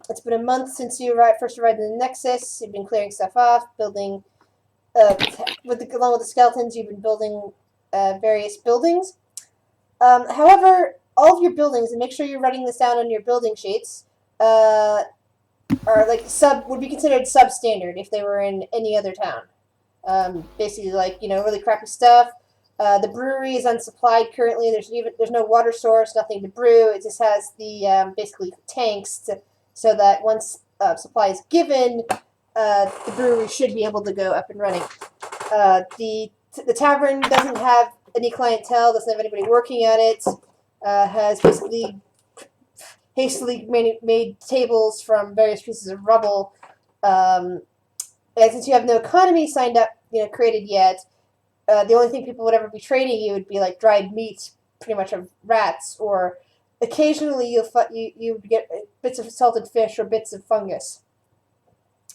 It's been a month since you first arrived in the Nexus. You've been clearing stuff off, building. Along with the skeletons, you've been building various buildings. However, all of your buildings, and make sure you're writing this down on your building sheets, are like would be considered substandard if they were in any other town. Basically, really crappy stuff. The brewery is unsupplied currently. There's no water source, nothing to brew. It just has the basically tanks so that once supply is given, the brewery should be able to go up and running. The tavern doesn't have any clientele, doesn't have anybody working at it, has basically hastily made tables from various pieces of rubble. And since you have no economy signed up, created yet, the only thing people would ever be trading you would be like dried meat, pretty much of rats, or occasionally you would get bits of salted fish or bits of fungus,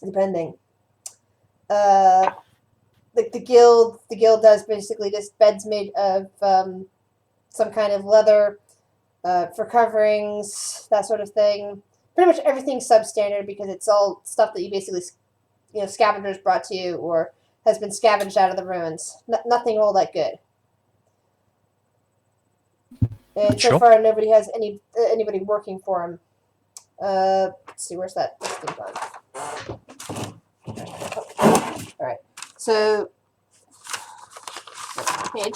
depending. The guild does basically just beds made of some kind of leather for coverings, that sort of thing. Pretty much everything's substandard because it's all stuff that you basically, scavengers brought to you or has been scavenged out of the ruins. Nothing all that good. And so far, nobody has anybody working for him. Let's see, where's that thing gone? All right. So, page.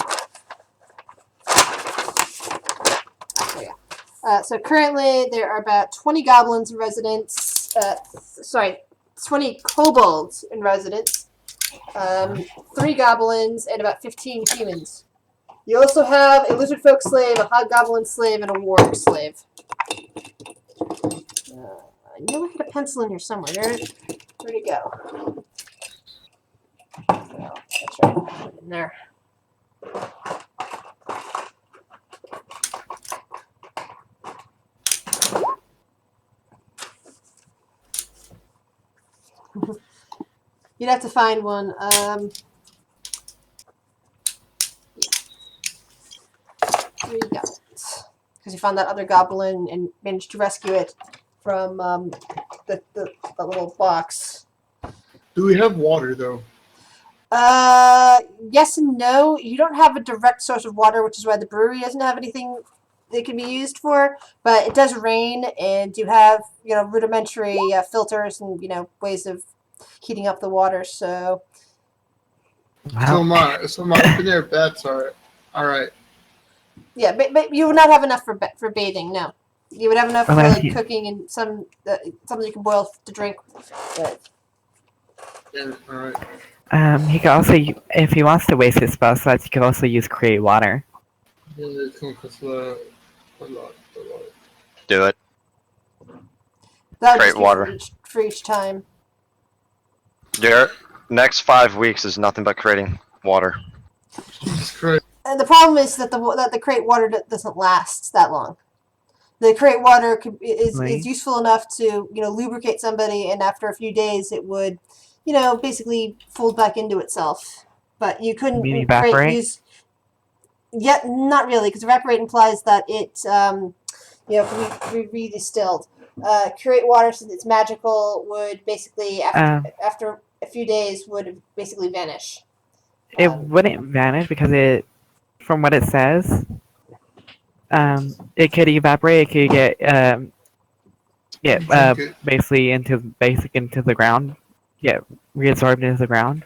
So currently there are about 20 goblins in residence. 20 kobolds in residence. 3 goblins and about 15 humans. You also have a lizard folk slave, a hobgoblin slave, and a warg slave. I knew I had a pencil in here somewhere. Where'd it go? Well, that's right. Put it in there. You'd have to find one. Here you go. Because you found that other goblin and managed to rescue it from the little box. Do we have water, though? Yes and no. You don't have a direct source of water, which is why the brewery doesn't have anything it can be used for. But it does rain, and you have rudimentary filters and ways of heating up the water. So. Wow. So my open air bets are all right. Yeah, but you would not have enough for bathing. No, you would have enough for cooking and something you can boil to drink. But. Yeah, all right. He could also, if he wants to waste his spell slots, he could also use create water. Yeah, it's going to cost a lot. Do it. That Create water for each time. Your next 5 weeks is nothing but creating water. Jesus Christ. And the problem is that the create water doesn't last that long. The create water is useful enough to lubricate somebody, and after a few days it would basically fold back into itself. But you couldn't evaporate. Yeah, not really, because evaporate implies that it can be re-distilled. Create water, since it's magical, would basically after a few days would basically vanish. It wouldn't vanish because from what it says, it could evaporate. It could get basically into the ground, get reabsorbed into the ground.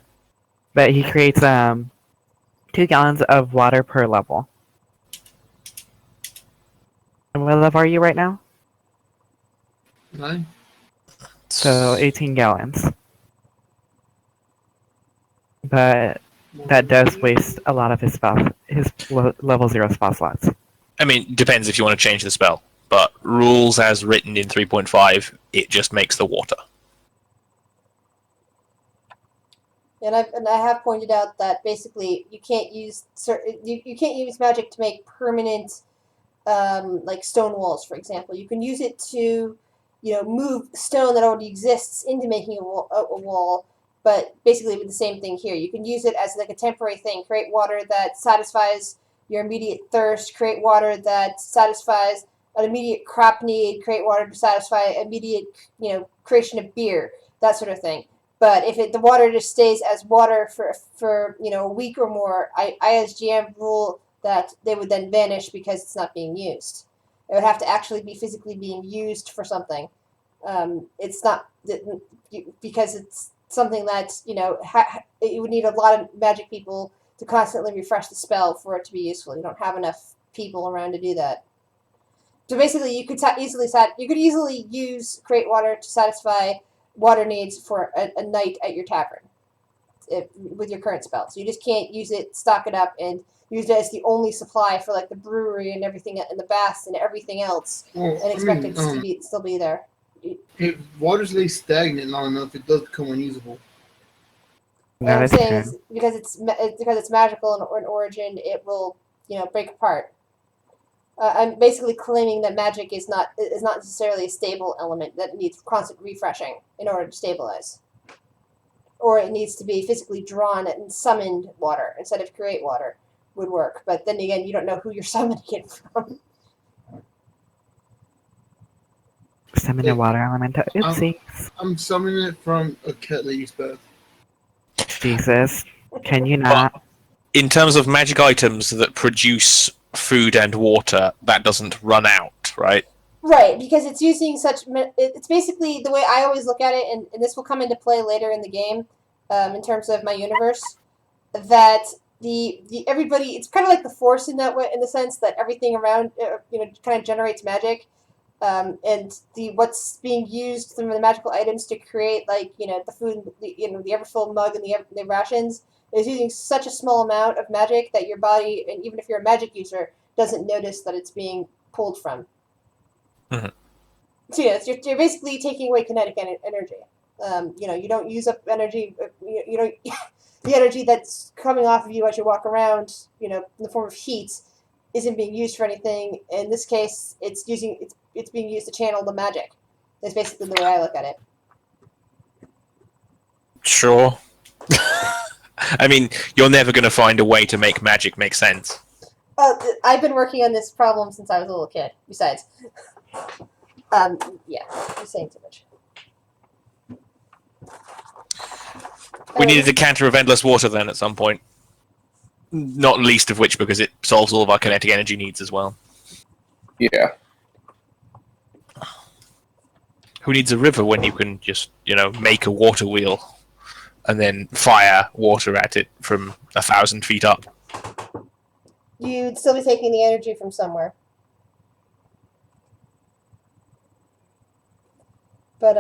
But he creates 2 gallons of water per level. And what level are you right now? 9. So 18 gallons. But that does waste a lot of his level 0 spell slots. I mean, depends if you want to change the spell, but rules as written in 3.5, it just makes the water. And I have pointed out that basically you can't use you can't use magic to make permanent like stone walls, for example. You can use it to move stone that already exists into making a wall. But basically, with the same thing here, you can use it as like a temporary thing. Create water that satisfies your immediate thirst. Create water that satisfies an immediate crop need, create water to satisfy immediate, creation of beer, that sort of thing. But if the water just stays as water for a week or more, I as GM rule that they would then vanish because it's not being used. It would have to actually be physically being used for something. It's not because it's something that you would need a lot of magic people to constantly refresh the spell for it to be useful. You don't have enough people around to do that. So basically, you could easily use create water to satisfy water needs for a night at your tavern with your current spell. So you just can't use it, stock it up, and use it as the only supply for like the brewery and everything, and the baths and everything else, Well, and expect it to still be there. if water stays stagnant long enough, it does become unusable. What I'm That is saying true. is because it's magical in origin, it will break apart. I'm basically claiming that magic is not necessarily a stable element that needs constant refreshing in order to stabilize, or it needs to be physically drawn and summoned water instead of create water would work. But then again, you don't know who you're summoning it from. Summon a water elemental. Oopsies. I'm summoning it from a cat lady's bath. Jesus. Can you not? In terms of magic items that produce food and water, that doesn't run out, right? Right, because it's using it's basically the way I always look at it, and this will come into play later in the game, in terms of my universe, that everybody, it's kind of like the Force in that way, in the sense that everything around, kind of generates magic, and what's being used from the magical items to create, like, the food, the Everfull mug and the rations, is using such a small amount of magic that your body, and even if you're a magic user, doesn't notice that it's being pulled from. Mhm. So yes, you're basically taking away kinetic energy. You don't use up energy. You don't the energy that's coming off of you as you walk around. In the form of heat, isn't being used for anything. In this case, it's being used to channel the magic. That's basically the way I look at it. Sure. I mean, you're never going to find a way to make magic make sense. I've been working on this problem since I was a little kid. Besides, yeah, I'm saying too much. We need a decanter of endless water then at some point. Not least of which because it solves all of our kinetic energy needs as well. Yeah. Who needs a river when you can just, make a water wheel and then fire water at it from 1,000 feet up? You'd still be taking the energy from somewhere. But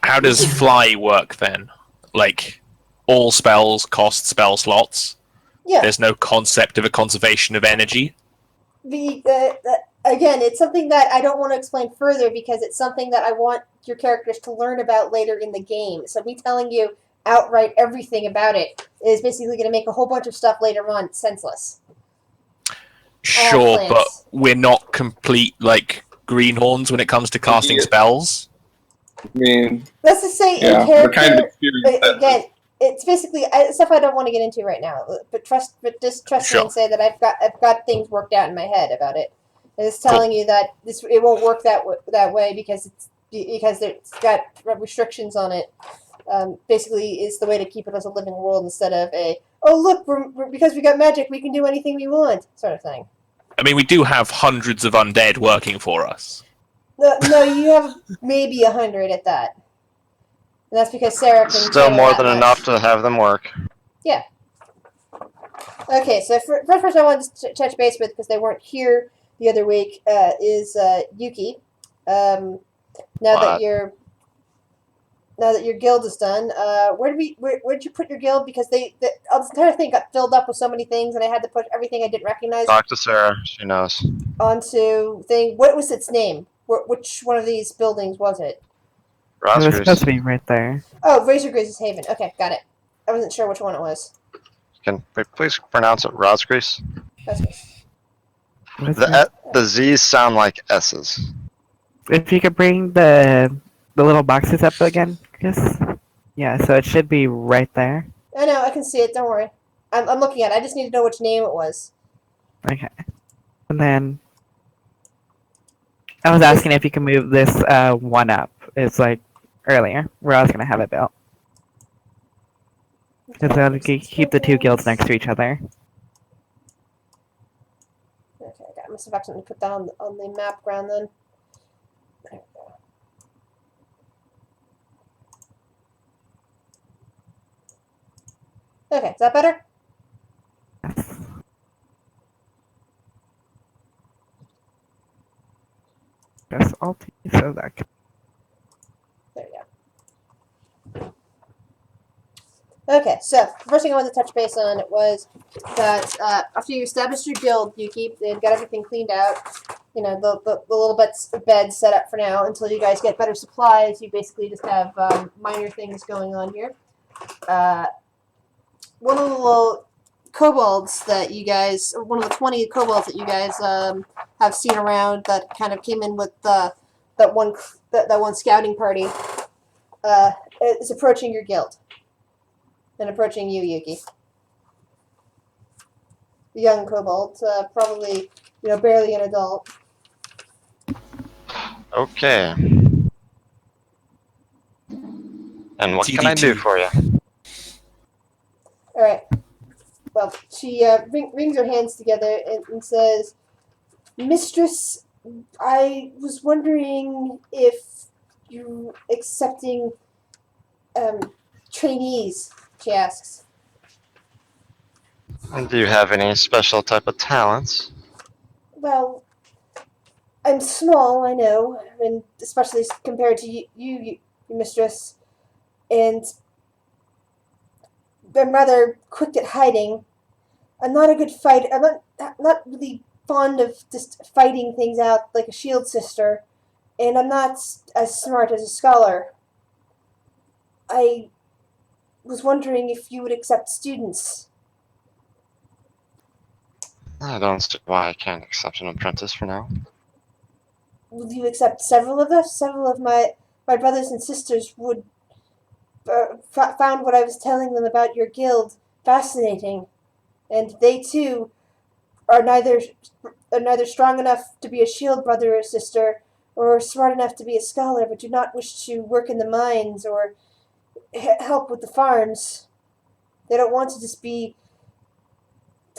how does fly work then? Like, all spells cost spell slots. Yeah. There's no concept of a conservation of energy. Again, it's something that I don't want to explain further because it's something that I want your characters to learn about later in the game. So me telling you outright everything about it is basically going to make a whole bunch of stuff later on senseless. Sure, plans. but we're not complete, greenhorns when it comes to casting Yeah. spells. I mean, Let's just say yeah, in we're character. kind of experienced that. Again, it's basically stuff I don't want to get into right now. But just trust me Sure. and say that I've got things worked out in my head about it. And it's telling you that it won't work that way because it's got restrictions on it. Basically, is the way to keep it as a living world instead of look, because we got magic, we can do anything we want sort of thing. I mean, we do have hundreds of undead working for us. No, you have maybe 100 at that. And that's because Sarah can Still handle more that than much. enough to have them work. Yeah. Okay, so first person I wanted to touch base with because they weren't here the other week is Yuki. Now that your guild is done, where'd you put your guild? Because the entire thing got filled up with so many things, and I had to put everything I didn't recognize Talk to Sarah. She knows. onto thing. What was its name? Which one of these buildings was it? It was supposed to Roscrews. be right there. Oh, Razor Grizz Haven. Okay, got it. I wasn't sure which one it was. Can we please pronounce it Roscrews? That's good. What's that? The Z's sound like S's. If you could bring the little boxes up again, Chris. Yeah, so it should be right there. I know, I can see it. Don't worry. I'm looking at it. I just need to know which name it was. Okay. And then I was asking if you can move this one up. It's like earlier, where I was gonna have it built. Because that'll keep the two guilds next to each other. Okay, I must have accidentally put that on the map ground then. There we go. Okay, is that better? Press Alt so that can... There we go. Okay, so the first thing I wanted to touch base on was that after you established your guild, they've got everything cleaned out. You know, the little beds set up for now until you guys get better supplies. You basically just have minor things going on here. One of the little kobolds that you guys, or one of the 20 kobolds that you guys have seen around that kind of came in with that one scouting party is approaching your guild. And approaching you, Yuki. The young kobold, probably, barely an adult. Okay. And what can I do for you? All right. Well, she wrings her hands together and says, "Mistress, I was wondering if you're accepting trainees." She asks. Do you have any special type of talents? Well, I'm small, I know, and especially compared to you, mistress, and I'm rather quick at hiding. I'm not a good fighter. I'm not really fond of just fighting things out like a shield sister, and I'm not as smart as a scholar. I was wondering if you would accept students. I don't see why I can't accept an apprentice for now. Will you accept several of us? Several of my brothers and sisters would found what I was telling them about your guild fascinating, and they too are neither strong enough to be a shield brother or sister, or smart enough to be a scholar, but do not wish to work in the mines or help with the farms. They don't want to just be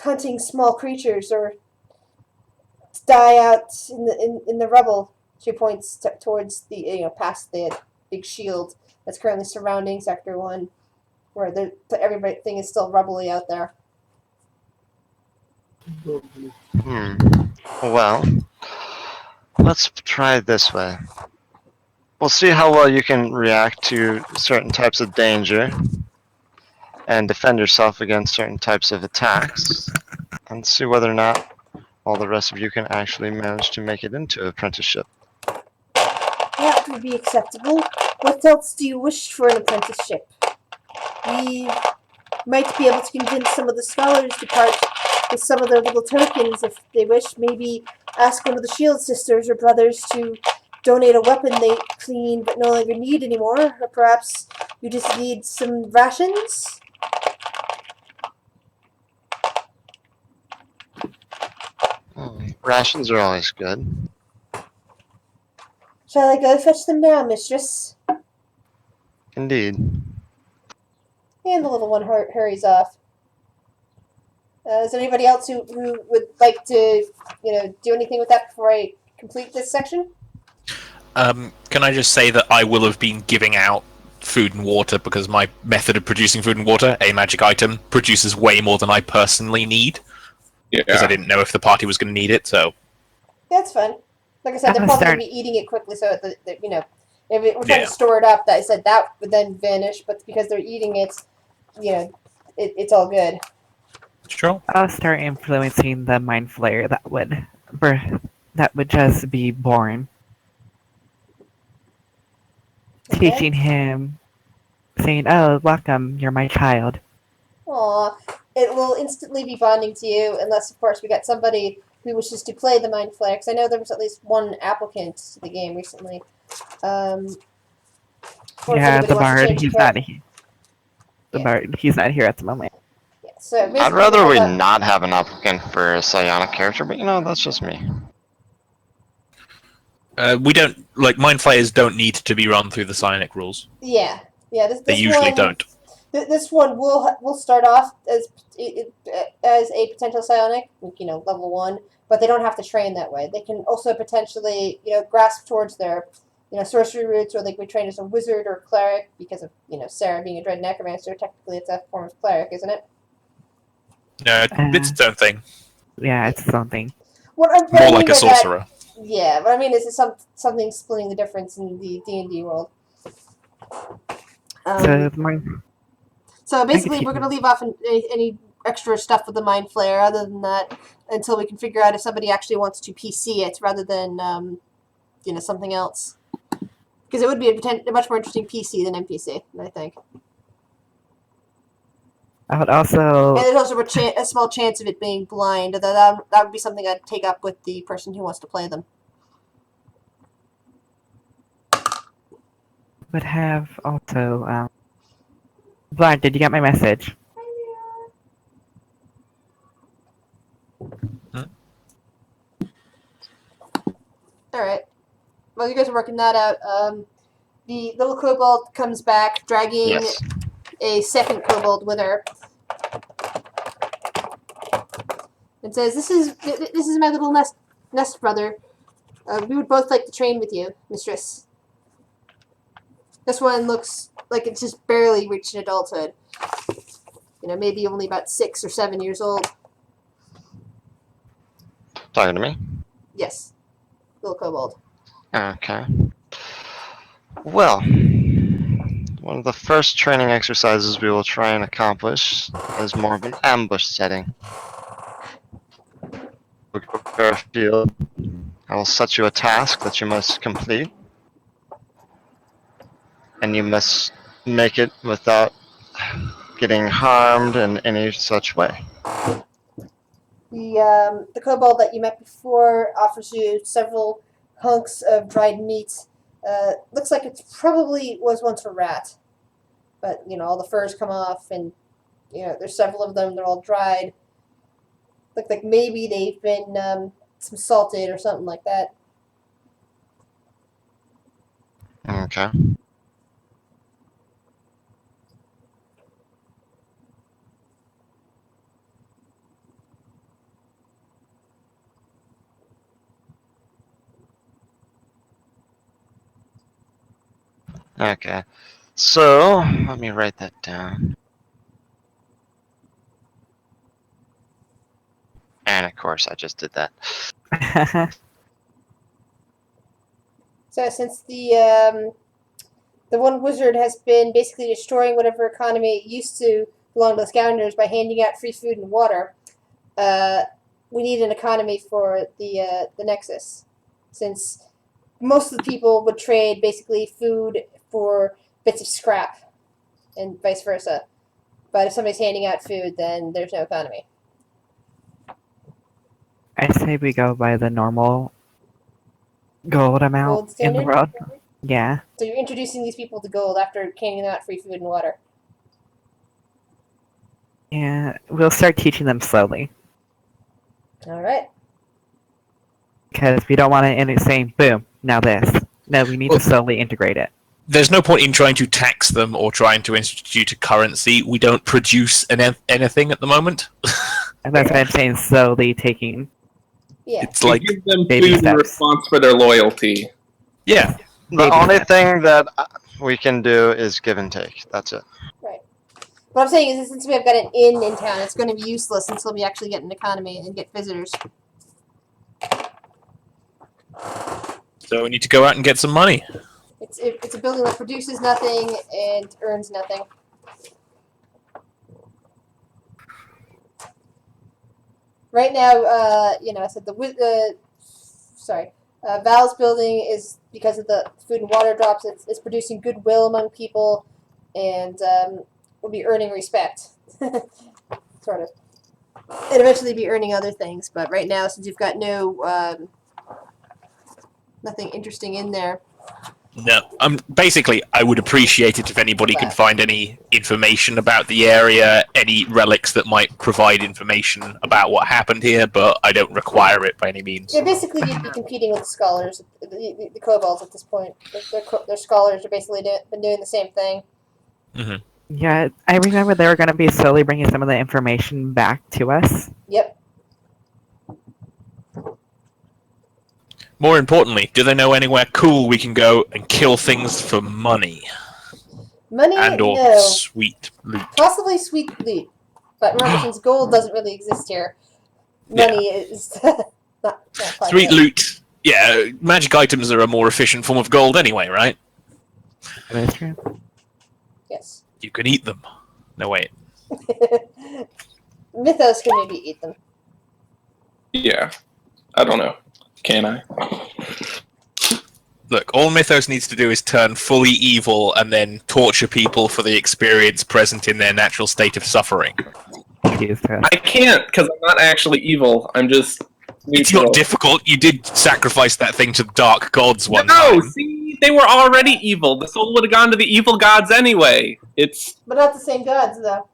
hunting small creatures or die out in the rubble. She points towards the past the big shield that's currently surrounding Sector 1, where everything is still rubbly out there. Well, let's try it this way. We'll see how well you can react to certain types of danger and defend yourself against certain types of attacks, and see whether or not all the rest of you can actually manage to make it into apprenticeship. That would be acceptable. What else do you wish for an apprenticeship? We might be able to convince some of the scholars to part with some of their little tokens if they wish. Maybe ask one of the shield sisters or brothers to donate a weapon they clean but no longer need anymore. Or perhaps you just need some rations? Rations are always good. Shall I go fetch them now, mistress? Indeed. And the little one hurries off. Is there anybody else who would like to, do anything with that before I complete this section? Can I just say that I will have been giving out food and water because my method of producing food and water, a magic item, produces way more than I personally need. Because I didn't know if the party was going to need it, so... That's fun. Like I said, they're probably going to be eating it quickly, so that if we're trying to store it up, I said that would then vanish, but because they're eating it, it's all good. Sure. I'll start influencing the mind flayer that would just be born. Okay. Teaching him, saying, "Oh, welcome, you're my child." Aw, it will instantly be bonding to you, unless, of course, we got somebody who wishes to play the Mind Flayer, because I know there was at least one applicant to the game recently. Yeah, the bard, he's not here. The bard, he's not here at the moment. Yeah, so I'd rather we not have an applicant for a psionic character, but that's just me. We don't mind flayers don't need to be run through the psionic rules. Yeah. This They usually one, don't. This one will start off as a potential psionic, level 1, but they don't have to train that way. They can also potentially, grasp towards their, sorcery roots, or they could be trained as a wizard or cleric because of, Sarah being a dread necromancer. Technically, it's a form of cleric, isn't it? No, it's its own thing. Yeah, it's something. What I More mean like a by sorcerer. That, yeah, what I mean is something splitting the difference in the D&D world. So basically, we're going to leave off any extra stuff with the Mind Flayer other than that until we can figure out if somebody actually wants to PC it rather than, something else. Because it would be a much more interesting PC than NPC, I think. I would also... And there's also a small chance of it being blind. That would be something I'd take up with the person who wants to play them. Would have also... Blind, did you get my message? Alright. Well, you guys are working that out. The little kobold comes back, dragging Yes. a second kobold with her. And says, "This is my little nest brother. We would both like to train with you, mistress." This one looks like it's just barely reached adulthood. Maybe only about 6 or 7 years old. Talking to me? Yes. Little kobold. Okay. Well, one of the first training exercises we will try and accomplish is more of an ambush setting. We'll go to a field. I will set you a task that you must complete. And you must make it without getting harmed in any such way. The kobold that you met before offers you several hunks of dried meat. Looks like it probably was once a rat, but all the furs come off, and there's several of them. They're all dried. Look like maybe they've been some salted or something like that. Okay. Okay, so let me write that down. And of course, I just did that. So since the one wizard has been basically destroying whatever economy it used to belong to the Scoundrels by handing out free food and water, we need an economy for the Nexus, since most of the people would trade basically food for bits of scrap, and vice versa. But if somebody's handing out food, then there's no economy. I say we go by the normal gold amount Gold in the standard? world. Yeah. So you're introducing these people to gold after handing them out free food and water. Yeah, we'll start teaching them slowly. Alright. Because we don't want to end it saying, boom, now this. No, we need to slowly integrate it. There's no point in trying to tax them or trying to institute a currency. We don't produce anything at the moment. And that's why I'm saying slowly taking... Yeah. It's like, give them baby food in steps. response for their loyalty. yeah, The Baby only steps. thing that we can do is give and take. That's it. What I'm saying is, since we have got an inn in town, it's going to be useless until we actually get an economy and get visitors. so we need to go out and get some money. It's a building that produces nothing and earns nothing. Right now, I said Val's building is, because of the food and water drops, it's producing goodwill among people, and will be earning respect, sort of, and eventually be earning other things. But right now, since you've got no nothing interesting in there, No, basically, I would appreciate it if anybody could find any information about the area, any relics that might provide information about what happened here, but I don't require it by any means. Yeah, basically you'd be competing with the scholars, the kobolds at this point. Their scholars are basically been doing the same thing. Yeah, I remember they were going to be slowly bringing some of the information back to us. Yep. More importantly, do they know anywhere cool we can go and kill things for money? Money, And or no. sweet loot. Possibly sweet loot. But remember, since gold doesn't really exist here, money is not quite Sweet good. loot. Yeah, magic items are a more efficient form of gold anyway, right? That is true. Yes. You can eat them. No, wait. Mythos can maybe eat them. Yeah. I don't know. Can I? Look, all Mythos needs to do is turn fully evil and then torture people for the experience present in their natural state of suffering. Used to. I can't because I'm not actually evil. I'm just It's neutral. not difficult. You did sacrifice that thing to the dark gods one No, time. see, they were already evil. The soul would have gone to the evil gods anyway. It's But not the same gods, though.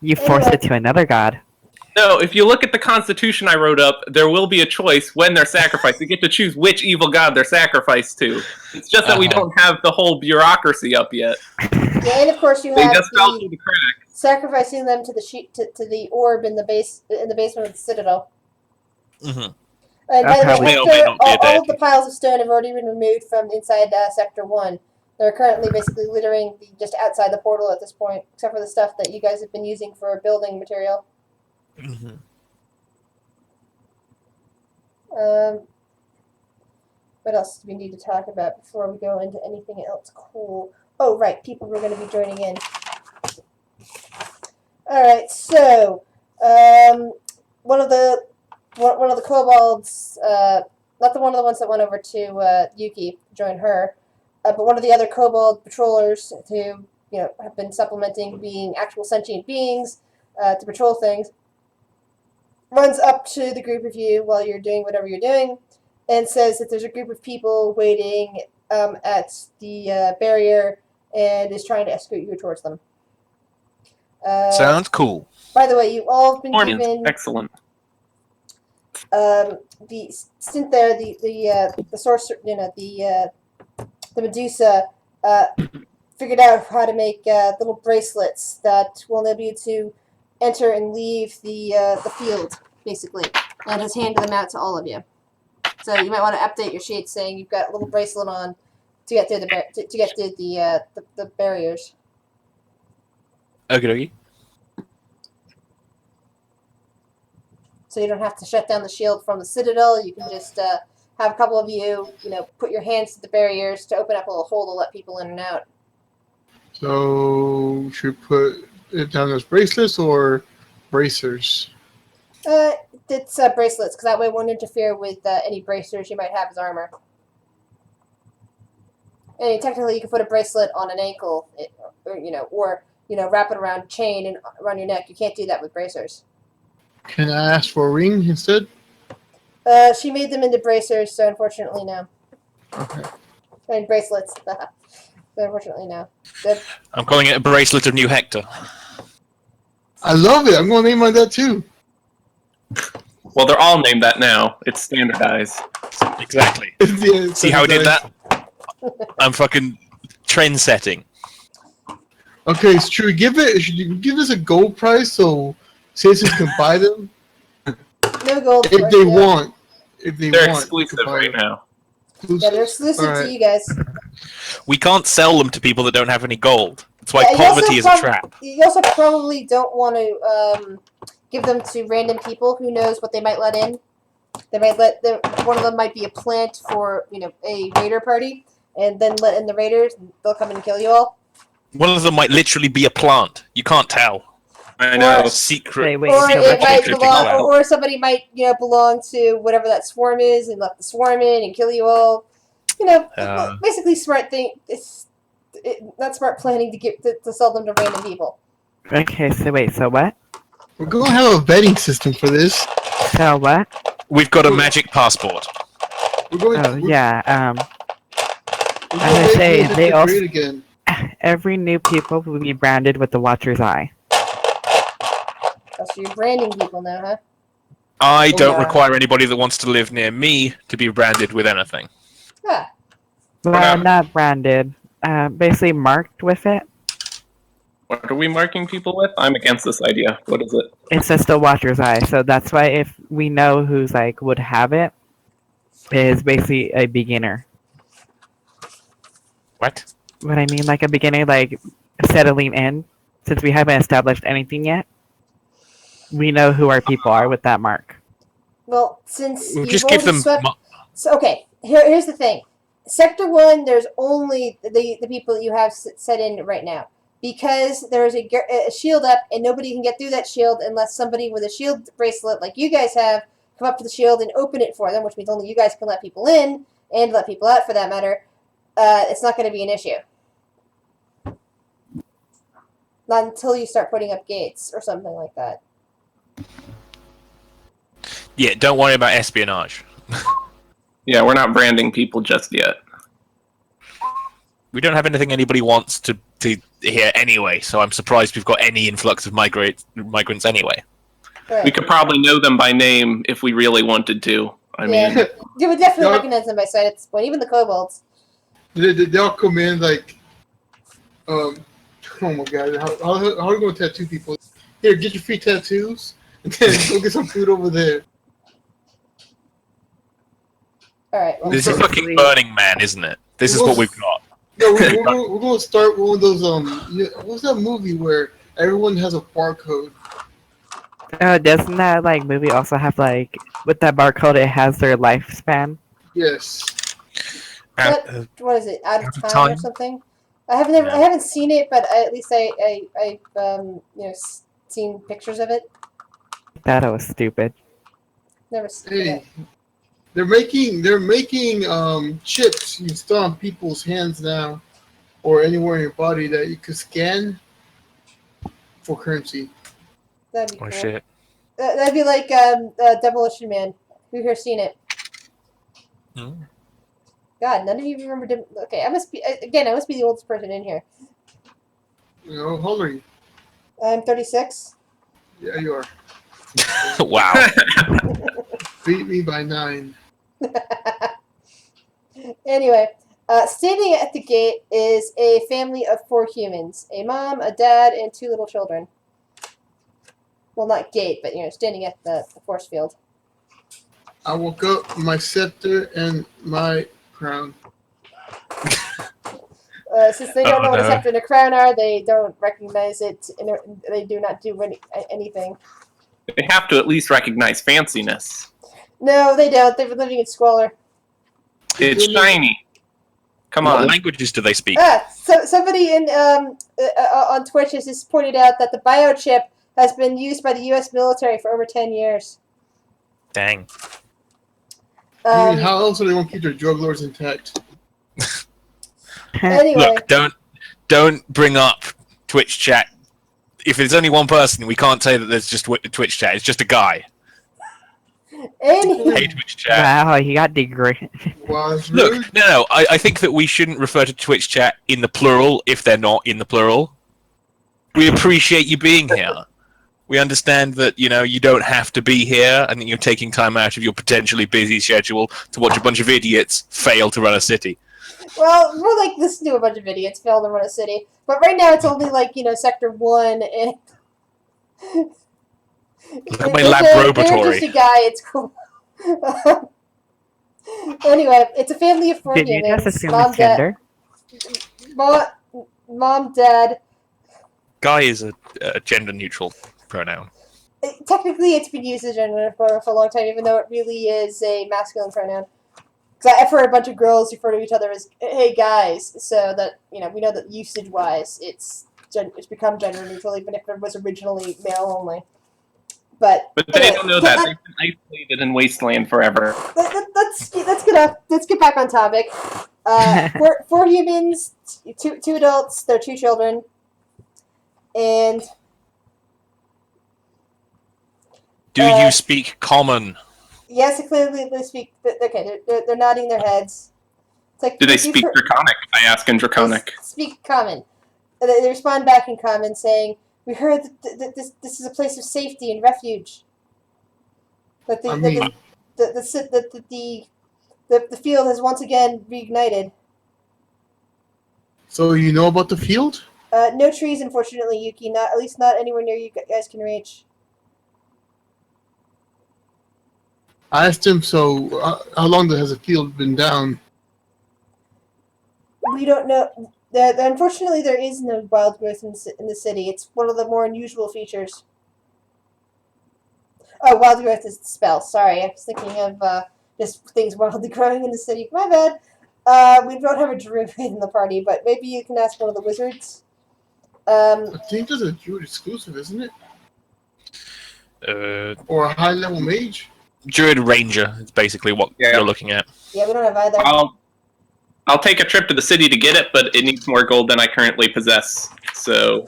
You force it to another god. no. If you look at the constitution I wrote up, there will be a choice when they're sacrificed. You get to choose which evil god they're sacrificed to. It's just that we Uh-huh. don't have the whole bureaucracy up yet. Yeah, and of course you They have just fell the through the crack. sacrificing them to the to the orb in the basement of the citadel. Mhm. And by the That's way, how we- May or may not be a all of deity. the piles of stone have already been removed from inside Sector 1. They're currently basically littering just outside the portal at this point, except for the stuff that you guys have been using for building material. Mhm. What else do we need to talk about before we go into anything else cool? Oh, right, people who are going to be joining in. All right, so one of the kobolds, not one of the ones that went over to Yuki, join her, but one of the other kobold patrollers who have been supplementing being actual sentient beings to patrol things, runs up to the group of you while you're doing whatever you're doing, and says that there's a group of people waiting at the barrier and is trying to escort you towards them. Sounds cool. By the way, you all have been Mormons, given excellent. the stint there, the sorcerer, the Medusa figured out how to make little bracelets that will enable you to enter and leave the field, basically, and has handed them out to all of you. So you might want to update your sheet saying you've got a little bracelet on to get through to get through the barriers. Okie dokie. So you don't have to shut down the shield from the citadel. You can just have a couple of you, put your hands to the barriers to open up a little hole to let people in and out. So should we put it down as bracelets or bracers? It's bracelets, because that way it won't interfere with any bracers you might have as armor. And technically, you can put a bracelet on an ankle, or wrap it around a chain and around your neck. You can't do that with bracers. Can I ask for a ring instead? She made them into bracers, so unfortunately, no. Okay. And bracelets. So unfortunately, no. I'm calling it a bracelet of New Hector. I love it. I'm going to name mine that too. Well, they're all named that now. It's standardized. Exactly. Yeah, See how I did that? I'm fucking trend setting. Okay, so should you give this a gold price so citizens can buy them No gold. if they want? If they They're want, exclusive they can buy right them. now. Yeah, they're exclusive to Alright. you guys. We can't sell them to people that don't have any gold. That's why Yeah, you also poverty is a trap. You also probably don't want to give them to random people. Who knows what they might let in? They might one of them might be a plant for a raider party, and then let in the raiders. And they'll come in and kill you all. One of them might literally be a plant. You can't tell. I know. Secret. Wait, Or so it what might you belong, plant. or somebody might belong to whatever that swarm is, and let the swarm in and kill you all. Basically smart thing. It's not smart planning to sell them to random people. Okay, so wait, so what? We're going to have a vetting system for this. So what? We've got a magic passport. We're going. Oh yeah. We're as I going to say, make they it also- great again. Every new people will be branded with the Watcher's Eye. Oh, so you're branding people now, huh? I don't yeah. require anybody that wants to live near me to be branded with anything. Ah, Well, not branded. Basically marked with it. What are we marking people with? I'm against this idea. What is it? It's just the Watcher's Eye. So that's why if we know who's like would have it, is basically a beginner. What? What I mean, like a beginner, like settling in, since we haven't established anything yet, we know who our people are with that mark. well, since We'll you've just give already them. swept. So okay, here's the thing. Sector 1, there's only the people that you have set in right now. Because there's a shield up, and nobody can get through that shield unless somebody with a shield bracelet like you guys have come up to the shield and open it for them, which means only you guys can let people in, and let people out for that matter. It's not going to be an issue. Not until you start putting up gates or something like that. Yeah, don't worry about espionage. Yeah, we're not branding people just yet. We don't have anything anybody wants to hear anyway, so I'm surprised we've got any influx of migrants anyway. Right. We could probably know them by name if we really wanted to. I mean, You would definitely Yeah. recognize them by sight at this point, even the kobolds. They all come in like, oh my god, how are we going to tattoo people? Here, get your free tattoos, and then go get some food over there. Alright, well, This is fucking Burning Man, isn't it? This is what we've got. No, we're going to start one of those, what's that movie where everyone has a barcode? Doesn't that like movie also have like with that barcode? It has their lifespan. Yes. what is it? Out of Out of time, Time? or something? I haven't seen it, but at least I've seen pictures of it. That was stupid. Never seen it. Hey, they're making chips you install on people's hands now, or anywhere in your body that you could scan for currency. That'd be Oh cool. shit. That'd be like Demolition Man. Who here seen it? Hmm. God, none of you remember. Okay, I must be the oldest person in here. You know, how old are you? I'm 36. Yeah, you are. Wow. Beat me by 9. Anyway, standing at the gate is a family of 4 humans: a mom, a dad, and 2 little children. Well, not gate, but standing at the force field. I woke up my scepter and my crown. Since they don't Oh, know what a no. scepter and a crown are, they don't recognize it, and they do not do anything. they have to at least recognize fanciness. No, they don't. They've been living in squalor. It's shiny. Come What on. languages do they speak? So somebody in on Twitch has just pointed out that the biochip has been used by the U.S. military for over 10 years. Dang. I mean, how else are they going to keep their drug lords intact? Anyway, Look, don't bring up Twitch chat. If there's only one person, we can't say that there's just Twitch chat. It's just a guy. anyway, Hey, Twitch chat. Wow, he got degraded. Was Look, rude. no. I think that we shouldn't refer to Twitch chat in the plural if they're not in the plural. We appreciate you being here. We understand that, you don't have to be here and that you're taking time out of your potentially busy schedule to watch a bunch of idiots fail to run a city. well, more like listen to a bunch of idiots fail to run a city. But right now it's only like, Sector 1 and... Look at my They're laboratory. just a guy, it's cool. Anyway, it's a family of 4 Did you humans. just assume Mom, his gender? Mom, Dad... Guy is a gender-neutral pronoun. Technically, it's been used as a gender for a long time, even though it really is a masculine pronoun. Because I've heard a bunch of girls refer to each other as "Hey guys," so that we know that usage-wise, it's become gender neutral, even if it was originally male only. But But they anyway, don't know that. They've been isolated in Wasteland forever. let's get back on topic. 4 humans, 2 adults, their 2 children, and Do you speak common? Yes, clearly they speak. Okay, they're nodding their heads. It's like, Do they you've speak heard- Draconic? I ask in Draconic. They speak common. They respond back in common, saying, "We heard that this is a place of safety and refuge. That the I mean, the field has once again reignited. so you know about the field? No trees, unfortunately, Yuki. Not at least not anywhere near you guys can reach. I asked him, so how long has the field been down? We don't know. Unfortunately, there is no wild growth in the city. It's one of the more unusual features. Oh, wild growth is the spell. Sorry, I was thinking of just things wildly growing in the city. My bad. We don't have a druid in the party, but maybe you can ask one of the wizards. I think there's a druid exclusive, isn't it? Or a high level mage? Druid Ranger is basically what Yeah. you're looking at. Yeah, we don't have either. I'll take a trip to the city to get it, but it needs more gold than I currently possess. So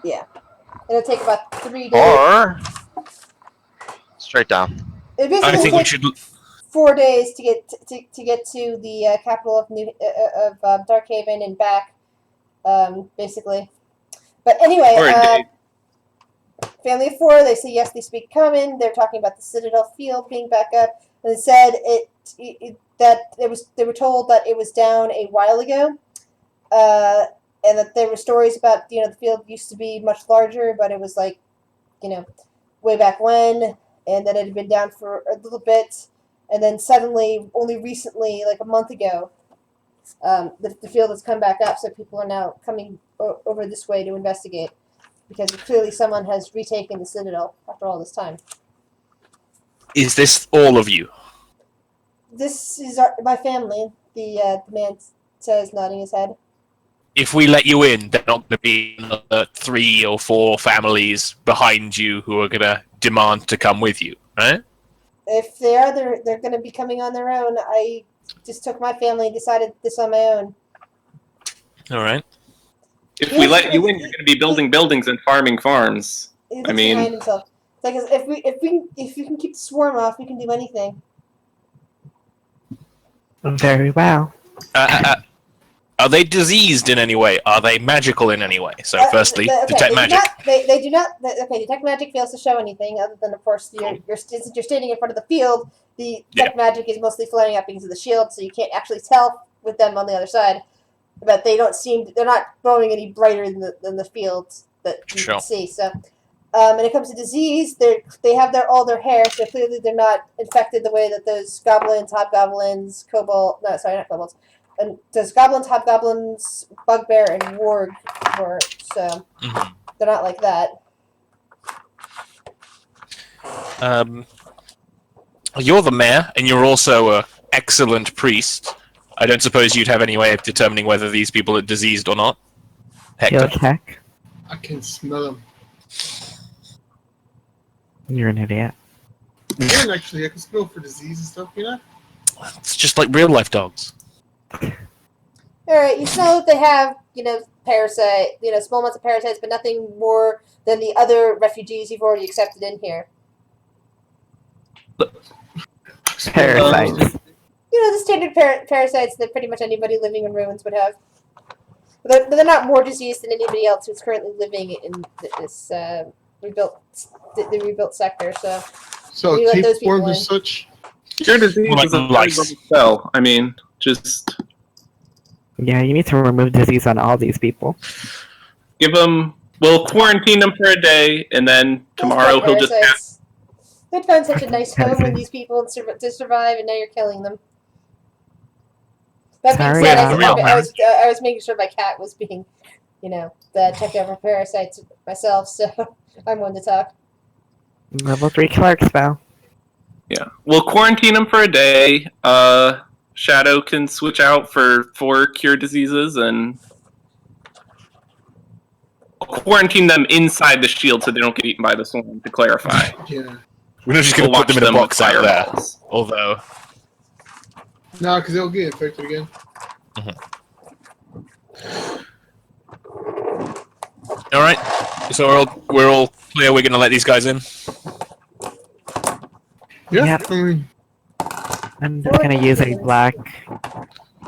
It'll take about 3 days. Or straight down. It I basically think we takes should. 4 days to get to the capital of Darkhaven and back, basically. But anyway, Or a day. Family of 4. They say yes. They speak common. They're talking about the Citadel Field being back up, and it said they were told that it was down a while ago, and that there were stories about the field used to be much larger, but it was like way back when, and that it had been down for a little bit. And then suddenly, only recently, like a month ago, the field has come back up, so people are now coming over this way to investigate, because clearly someone has retaken the Citadel after all this time. Is this all of you? This is my family, the man says, nodding his head. If we let you in, there are not going to be another 3 or 4 families behind you who are going to demand to come with you, right? If they are, they're going to be coming on their own. I just took my family and decided this on my own. All right. If we let you in, you're going to be building buildings and farming farms. He looks I mean- behind himself. It's like, if you can keep the swarm off, we can do anything. Very well. Are they diseased in any way? Are they magical in any way? So, firstly, detect they magic. They do not. Detect magic fails to show anything other than, of course, you're standing in front of the field. The detect magic is mostly flaring up because of the shield, so you can't actually tell with them on the other side. But they're not glowing any brighter than the fields that you Sure. can see. So, when it comes to disease, they have all their hair, so clearly they're not infected the way that those goblins, hobgoblins, not kobolds. And those goblins, hobgoblins, bugbear, and warg were, so Mhm. they're not like that. You're the mayor, and you're also an excellent priest. I don't suppose you'd have any way of determining whether these people are diseased or not. He'll Hector. check. I can smell them. You're an idiot. Yeah, actually, I can smell for disease and stuff, It's just like real life dogs. Alright, you smell that they have, parasite, small amounts of parasites, but nothing more than the other refugees you've already accepted in here. Parasites. The standard parasites that pretty much anybody living in ruins would have. But they're not more diseased than anybody else who's currently living in this rebuilt sector. So So We let those people tapeworms and in. such. Cure disease Like is a lice. third level spell. I mean, just Yeah, you need to remove disease on all these people. give them. We'll quarantine them for a day, and then tomorrow he'll just. parasites. They'd find such a nice home with these people to survive, and now you're killing them. That being Sorry, said, yeah. I was making sure my cat was being, checked out for parasites myself, so I'm one to talk. Level 3 Clark spell. Yeah, we'll quarantine them for a day. Shadow can switch out for 4 cure diseases, and we'll quarantine them inside the shield so they don't get eaten by the swarm. To clarify, Yeah. We're not just We'll going to put watch them in a with box out there. fireballs. Although, No, because they'll get infected again. all right. So we're all clear. We're going to let these guys in. Yeah, Yep. I mean, I'm just gonna use a black.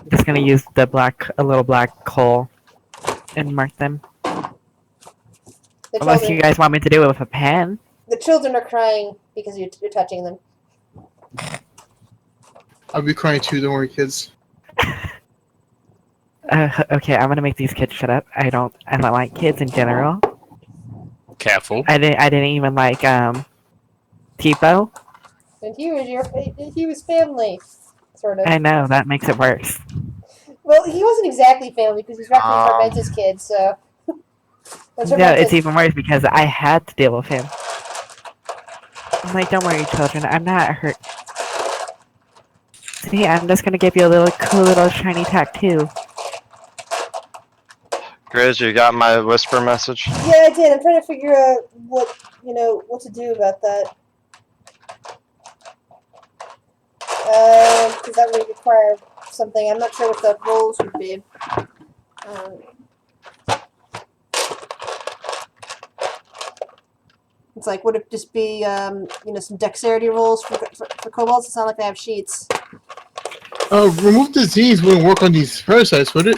Just gonna use a little black coal, and mark them. The Unless you children, guys want me to do it with a pen. the children are crying because you're touching them. I'll be crying too. Don't worry, kids. Okay, I'm gonna make these kids shut up. I don't like kids in general. Careful. I didn't even like Tipo. And he was family, sort of. I know that makes it worse. Well, he wasn't exactly family because he's wrapped his kid, so. That's No, Tormentus. it's even worse because I had to deal with him. I'm like, don't worry, children. I'm not hurt. See, I'm just gonna give you a cool little shiny tattoo. Grizz, you got my whisper message? Yeah, I did. I'm trying to figure out what to do about that. Because that would require something. I'm not sure what the roles would be. It's like, would it just be, some dexterity rolls for kobolds? It's not like they have sheets. Remove disease wouldn't work on these parasites, would it?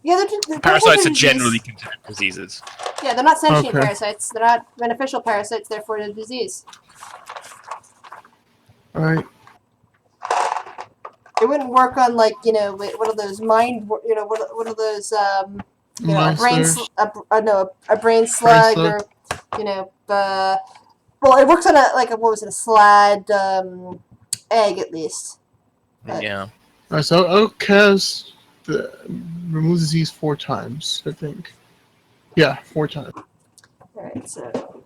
Yeah, they're Parasites are disease. generally considered diseases. Yeah, they're not sentient Okay. parasites. They're not beneficial parasites, therefore they're disease. Alright. It wouldn't work on, like, one of those mind, one of those, a brain, Monsters. a brain slug, slug. or, well, it works on a slad, egg, at least. Yeah. Alright, so I'll cast the remove disease 4 times, I think. Yeah, 4 times. Alright, so.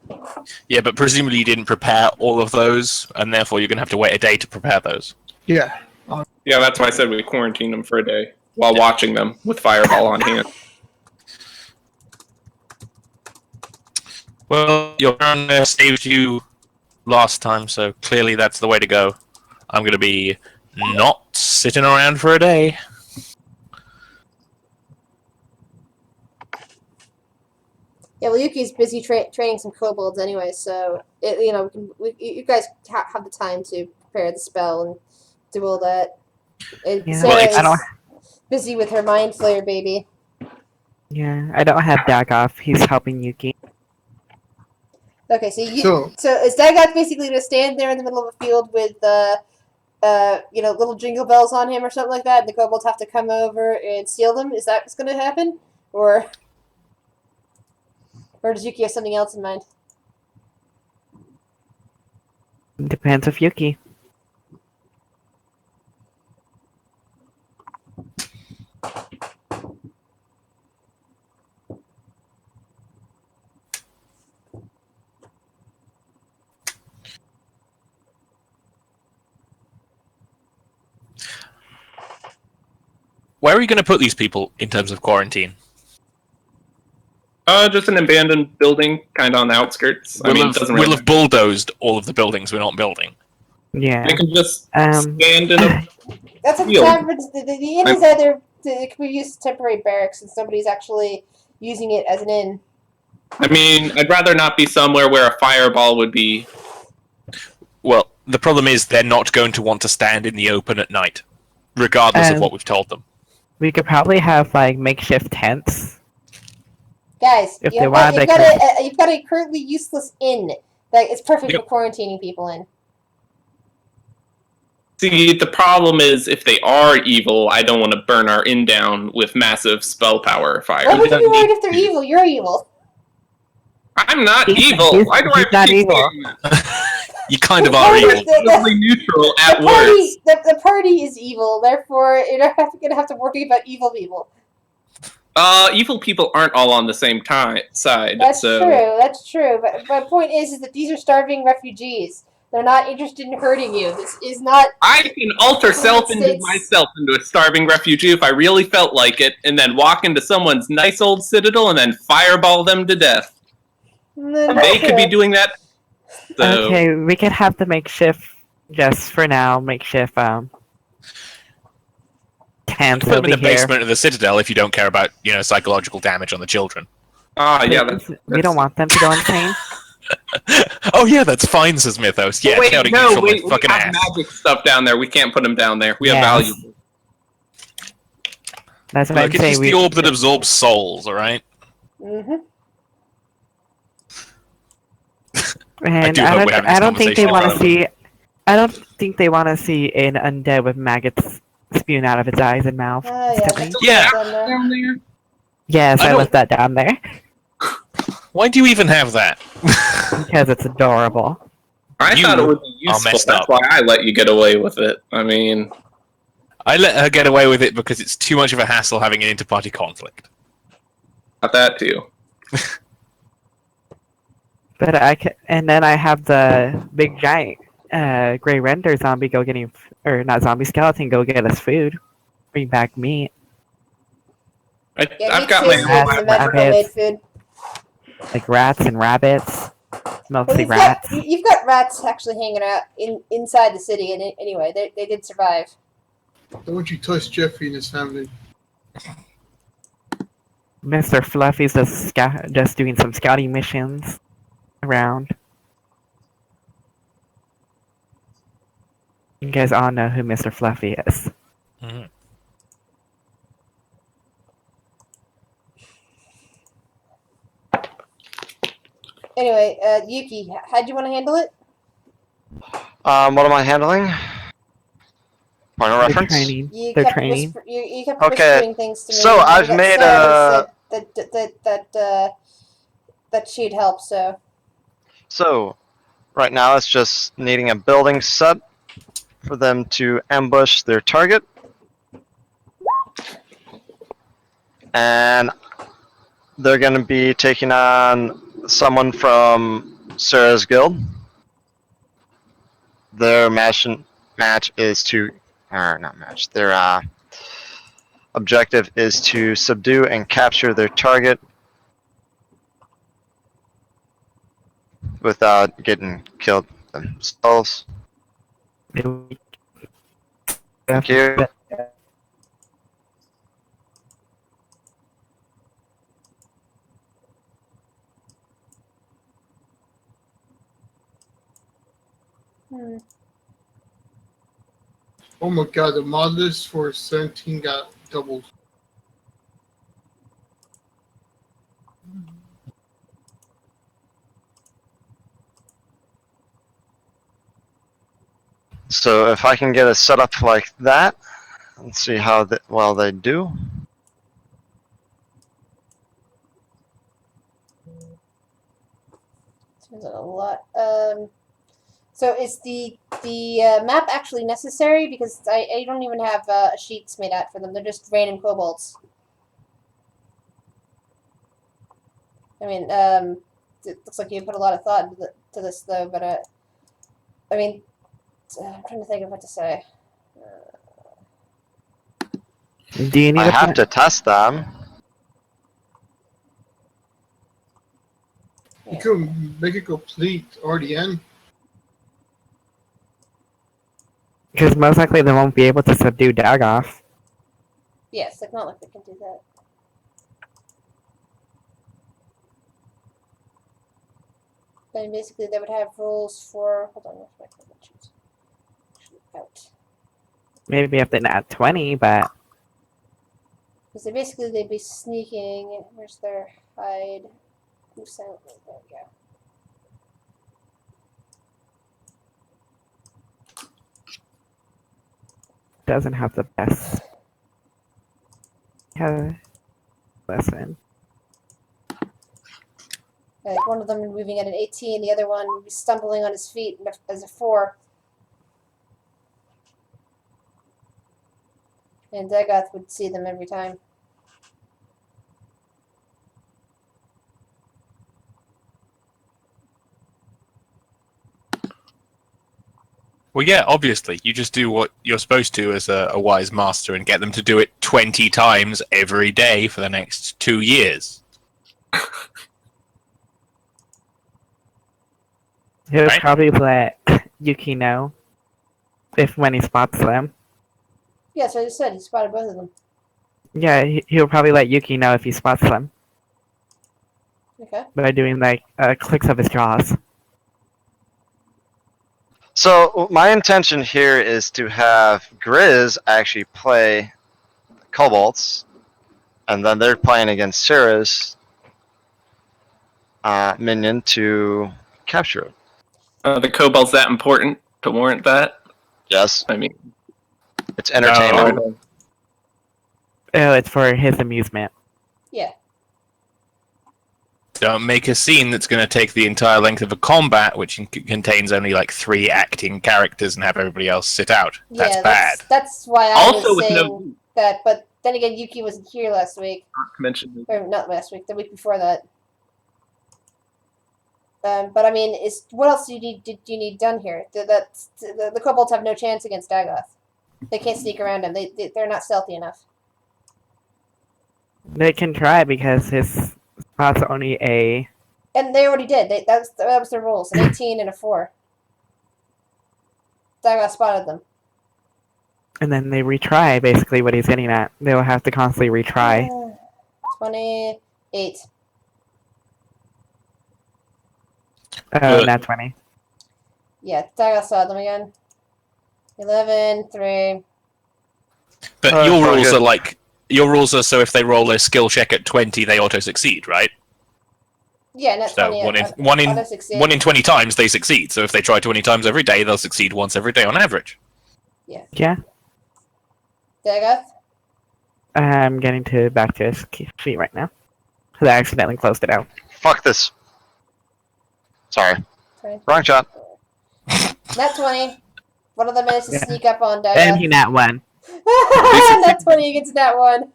Yeah, but presumably you didn't prepare all of those, and therefore you're going to have to wait a day to prepare those. Yeah. Yeah, that's why I said we quarantine them for a day while watching them with Fireball on hand. Well, your run saved you last time, so clearly that's the way to go. I'm going to be not sitting around for a day. Yeah, well, Yuki's busy training some kobolds anyway, so, you guys have the time to prepare the spell and do all that. Yeah, Sarah's I don't. busy with her Mind Flayer baby. Yeah, I don't have Dagoff. He's helping Yuki. Okay, So, so is Dagoth basically going to stand there in the middle of a field with, little jingle bells on him or something like that, and the kobolds have to come over and steal them? Is that what's going to happen? Or does Yuki have something else in mind? Depends of Yuki. Where are you going to put these people in terms of quarantine? Just an abandoned building, kind of on the outskirts. I mean, it doesn't We'll really. have bulldozed all of the buildings we're not building. Yeah. They can just Um. stand in a. That's what the Field. tavern. The inn is either it could be used as temporary barracks, and somebody's actually using it as an inn. I mean, I'd rather not be somewhere where a fireball would be. Well, the problem is they're not going to want to stand in the open at night, regardless of what we've told them. We could probably have makeshift tents. Guys, If you've they got, want, you've, they got can- you've got a currently useless inn that is perfect Yep. for quarantining people in. See, the problem is if they are evil, I don't want to burn our inn down with massive spell power fire. Why would you don't be worried need if they're evil? You're evil. I'm not He's- evil. he's- Why do I he's not keep evil. saying that? You kind of The are party- evil. Totally neutral at the worst. party, the party is evil. Therefore, you're not going to have to worry about evil people. Evil people aren't all on the same side. That's so true. That's true. But my point is that these are starving refugees. They're not interested in hurting you. This is not. I can alter States. myself into a starving refugee if I really felt like it, and then walk into someone's nice old citadel and then fireball them to death. They could be doing that. So, Okay, we could have the makeshift, just for now, makeshift tents Put them in over the here. basement of the citadel if you don't care about, psychological damage on the children. yeah, We don't want them to go insane. Oh yeah, that's fine, says Mythos. Yeah, wait, shouting no, neutral wait, my we fucking have ass. magic stuff down there. We can't put them down there. We have Yes. valuables. That's what Look, I'm it's saying. just the orb that absorbs souls, alright? Mm-hmm. And do hope we're having this I don't think they conversation in want to front of them. see. I don't think they want to see an undead with maggots spewing out of its eyes and mouth. Oh, yeah. Stephanie. that's Yeah. down there. Down there? Yes, I I don't- left that down there Why do you even have that? because it's adorable. I You thought it would be are useful. messed That's up. why I let you get away with it. I mean, I let her get away with it because it's too much of a hassle having an inter-party conflict. not that too. But and then I have the big giant gray render zombie go getting, or not zombie skeleton go get us food, bring back meat Yeah, I've me got too. my Rats, The magic rabbits. homemade food. like rats and rabbits, Well, mostly you've got, rats. you've got rats actually hanging out inside the city, and anyway, they did survive. Don't you touch Jeffrey and his family. Mr. Fluffy's just doing some scouting missions around. You guys all know who Mr. Fluffy is. Mhm. Anyway, Yuki, how do you want to handle it? What am I handling? Point of They're reference? training. You They're kept training. you kept Okay, whispering things to me. so and I've got made sad and said that she'd help. So So, right now it's just needing a building set for them to ambush their target. And they're going to be taking on someone from Sarah's guild. Their match is to, or not match, their objective is to subdue and capture their target without getting killed themselves. Thank you. Oh my god, the mod list for 17 got doubled. So if I can get it set up like that, let's see how well they do. seems like a lot. So is the map actually necessary? Because I don't even have sheets made out for them. They're just random kobolds. I mean, it looks like you put a lot of thought into this, though. But I mean, I'm trying to think of what to say. Do you need I a have to test them. You could make it complete RDN. Because most likely they won't be able to subdue Dagoth. Yes, it's not like they can do that. Then basically they would have rules for. Hold on, where's my conventions? Out. Maybe if they not 20, but Because they'd be sneaking. Where's their hide? Who sent me? There we go. doesn't have the best. Listen. Like one of them moving at an 18, the other one would be stumbling on his feet as a 4. And Dagoth would see them every time. Well, yeah, obviously. You just do what you're supposed to as a wise master and get them to do it 20 times every day for the next 2 years. He'll Right. probably let Yuki know when he spots them. Yeah, so I just said he spotted both of them. Yeah, he'll probably let Yuki know if he spots them. Okay. by doing like clicks of his jaws. So my intention here is to have Grizz actually play Kobolds, and then they're playing against Sarah's minion to capture it. The kobold's that important to warrant that? Yes, I mean, it's entertainment. no. Oh, it's for his amusement. Yeah. Don't make a scene that's going to take the entire length of a combat, which contains only like 3 acting characters, and have everybody else sit out. That's Yeah, bad. That's why I Also was with saying no that. But then again, Yuki wasn't here last week, mention. or not last week, the week before that. But I mean, what else do you need done here? The kobolds have no chance against Dagoth. They can't sneak around him. They're not stealthy enough. They can try because his spot's only a. And they already did. That was their rules. An 18 and a 4. Dagoth spotted them. And then they retry, basically, what he's getting at. They'll have to constantly retry. 28. Not 20. Yeah, Dagoth saw them again. 11, 3. But your very rules good. are like your rules are so if they roll a skill check at 20, they auto succeed, right? Yeah, not So 20. one in auto succeed. 1 in 20 times they succeed. So if they try 20 times every day, they'll succeed once every day on average. Yeah. Dagoth? I'm getting back to his sheet right now. Because I accidentally closed it out. Fuck this. Sorry. Sorry. Wrong shot. Not 20. One of them managed to Yeah. sneak up on Dagoth. And he nat one. Not 20 against that one.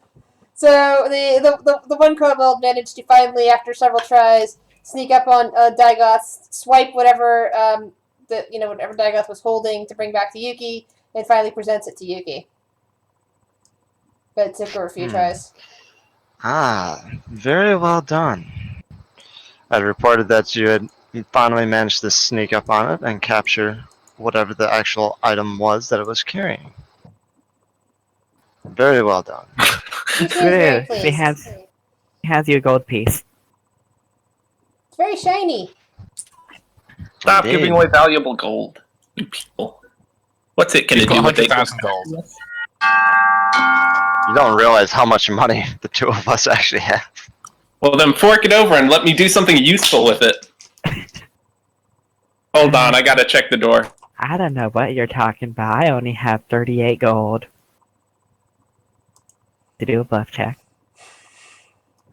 So the one kobold managed to finally, after several tries, sneak up on Dagoth, swipe whatever whatever Dagoth was holding to bring back to Yuki, and finally presents it to Yuki. But it took her a few tries. Very well done. I reported that you had finally managed to sneak up on it and capture whatever the actual item was that it was carrying. Very well done. Yuki was very Good. pleased. He has you a gold piece. It's very shiny. Stop Indeed. giving away valuable gold, you people. What's it gonna You've do got with it? 100,000 gold. You don't realize how much money the two of us actually have. Well, then fork it over and let me do something useful with it. Hold on, I gotta check the door. I don't know what you're talking about. I only have 38 gold. To do a bluff check.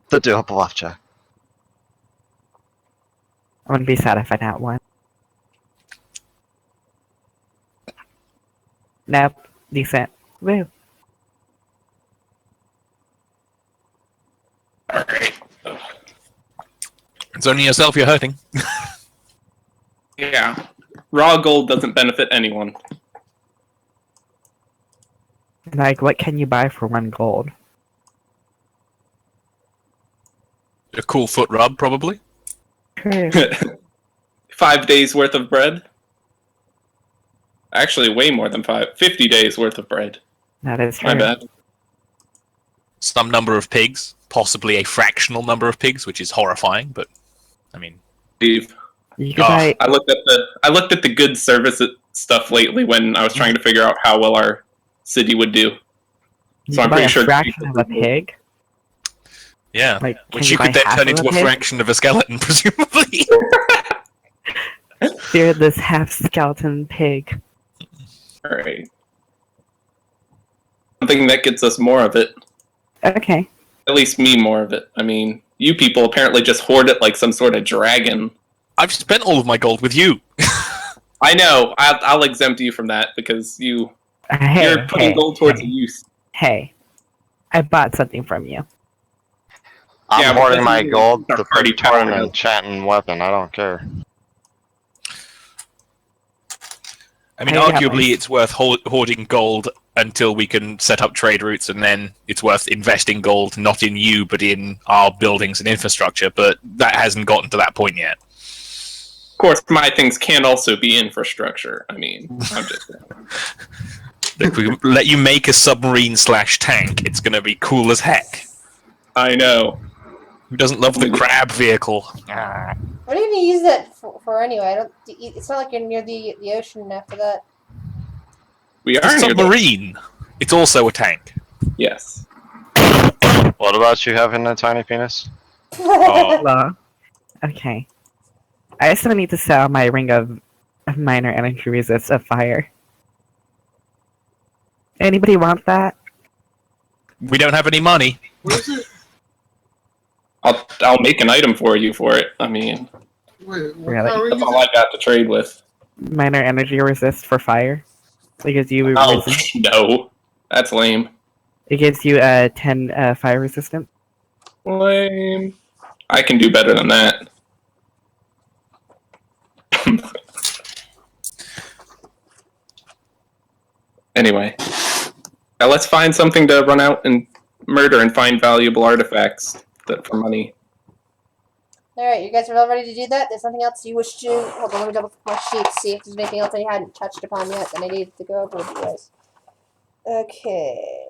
To do a bluff check. I wouldn't be sad if I nat one. Nope. Decent. Woo. Alright. It's only yourself you're hurting. Yeah. Raw gold doesn't benefit anyone. Like, what can you buy for 1 gold? A cool foot rub, probably. True. 5 days worth of bread? Actually, way more than 50 days worth of bread. That is true. My bad. Some number of pigs, possibly a fractional number of pigs, which is horrifying. But I mean, Steve. You could Oh, buy. I looked at the good service stuff lately when I was trying to figure out how well our city would do. You So I'm could buy pretty a sure fraction of a pig. yeah, Like, which can you buy could then half turn of into a pig? fraction of a skeleton, presumably. Fear this half skeleton pig. Alright. Something that gets us more of it. Okay. At least me more of it. I mean, you people apparently just hoard it like some sort of dragon. I've spent all of my gold with you. I know. I'll exempt you from that because you're putting gold towards the use. Hey. I bought something from you. I'm Yeah, but hoarding that's my really gold our to party put toward power. an enchanting weapon. I don't care. I mean, Hey, yeah, arguably, nice. it's worth hoarding gold until we can set up trade routes, and then it's worth investing gold not in you, but in our buildings and infrastructure. But that hasn't gotten to that point yet. Of course, my things can also be infrastructure. I mean, I'm just... If we let you make a submarine/tank, it's going to be cool as heck. I know. Who doesn't love the crab vehicle? What are you gonna use that for anyway? I don't. It's not like you're near the ocean after that. We It's are a near the- submarine. It's also a tank. Yes. What about you having a tiny penis? Oh. Hello. Okay. I still need to sell my ring of minor energy resist of fire. Anybody want that? We don't have any money. What is it? I'll make an item for you for it. I mean, Wait, what Really? kind of ring that's is all it? I got to trade with. Minor energy resist for fire. It gives you Oh no, that's lame. it gives you 10 fire resistance. Lame. I can do better than that. Anyway, now let's find something to run out and murder and find valuable artifacts that for money. Alright, you guys are all ready to do that? There's nothing else you wish to... Hold on, let me double my sheet to see if there's anything else I hadn't touched upon yet that I needed to go over with you guys. Okay.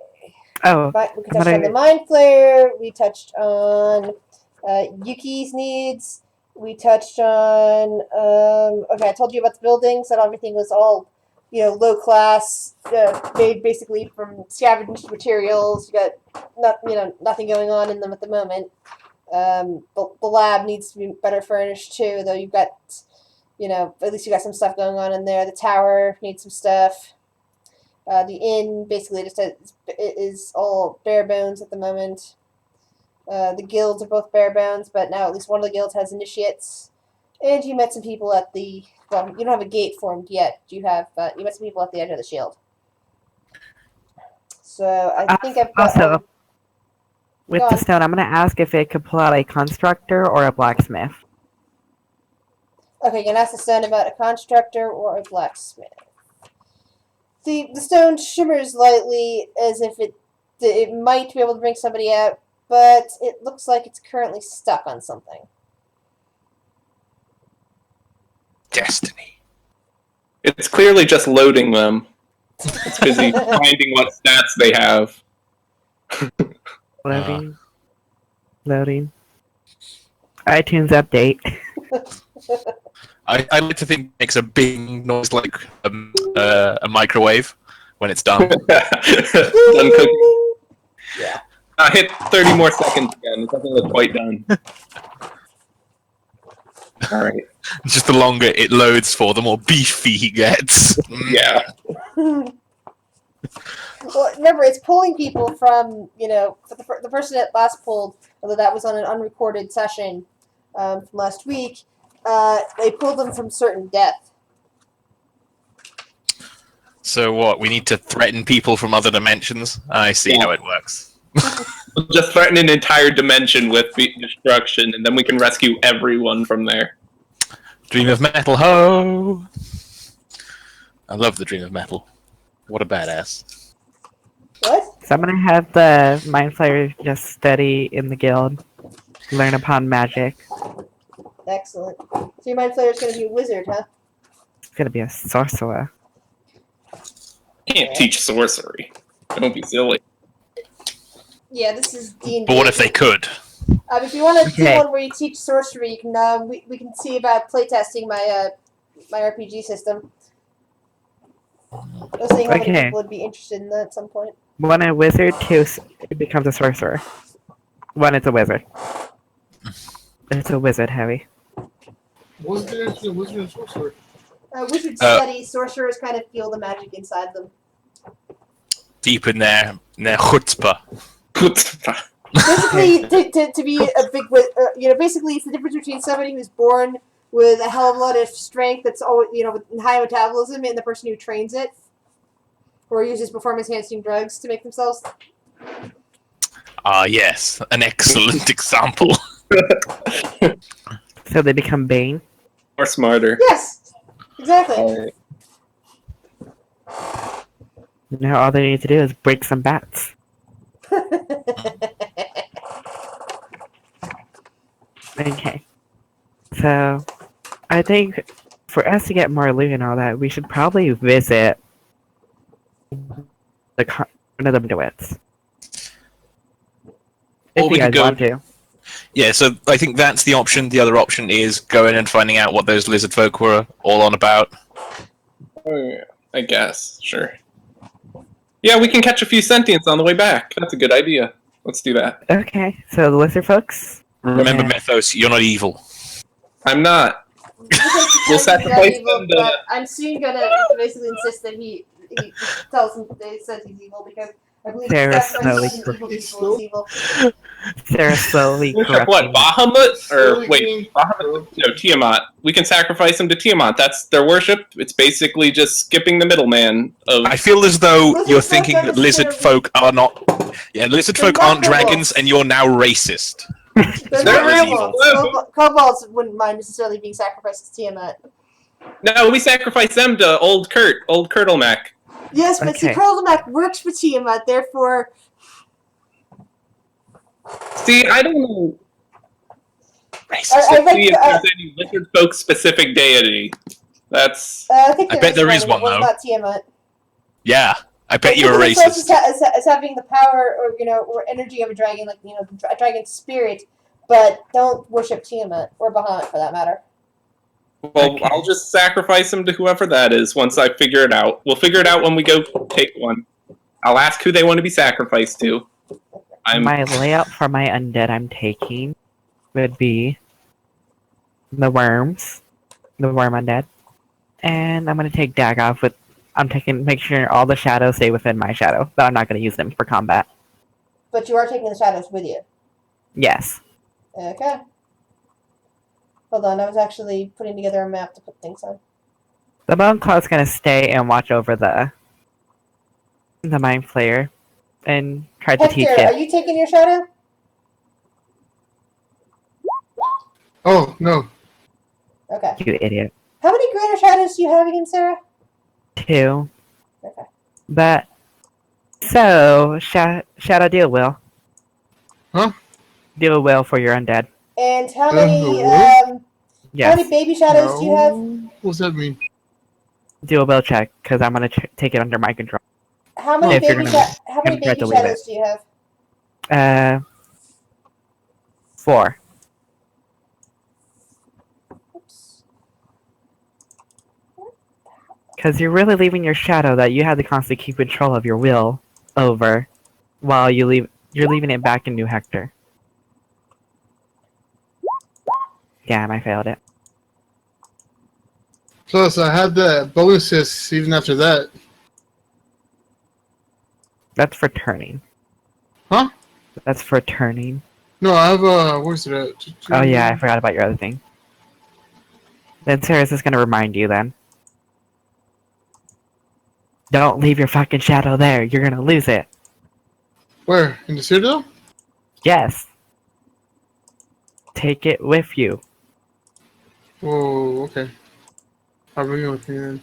Oh, But we touched on the Mind Flayer, we touched on Yuki's needs, we touched on... okay, I told you about the buildings, that everything was all, low class, made basically from scavenged materials. You got, nothing going on in them at the moment. The lab needs to be better furnished too, though you've got, at least you got some stuff going on in there. The tower needs some stuff. The inn basically just is all bare bones at the moment. The guilds are both bare bones, but now at least one of the guilds has initiates. And you met some people at the... Well, you don't have a gate formed yet. You met some people at the edge of the shield. So I think I've got... also, with Go the on. stone, I'm going to ask if it could pull out a constructor or a blacksmith. Okay, you can ask the stone about a constructor or a blacksmith. The stone shimmers lightly as if it might be able to bring somebody out, but it looks like it's currently stuck on something. Destiny. It's clearly just loading them. It's busy finding what stats they have. Loading. Loading. iTunes update. I like to think it makes a big noise like a microwave when it's done. Done cooking. Yeah. I hit 30 more seconds again. It doesn't look quite done. Alright. Just the longer it loads for, the more beefy he gets. Yeah. Well, remember, it's pulling people from, the person that last pulled, although that was on an unrecorded session from last week, they pulled them from certain death. So what? We need to threaten people from other dimensions? I see how it works. We'll just threaten an entire dimension with destruction, and then we can rescue everyone from there. Dream of Metal, ho! I love the Dream of Metal. What a badass. What? So I'm going to have the Mind Flayer just study in the guild. Learn upon magic. Excellent. So your Mind Flayer's going to be a wizard, huh? It's going to be a sorcerer. Can't teach sorcery. Don't be silly. Yeah, this is D&D. But what if they could? If you want to do Okay. one where you teach sorcery, you can. We can see about playtesting my my RPG system. I was saying how many Okay. people would be interested in that at some point. One a wizard, two it becomes a sorcerer. One it's a wizard. It's a wizard heavy. What's the difference between wizard and sorcerer? Wizards study, sorcerers kind of feel the magic inside them. Deep in their chutzpah. Basically, to be a big, basically it's the difference between somebody who's born with a hell of a lot of strength that's always, with high metabolism, and the person who trains it or uses performance-enhancing drugs to make themselves. Ah, yes. An excellent example. So they become Bane. Or smarter. Yes, exactly. Alright. Now all they need to do is break some bats. Okay. So, I think for us to get more loot and all that, we should probably visit one of the Windowids. Or If we you could guys go- want to. Yeah, so I think that's the option. The other option is going and finding out what those lizard folk were all on about. Oh, yeah, I guess. Sure. Yeah, we can catch a few sentients on the way back. That's a good idea. Let's do that. Okay, so the lizard folks. Remember, Yeah. Methos, you're not evil. I'm not. We'll sacrifice them to- but I'm soon gonna basically insist that he tells him that he says he's evil because I believe Sarah sacrificing slowly evil people is evil. Sarah slowly corrupting. What, Bahamut? Or Slowly wait, being Bahamut? corrupted. No, Tiamat. We can sacrifice them to Tiamat. That's their worship. It's basically just skipping the middleman of. I feel as though Lizard you're folk thinking aren't that lizard necessarily- folk are not. Yeah, lizard They're folk not aren't dragons, kobolds. and you're now racist. They're They're not evil. kobolds. Kobolds wouldn't mind necessarily being sacrificed to Tiamat. No, we sacrifice them to old Kurtlemak. Yes, but see, Okay. Kurlmac works for Tiamat, therefore. See, I don't know. Racist. I See like if there's any lizard folk specific deity. That's. I think I bet there is and it one, was though. not Tiamat. Yeah, I bet But you're a Tiamat is racist. as having the power, or or energy of a dragon, like a dragon spirit, but don't worship Tiamat or Bahamut for that matter. Well, Okay. I'll just sacrifice them to whoever that is once I figure it out. We'll figure it out when we go take one. I'll ask who they want to be sacrificed to. My layout for my undead I'm taking would be the worms, the worm undead, and I'm gonna take Dagoff with. I'm taking make sure all the shadows stay within my shadow, but I'm not gonna use them for combat. But you are taking the shadows with you. Yes. Okay. Hold on, I was actually putting together a map to put things on. The Bone Claw's gonna stay and watch over the Mind Flayer and try to teach Hector, are it. you taking your shadow? Oh no. Okay. You idiot. How many greater shadows do you have again, Sarah? 2. Okay. But so Shadow deal will. Huh? Deal will for your undead. And how many what? how Yes. many baby shadows do you have? What's that mean? Do a will check because I'm gonna take it under my control. How many If you're baby gonna- how many gonna try baby to leave shadows do you have? 4. Oops. Because you're really leaving your shadow that you have to constantly keep control of your will over, while you're leaving it back in New Hector. Damn, I failed it. Plus, I have the bonuses even after that. That's for turning. Huh? That's for turning. No, I have where's it at? Oh yeah, I forgot about your other thing. Then Sarah's just gonna remind you then. Don't leave your fucking shadow there. You're gonna lose it. Where? In the Citadel? Yes. Take it with you. Whoa, okay. I'll bring it with me then.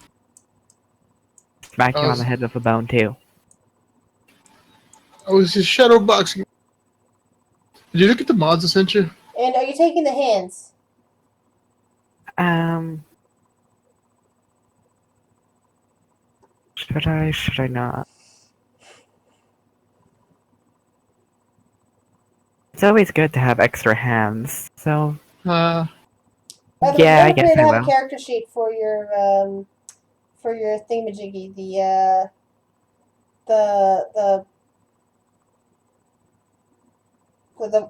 Smack you on was- the head with a bone too. I was just shadow boxing. Did you look at the mods I sent you? And are you taking the hands? Should I not? It's always good to have extra hands. So Uh, By the way, Yeah, I never guess forget I to have will. a character sheet for your thingamajiggy,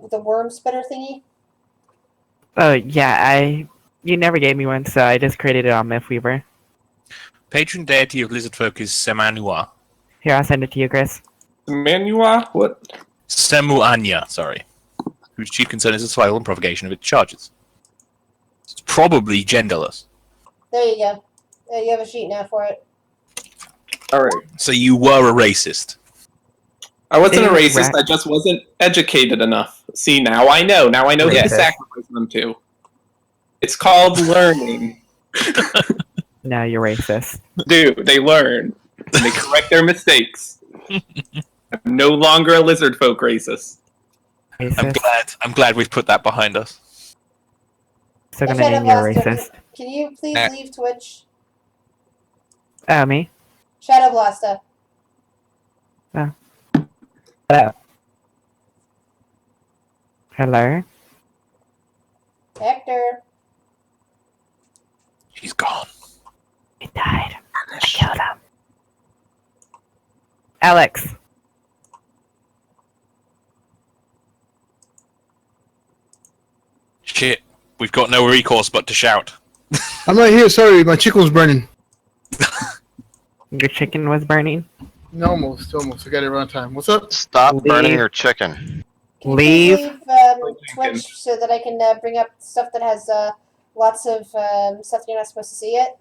the worm spitter thingy. oh yeah, you never gave me one, so I just created it on Mythweaver. Patron deity of lizard folk is Semanua. Here, I'll send it to you, Chris. Manua? What? Semuanya, sorry. Whose chief concern is the survival and propagation of its charges. It's probably genderless. There you go. You have a sheet now for it. Alright. So you were a racist. I wasn't a Ew, racist, rat. I just wasn't educated enough. See, now I know. Now I know who to Racist. sacrifice them to. It's called learning. No, you're racist. Dude, they learn. And they correct their mistakes. I'm no longer a lizard folk racist. Racist. I'm glad we've put that behind us. Still gonna Shadow name you a Blaster, racist. Can you please Eh. leave Twitch? Oh, me? Shadow Blaster. Hello? Hello? Hector. He's gone. He died. I killed him. Alex. Shit. We've got no recourse but to shout. I'm right here. Sorry, my chicken was burning. Your chicken was burning. No, almost. I got it around time. What's up? Stop burning Leave. your chicken. Can you Leave. leave Twitch so that I can bring up stuff that has lots of stuff you're not supposed to see yet?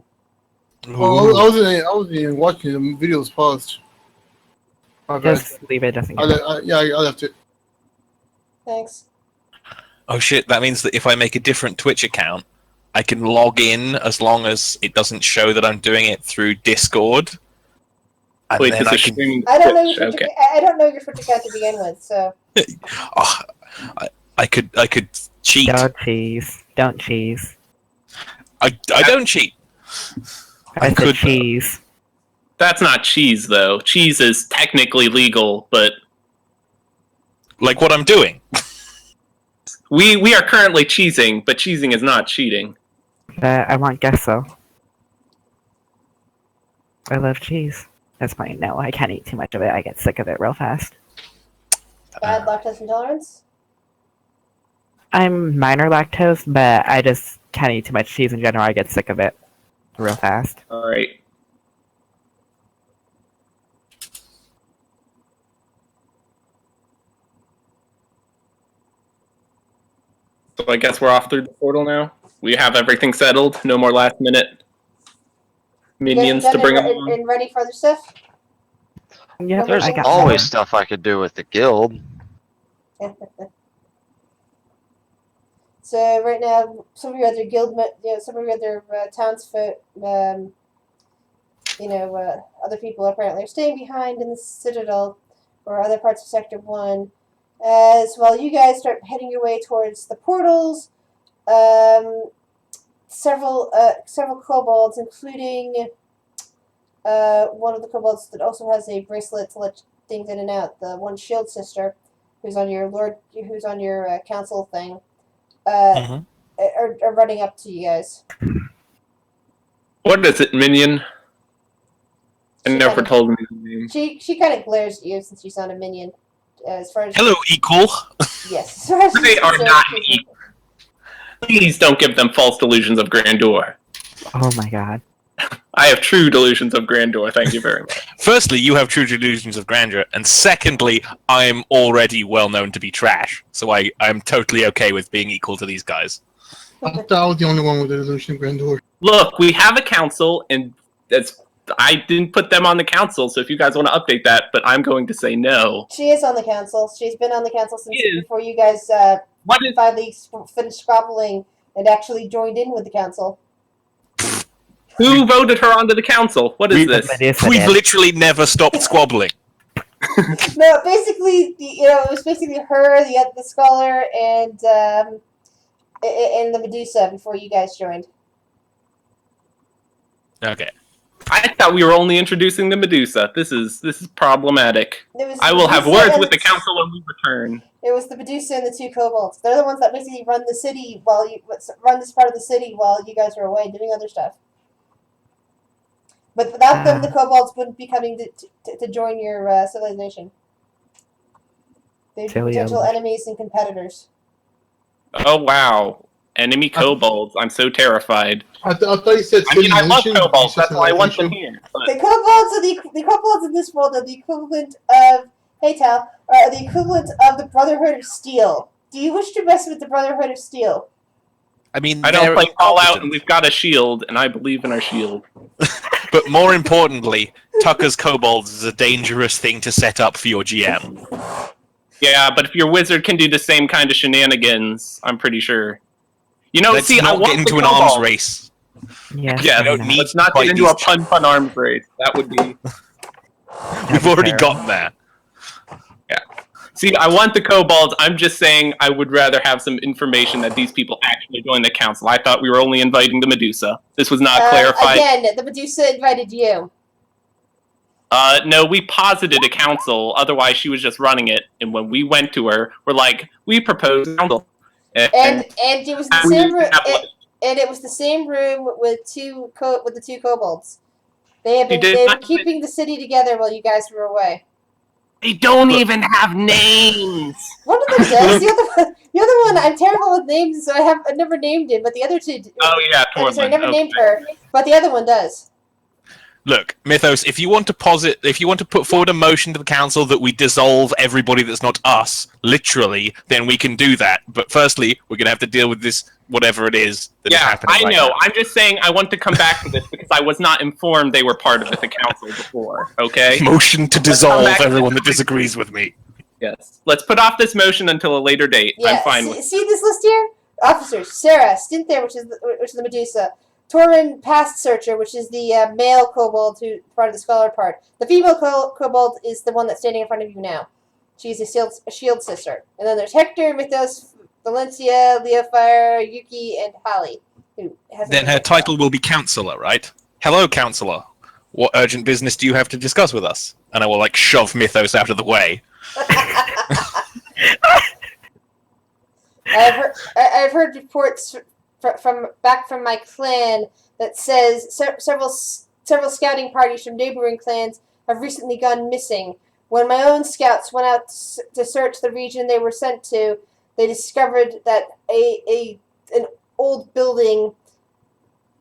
Oh, I wasn't even watching. The video was paused. My bad. Just leave it. Doesn't. I left it. Thanks. Oh shit, that means that if I make a different Twitch account, I can log in as long as it doesn't show that I'm doing it through Discord. And Wait, then this I is can. streaming I don't know Twitch, your Twitch. okay. I don't know your Twitch account to begin with, so. Oh, I could cheat. Don't cheese. Don't cheese. I don't cheat. I said could- cheese. That's not cheese, though. Cheese is technically legal, but Like what I'm doing. we are currently cheesing, but cheesing is not cheating. I want gesso. I love cheese. That's fine. No, I can't eat too much of it. I get sick of it real fast. Bad lactose intolerance? I'm minor lactose, but I just can't eat too much cheese in general. I get sick of it real fast. All right. So I guess we're off through the portal now. We have everything settled. No more last minute minions You guys to bring done along. and ready for other stuff? Yep, There's I got always some. stuff I could do with the guild. So right now, some of your other some of your other townsfolk, other people apparently are staying behind in the Citadel or other parts of Sector 1. As while you guys start heading your way towards the portals, several kobolds, including one of the kobolds that also has a bracelet to let things in and out, the one shield sister, who's on your council thing, are running up to you guys. What is it, minion? I She never kinda- told me the name. She kind of glares at you since you sound a minion. As far as Hello, equal. yes, as far as They she's are concerned, not she's- equal. Please don't give them false delusions of grandeur. Oh my god. I have true delusions of grandeur. Thank you very much. Firstly, you have true delusions of grandeur, and secondly, I'm already well known to be trash, so I'm totally okay with being equal to these guys. I thought I was the only one with the illusion of grandeur. Look, we have a council, and I didn't put them on the council, so if you guys want to update that, but I'm going to say no. She is on the council. She's been on the council since She is. before you guys What is finally finished squabbling and actually joined in with the council. who voted her onto the council? What is this? Medusa We've did. literally never stopped squabbling. No, basically, it was basically her, the scholar, and the Medusa before you guys joined. Okay. I thought we were only introducing the Medusa. This is problematic. It was I will have Medusa words and- with the council when we return. It was the Medusa and the two kobolds. They're the ones that basically run the city run this part of the city while you guys are away doing other stuff. But without them, the kobolds wouldn't be coming to join your civilization. They'd be Silly potential others. enemies and competitors. Oh wow, enemy kobolds! I'm so terrified. I thought you said I mean, I love civilization, kobolds. That's why I want them civilization. here. But The kobolds are the kobolds in this world are the equivalent of Tal are the equivalent of the Brotherhood of Steel. Do you wish to mess with the Brotherhood of Steel? I mean, I don't they're play Fallout, and incompetent. we've got a shield, and I believe in our shield. But more importantly, Tucker's kobolds is a dangerous thing to set up for your GM. Yeah, but if your wizard can do the same kind of shenanigans, I'm pretty sure. You know, Let's see, I not want get into the an arms kobolds. race. Yes, Yeah, I don't know. need- Let's not Fight get into a these pun arms race. That would be. We've already terrible. gotten there. See, I want the kobolds. I'm just saying I would rather have some information that these people actually joined the council. I thought we were only inviting the Medusa. This was not clarified. Again, the Medusa invited you. No, we posited a council. Otherwise, she was just running it. And when we went to her, we're like, we propose a council. And it was the we same room. have what- And it was the same room with the two kobolds. They You were did keeping the city together while you guys were away. They don't even have names. One of them does. The other one, I'm terrible with names, so I've never named him. But the other two, Oh yeah, sorry, I Tormund. never named Okay. her. But the other one does. Look, Mythos, if you want to put forward a motion to the council that we dissolve everybody that's not us, literally, then we can do that. But firstly, we're gonna have to deal with this, whatever it is that is Yeah, happening I right know. now. I'm just saying I want to come back to this because I was not informed they were part of the council before. Okay. Motion to come dissolve back to everyone this. that disagrees with me. Yes. Let's put off this motion until a later date. Yeah. I'm fine with. See this list here? Officers: Sarah Stinther, which is the Medusa. Tormund Past Searcher, which is the male kobold who part of the scholar part. The female kobold is the one that's standing in front of you now. She's a shield sister. And then there's Hector, Mythos, Valencia, Leofire, Yuki, and Holly. Who has Then her title will be Counselor, right? Hello, Counselor. What urgent business do you have to discuss with us? And I will shove Mythos out of the way. I've heard reports from my clan that says several scouting parties from neighboring clans have recently gone missing. When my own scouts went out to search the region they were sent to, they discovered that an old building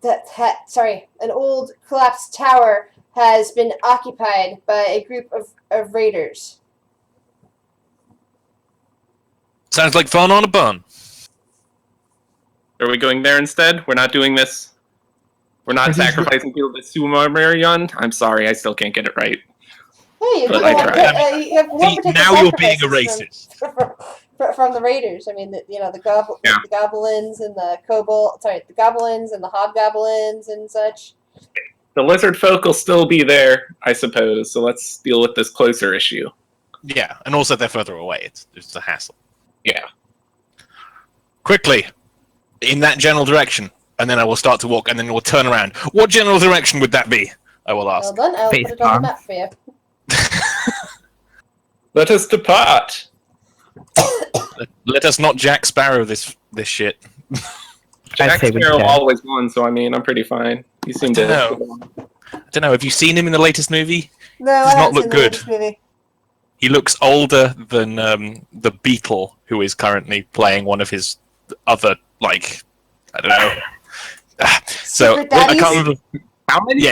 an old collapsed tower has been occupied by a group of raiders. Sounds like fun on a bun. Are we going there instead? We're not doing this. We're not sacrificing people to Sumerion. I'm sorry, I still can't get it right. Hey, you But have I tried. you have more See, particular now you're being a sacrifices racist. from the raiders. I mean, the goblins and the kobold. Sorry, the goblins and the hobgoblins and such. The lizard folk will still be there, I suppose. So let's deal with this closer issue. Yeah, and also they're further away. It's a hassle. Yeah. Quickly, in that general direction, and then I will start to walk, and then we'll turn around. What general direction would that be? I will Well ask. done. I'll Face put it on palm. the map for you. Let us depart. Let us not Jack Sparrow this shit. Jack say we Sparrow can. always won, so I mean, I'm pretty fine. He seemed to. I don't know. Have you seen him in the latest movie? No, I Does not haven't look seen the good. latest movie. He looks older than the Beetle, who is currently playing one of his other, I don't know. So Secret I daddies? can't remember. How many?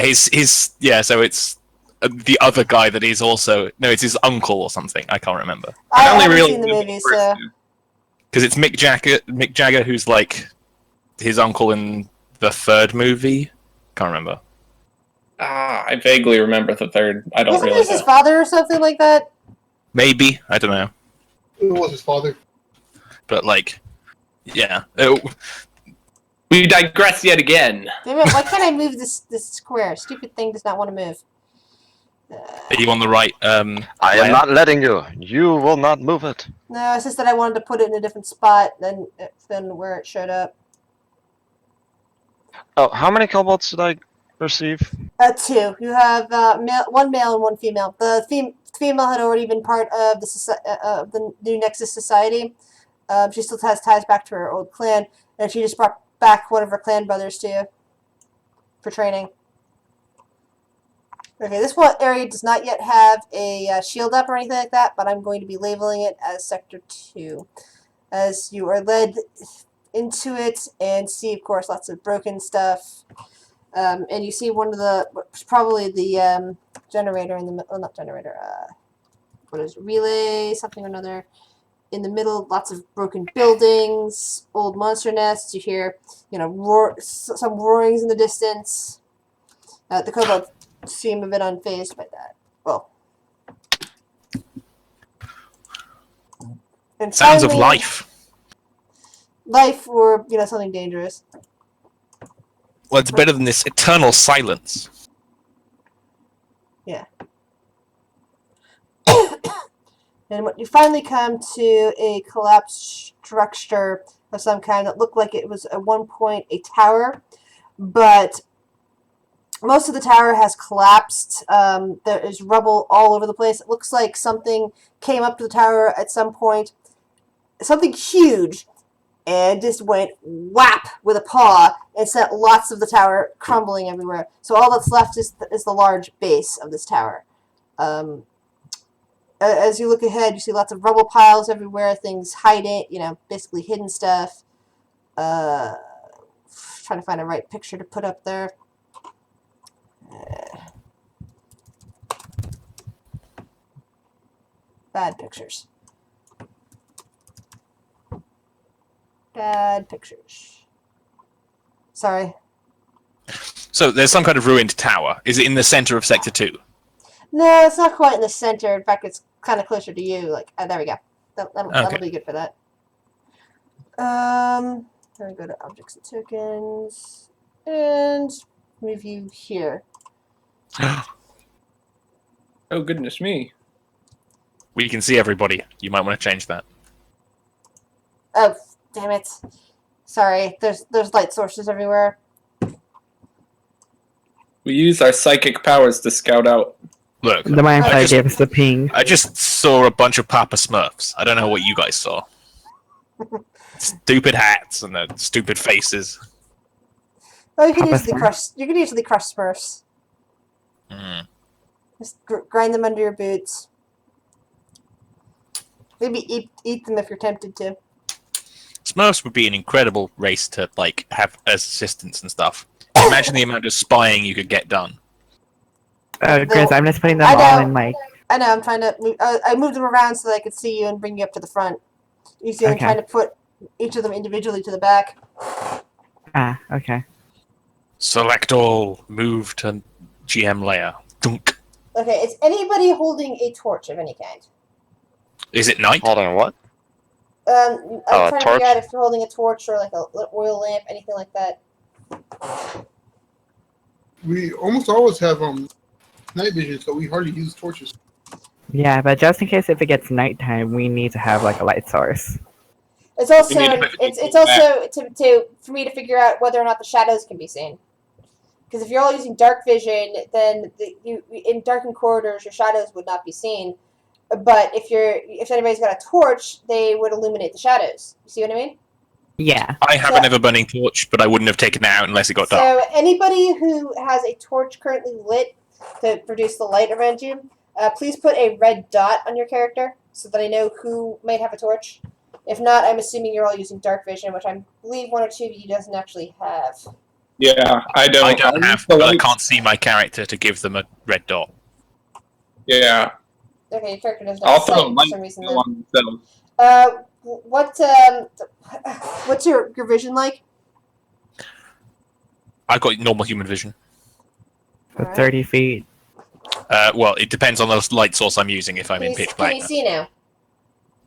Yeah, so it's the other guy that is also it's his uncle or something. I can't remember I only haven't really seen the knew movie, first so two. because it's Mick Jagger, who's like his uncle in the third movie. Can't remember. I vaguely remember the third. I don't wasn't really this his know. father or something like that? Maybe I don't know, It was his father. but yeah. We digress yet again. Damn it! Why can't I move this square? Stupid thing does not want to move. Are you on the right? I am layer? not letting you. You will not move it. No, it's just that I wanted to put it in a different spot than where it showed up. Oh, how many kobolds did I receive? Two. You have one male and one female. The female had already been part of the New Nexus Society. She still has ties back to her old clan, and she just brought back one of her clan brothers to you for training. Okay, this one area does not yet have a shield up or anything like that, but I'm going to be labeling it as Sector 2. As you are led into it and see, of course, lots of broken stuff. And you see one of probably the generator in the, well, not generator, what is it, relay, something or another. In the middle, lots of broken buildings, old monster nests. You hear, some roarings in the distance. The kobold seem a bit unfazed by that. Well, and Sounds of finally, life. life, or something dangerous. Well, it's better than this eternal silence. And when you finally come to a collapsed structure of some kind that looked like it was at one point a tower, but most of the tower has collapsed. There is rubble all over the place. It looks like something came up to the tower at some point, something huge, and just went whap with a paw and sent lots of the tower crumbling everywhere. So all that's left is the large base of this tower. As you look ahead, you see lots of rubble piles everywhere, things hiding, basically hidden stuff. Trying to find a right picture to put up there. Bad pictures. Bad pictures. Sorry. So there's some kind of ruined tower. Is it in the center of Sector 2? No, it's not quite in the center. In fact, it's kind of closer to you. There we go. That'll be good for that. Then we go to objects and tokens, and move you here. Oh, goodness me. We can see everybody. You might want to change that. Oh, damn it. Sorry, there's light sources everywhere. We use our psychic powers to scout out. Look, The Mindflayer gave us the ping. I just saw a bunch of Papa Smurfs. I don't know what you guys saw. Stupid hats and the stupid faces. Oh, you can Papa easily crush. You can easily crush Smurfs. Mm. Just grind them under your boots. Maybe eat them if you're tempted to. Smurfs would be an incredible race to have assistance and stuff. Imagine the amount of spying you could get done. Chris, I'm just putting them I know. all in I know. I'm trying to. I moved them around so that I could see you and bring you up to the front. You see, I'm Okay. trying to put each of them individually to the back. Okay. Select all. Move to GM layer. Dunk. Okay, is anybody holding a torch of any kind? Is it night? Holding a what? I'm Oh, a trying to torch? figure out if you're holding a torch or like a oil lamp, anything like that. We almost always have night vision, so we hardly use torches. Yeah, but just in case if it gets nighttime, we need to have a light source. It's also We need to- it's also to for me to figure out whether or not the shadows can be seen. Because if you're all using dark vision, then in darkened corridors, your shadows would not be seen. But if anybody's got a torch, they would illuminate the shadows. You see what I mean? Yeah. I have an ever-burning torch, but I wouldn't have taken it out unless it got dark. So anybody who has a torch currently lit to produce the light around you, please put a red dot on your character so that I know who might have a torch. If not, I'm assuming you're all using dark vision, which I believe one or two of you doesn't actually have. Yeah, I don't. I don't have, the but I light- can't see my character to give them a red dot. Yeah, Okay, your character doesn't I'll have throw a sight for light some reason. on them. What's your vision like? I've got normal human vision. For Alright. 30 feet. Well, it depends on the light source I'm using if I'm in pitch Can black. you see now?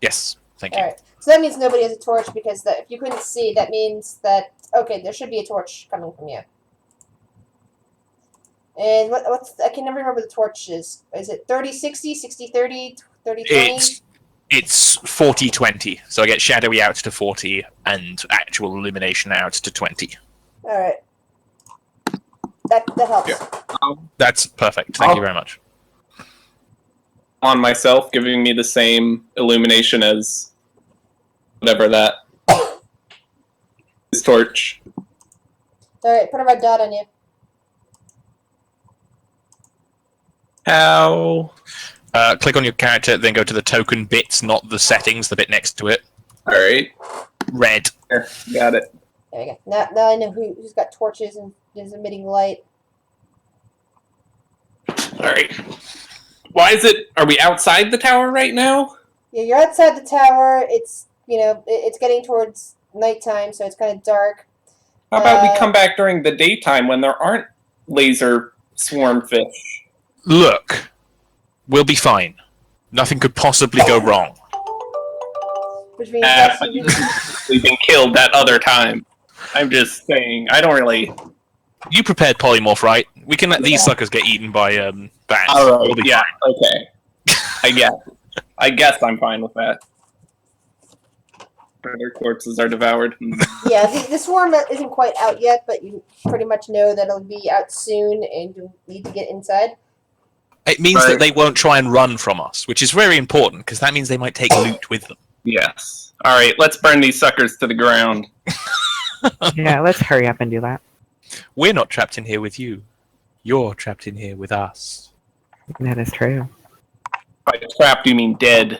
Yes, thank you. Alright. So that means nobody has a torch because if you couldn't see, that means that okay, there should be a torch coming from you. And I can never remember the torch is. Is it 30-60, 60-30, 30-20? It's 40-20, so I get shadowy out to 40 and actual illumination out to 20. Alright. That helps. Yeah. That's perfect. Thank you very much. On myself, giving me the same illumination as whatever that is torch. Alright, put a red dot on you. How? Click on your character, then go to the token bits, not the settings, the bit next to it. All right, Red. there, got it. There we go. Now I know who's got torches and is emitting light. All right. Why is it? Are we outside the tower right now? Yeah, you're outside the tower. It's it's getting towards nighttime, so it's kind of dark. How about we come back during the daytime when there aren't laser swarm fish? Look, we'll be fine. Nothing could possibly go wrong. Which means yes, But we've been killed that other time. I'm just saying. I don't really. You prepared polymorph, right? We can let these suckers get eaten by bats. All right. We'll be Yeah. fine. Okay. I guess I'm fine with that. Their corpses are devoured. yeah, the swarm isn't quite out yet, but you pretty much know that it'll be out soon, and you need to get inside. It means Right. that they won't try and run from us, which is very important, because that means they might take loot with them. Yes. All right, let's burn these suckers to the ground. Yeah, let's hurry up and do that. We're not trapped in here with you. You're trapped in here with us. That is true. By trapped, you mean dead.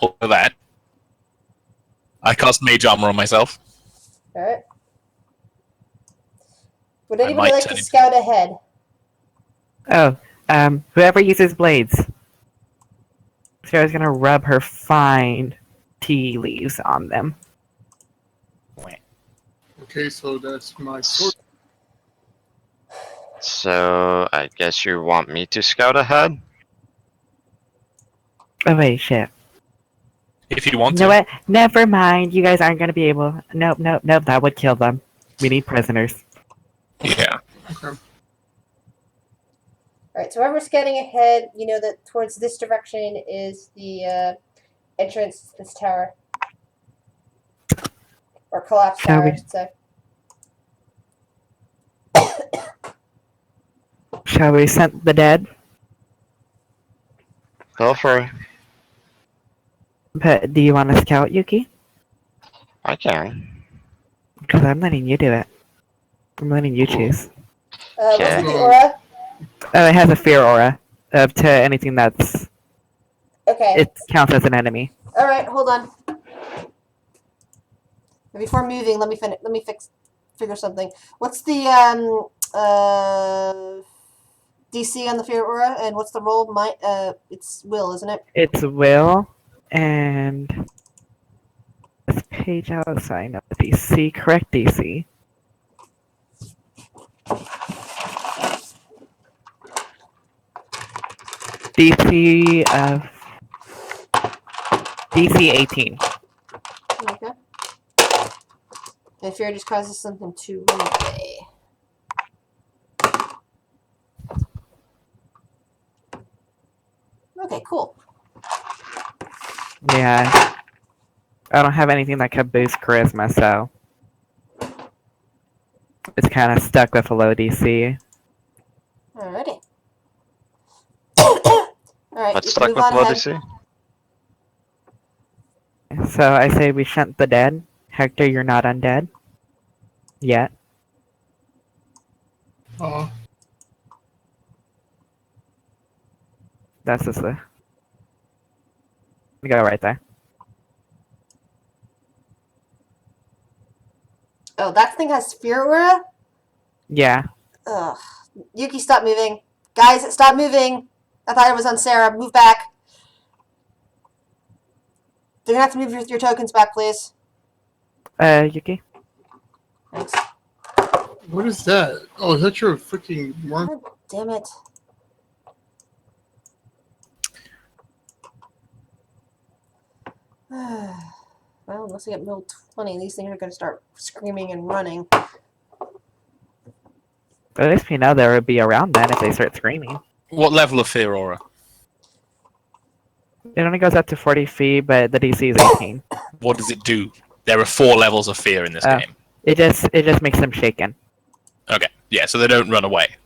All of that. I cast mage armor on myself. Alright. Would I anybody might like turn to into- scout ahead? Oh, whoever uses blades. Sarah's gonna rub her fine tea leaves on them. Okay, so that's my sword. So I guess you want me to scout ahead? Oh wait, shit. If you want You know to. what? Never mind. You guys aren't gonna be able. Nope. That would kill them. We need prisoners. Yeah. Alright, so whoever's scouting ahead, you know that towards this direction is the entrance to this tower. Or collapsed Shall tower, we- I should say. Shall we scent the dead? Feel free. But do you want to scout, Yuki? I can. Because I'm letting you do it. I'm letting you choose. What's Okay. with the aura? Oh, it has a fear aura to anything that's. Okay. It counts as an enemy. Alright, hold on. Before moving, let me figure something. What's the DC on the fear aura, and what's the roll? It's will, isn't it? It's will, and this page outside of the DC. Correct DC. DC of DC 18. Okay. And fear just causes something to run away. Okay, cool. Yeah. I don't have anything that could boost charisma, so it's kind of stuck with a low DC. Alrighty. Alright, Let's you stuck can with move on what ahead. DC? So I say we shunt the dead. Hector, you're not undead. Yet. Oh, That's just the. We go right there. Oh, that thing has fear aura? Yeah. Ugh. Yuki, stop moving. Guys, stop moving. I thought it was on Sarah. Move back. You're gonna have to move your tokens back, please. Yuki? Thanks. what is that? Oh, is that your freaking worm? God damn it. Well, unless I get middle 20, these things are gonna start screaming and running. At least we know they would be around then if they start screaming. What level of fear aura? It only goes up to 40 feet, but the DC is 18. What does it do? There are 4 levels of fear in this Oh. game. It just makes them shaken. Okay. Yeah, so they don't run away.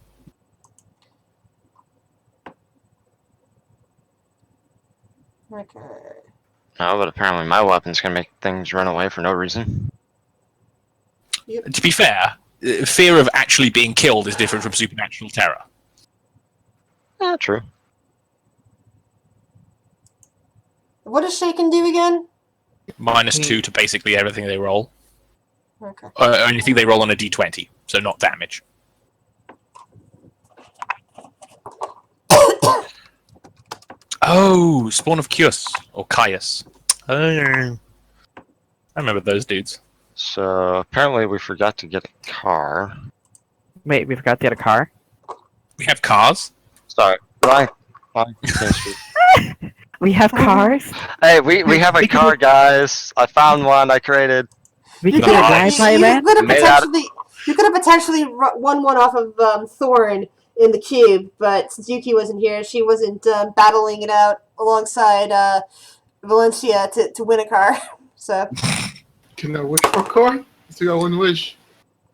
Okay. No, but apparently my weapon's gonna make things run away for no reason. To be fair, fear of actually being killed is different from supernatural terror. Yeah, true. What does Shaken do again? -2 to basically everything they roll. Okay. Anything they roll on a d20, so not damage. Oh, Spawn of Kyus, or Caius. I remember those dudes. So apparently we forgot to get a car. Wait, we forgot to get a car? We have cars. Sorry, Ryan. Thank you. We have cars? Hey, we have a car, guys. I found one. I created. We can You get a Nice. drive by then? You could have potentially won one off of Thorn in the cube, but since Yuki wasn't here, she wasn't battling it out alongside Valencia to win a car. So, Can I wish for a car? So got one wish.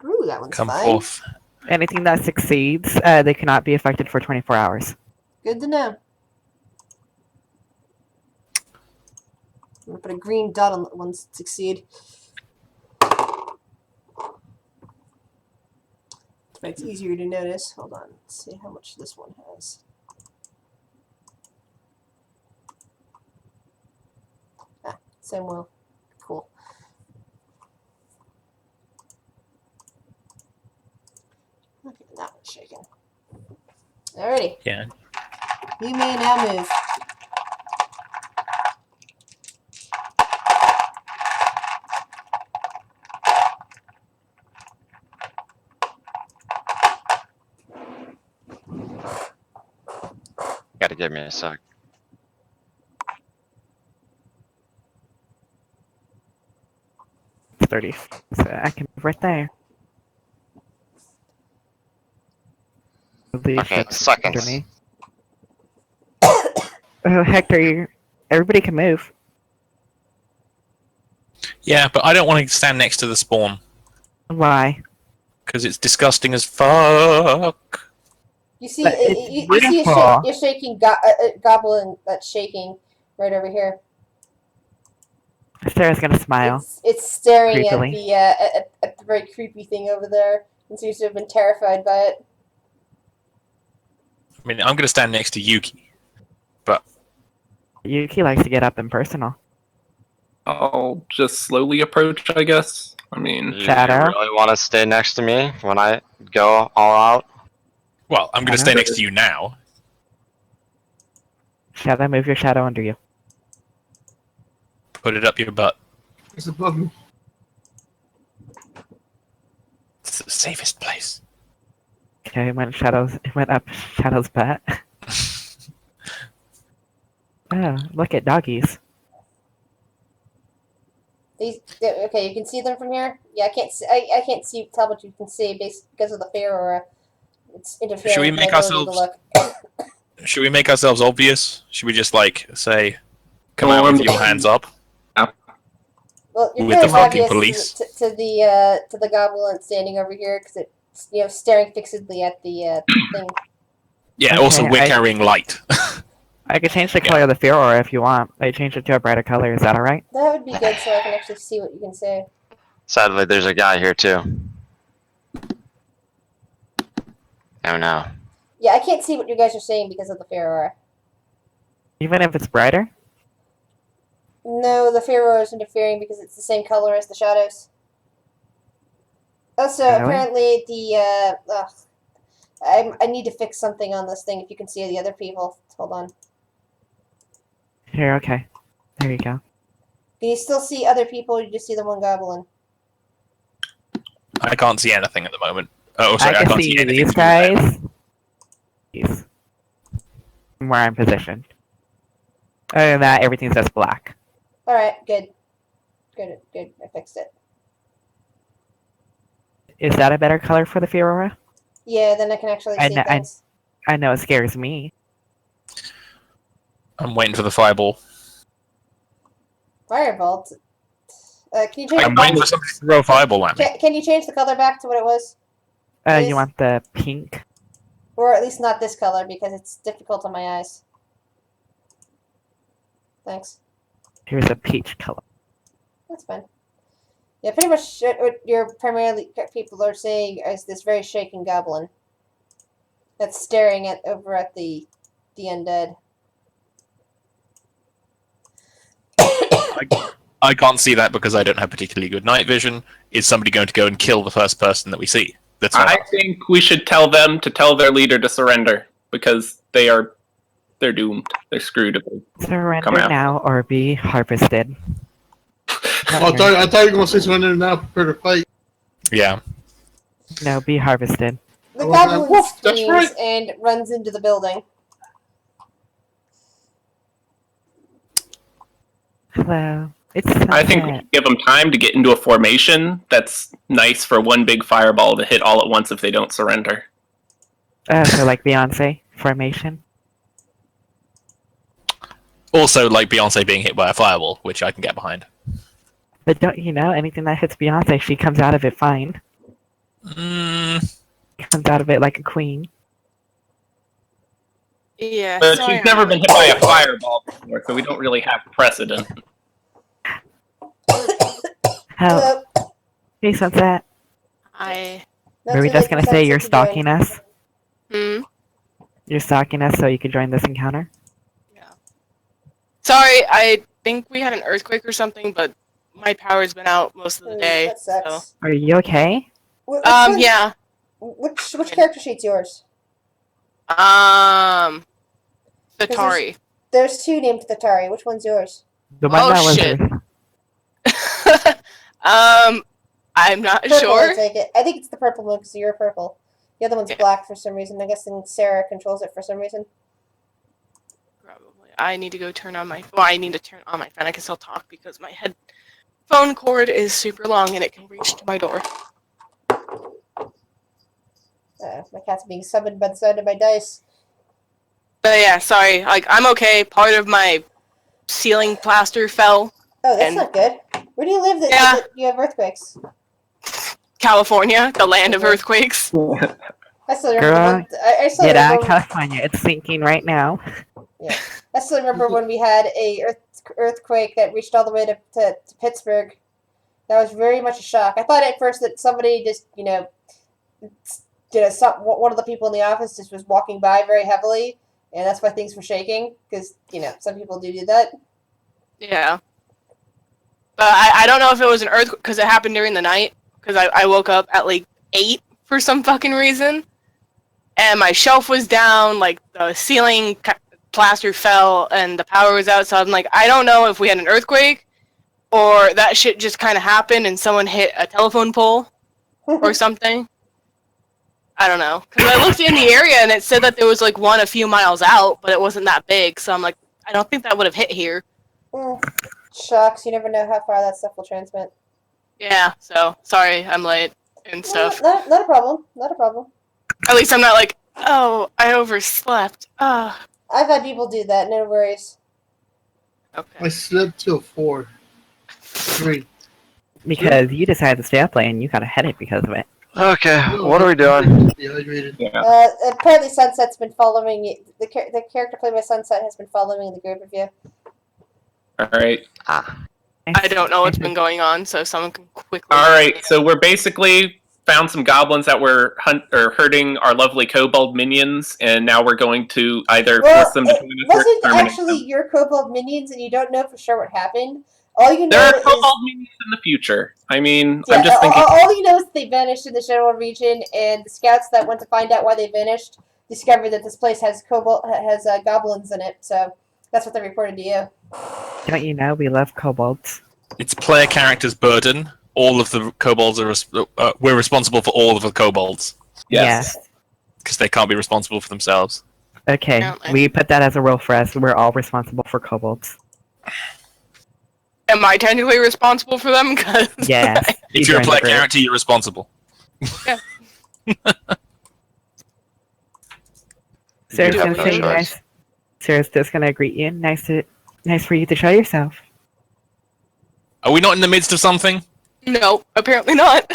ooh, that one's Come fine. forth. Anything that succeeds, they cannot be affected for 24 hours. Good to know. gonna put a green dot on the ones that succeed. To make it easier to notice. Hold on. Let's see how much this one has. Ah, same will. Cool. Okay, that one's shaking. Alrighty. Yeah. You may now move. Gotta give me a sec. It's 30. So I can move right there. Leave Okay, that's seconds. under me. Hector, everybody can move. Yeah, but I don't want to stand next to the spawn Why? because it's disgusting as fuck. You see, But it's you see beautiful. a shaking goblin that's shaking right over here. Sarah's gonna smile. It's staring Creepily. at the very creepy thing over there and seems to have been terrified by it. I mean, I'm going to stand next to Yuki. Yuki likes to get up and personal. I'll just slowly approach, I guess. I mean, You Shadow? really want to stay next to me when I go all out? Well, I'm going to stay next to you now. Shadow, move your shadow under you. Put it up your butt. It's above me. It's the safest place. Okay, it went up Shadow's butt. Oh, look at doggies. Okay, you can see them from here. Yeah, I can't see. I can't see. Tell what you can see because of the fair aura. It's interfering. Should we with make my ability to ourselves- look. Should we make ourselves obvious? Should we just, like, say, come out with your hands up? Well, you're with very the fucking obvious police? to the goblin standing over here because it's staring fixedly at the thing. Yeah, Okay, also, we're I- carrying light. I could change the color of the fear aura if you want. I change it to a brighter color. Is that alright? That would be good, so I can actually see what you can say. Sadly, there's a guy here too. Oh no. Yeah, I can't see what you guys are saying because of the fair aura. Even if it's brighter? No, the fair aura is interfering because it's the same color as the shadows. Also, Really? apparently I need to fix something on this thing. If you can see the other people, hold on. Here, okay. There you go. Can you still see other people? Or you just see the one goblin? I can't see anything at the moment. Oh, sorry, I I can can't see see anything. these guys. These. Where I'm positioned. Other than that, everything's just black. All right, good. I fixed it. Is that a better color for the fear aura? Yeah, then I can actually see things. I know it scares me. I'm waiting for the fireball. Firebolt. Can you change? I'm waiting for somebody to throw a fireball at me. Can you change the color back to what it was, You want the pink? or at least not this color because it's difficult on my eyes. Thanks. Here's a peach color. That's fine. Yeah, pretty much what you're primarily people are saying is this very shaking goblin that's staring over at the undead. I can't see that because I don't have particularly good night vision. Is somebody going to go and kill the first person that we see? That's I not. think we should tell them to tell their leader to surrender because they're doomed. They're screwed if they Surrender Come out. now or be harvested. I thought you were going to say surrender now, prepare to fight. Yeah. No, be harvested. The Oh, goblin woof, that's screams right. and runs into the building. Hello. It's I think we sunset. should give them time to get into a formation that's nice for one big fireball to hit all at once if they don't surrender. So like Beyonce formation. Also, like Beyonce being hit by a fireball, which I can get behind. But don't you know, anything that hits Beyonce, she comes out of it fine. Comes out of it like a queen. Yeah. But sorry, she's never I'm- been hit by a fireball before, so we don't really have precedent. Hello. Hello. Hey, Sunset. I. Not Were we too just late for gonna say you're Sunset to join. stalking us? You're stalking us so you can join this encounter? Yeah. Sorry, I think we had an earthquake or something, but my power's been out most of the day. That sucks. So. Are you okay? Which one- Yeah. Which character sheet's yours? Satari. There's two named Thatari. Which one's yours? The one Oh, that was shit. Earth. I'm not Purple, I sure. take it. I think it's the purple one because you're purple. The other one's Yeah. black for some reason. I'm guessing Sarah controls it for some reason. Probably. I need to go turn on my. Well, I need to turn on my phone. I can still talk because my headphone cord is super long and it can reach to my door. My cat's being summoned by the sound of my dice. But yeah, sorry. Like I'm okay. Part of my ceiling plaster fell. Oh, that's And- not good. Where do you live that, Yeah. that you have earthquakes? California, the land of earthquakes. I still remember. Girl, When, I still Get out of remember. California. It's sinking right now. I still remember when we had a earthquake that reached all the way to Pittsburgh. That was very much a shock. I thought at first that somebody just one of the people in the office just was walking by very heavily, and that's why things were shaking. Because some people do that. Yeah. But I don't know if it was an earthquake because it happened during the night. Because I woke up at like 8 for some fucking reason. And my shelf was down, like the ceiling plaster fell, and the power was out. So I'm like, I don't know if we had an earthquake or that shit just kind of happened and someone hit a telephone pole or something. I don't know. Because I looked in the area and it said that there was like one a few miles out, but it wasn't that big. So I'm like, I don't think that would have hit here. Shocks. You never know how far that stuff will transmit. Yeah, so sorry I'm late and stuff. Not a problem. Not a problem. At least I'm not like, oh, I overslept. I've had people do that. No worries. I Okay. slept till 4. 3. Because you decided to stay up late and you got a headache because of it. Okay, what are we doing? Dehydrated. Yeah. Apparently Sunset's been following you. The character played by Sunset has been following the group of you. All right. I don't know what's been going on, so someone can quickly. All right. So we're basically found some goblins that were hurting our lovely kobold minions, and now we're going to either force them to it join us or wasn't exterminate actually them. your kobold minions, and you don't know for sure what happened. All you There know are is kobold minions in the future. I mean, yeah, I'm just thinking. all you know is they vanished in the General region, and the scouts that went to find out why they vanished discovered that this place has goblins in it. So that's what they reported to you. Don't you know we love kobolds? It's player character's burden. All of the kobolds are. We're responsible for all of the kobolds Yes. because they can't be responsible for themselves. Okay, Apparently. we put that as a rule for us. We're all responsible for kobolds. Am I technically responsible for them? Because Yes. If you you're a joined player the group. character, you're responsible. Sarah's You have gonna no say choice. nice. Sarah's just gonna greet you. Nice for you to show yourself. Are we not in the midst of something? no, apparently not.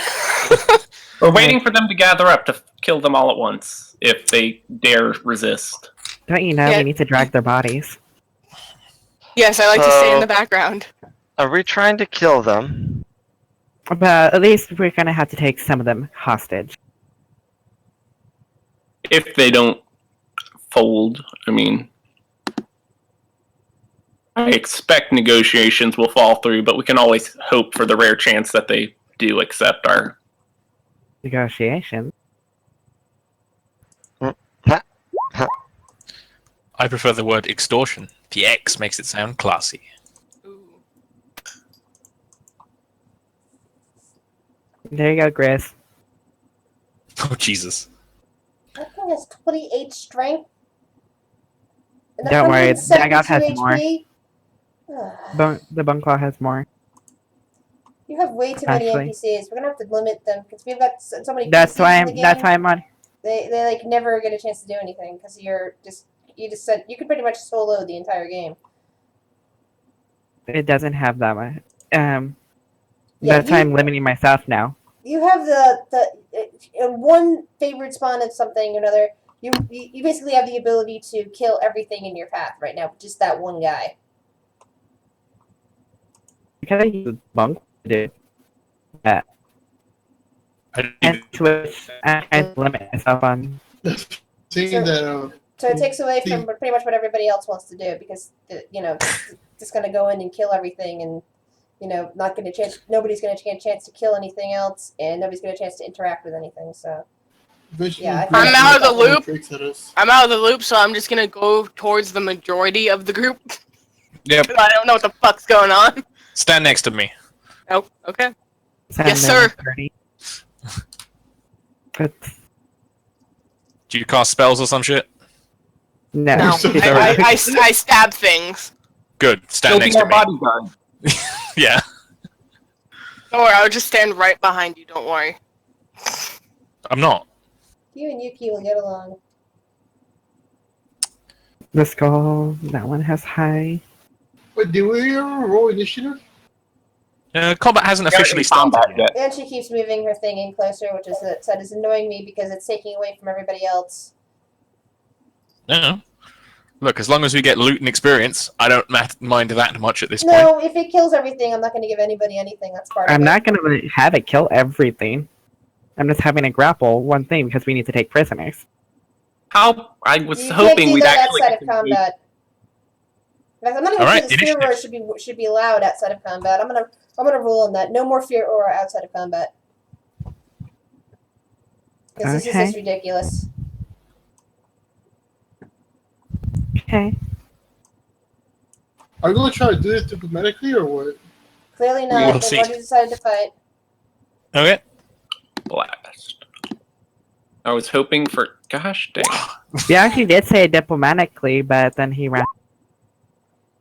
We're waiting for them to gather up to kill them all at once if they dare resist. Don't you know Yeah. we need to drag their bodies? Yes, I like to stay in So- the background. Are we trying to kill them? But at least we're gonna have to take some of them hostage. If they don't fold, I mean, I expect negotiations will fall through, but we can always hope for the rare chance that they do accept our. Negotiation. I prefer the word extortion. The X makes it sound classy. Ooh. There you go, Grizz. Oh Jesus! That thing has 28 strength. And Don't worry, Dagoth has 172 more. HP. The Bunclaw has more. You have way too many Actually. NPCs. We're gonna have to limit them because we've got so many. That's PCs why in the I'm. That's game. why I'm on. They like never get a chance to do anything because you just said you could pretty much solo the entire game. It doesn't have that much. Yeah, That's why you- I'm limiting myself now. You have the one favorite spawn of something or another. You basically have the ability to kill everything in your path right now. Just that one guy. Because I use Bunk, dude. I I- switch. I try to limit myself on. Saying that So it takes away from pretty much what everybody else wants to do because just gonna go in and kill everything and not getting a chance. Nobody's gonna get a chance to kill anything else, and nobody's gonna get a chance to interact with anything. So yeah, I'm out of the loop. loop. I'm out of the loop, so I'm just gonna go towards the majority of the group. Yep. I don't know what the fuck's going on. Stand next to me. Oh, okay. Send Yes, sir. 30. But Do you cast spells or some shit? no. No, so I stab things. Good. Stand Still next be to our me. bodyguard. Yeah. Don't worry, I'll just stand right behind you. Don't worry. I'm not. you and Yuki will get along. The skull. That one has high. But do we ever roll initiative? Combat hasn't officially started yet. And she keeps moving her thing in closer, which is annoying me because it's taking away from everybody else. No. Look, as long as we get loot and experience, I don't mind that much at this point. No, if it kills everything, I'm not going to give anybody anything. That's part of I'm it. not gonna have it kill everything. I'm just having to grapple one thing because we need to take prisoners. How I was You hoping can't do we'd that actually. outside of combat. In fact, I'm not even All sure right, the fear aura initiative. should be allowed outside of combat. I'm gonna rule on that. No more fear aura outside of combat. Because this is Okay. just ridiculous. Okay. Are you gonna try to do this diplomatically or what? Clearly We not. will They've see. already decided to fight. Okay. Blast. I was hoping for. Gosh dang. He actually did say diplomatically, but then he ran.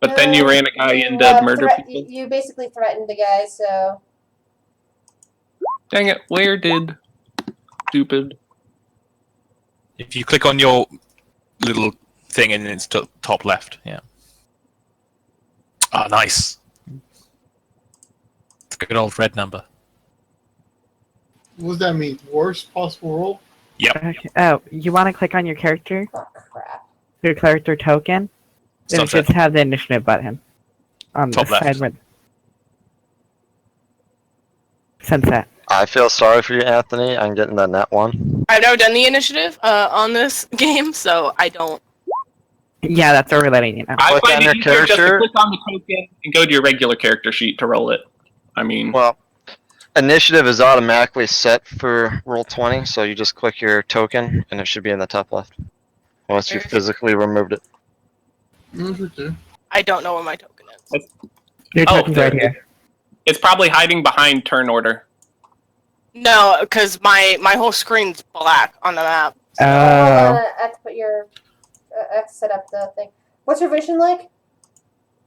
But then you ran a guy You, into murder people. You basically threatened a guy, so Dang it! Where did stupid? If you click on your little thing and it's top left, yeah. Ah, nice. It's a good old red number. What does that mean? Worst possible roll? Okay. Oh, you want to click on your character? oh crap. Your character token? Then it Sunset. should have the initiative button on Top the left. side with sunset. I feel sorry for you, Anthony. I'm getting the net one. I've never done the initiative on this game, so I don't. Yeah, that's what we're letting you know. I Click find on it your easier just to character. click on the token and go to your regular character sheet to roll it. I mean, Well, initiative is automatically set for roll 20, so you just click your token and it should be in the top left. Unless you physically removed it. No, it's right there. I don't know where my token is. Your Oh, token's right there. here. it's probably hiding behind turn order. No, because my whole screen's black on the map. Oh. I have to put your. I have to set up the thing. What's your vision like?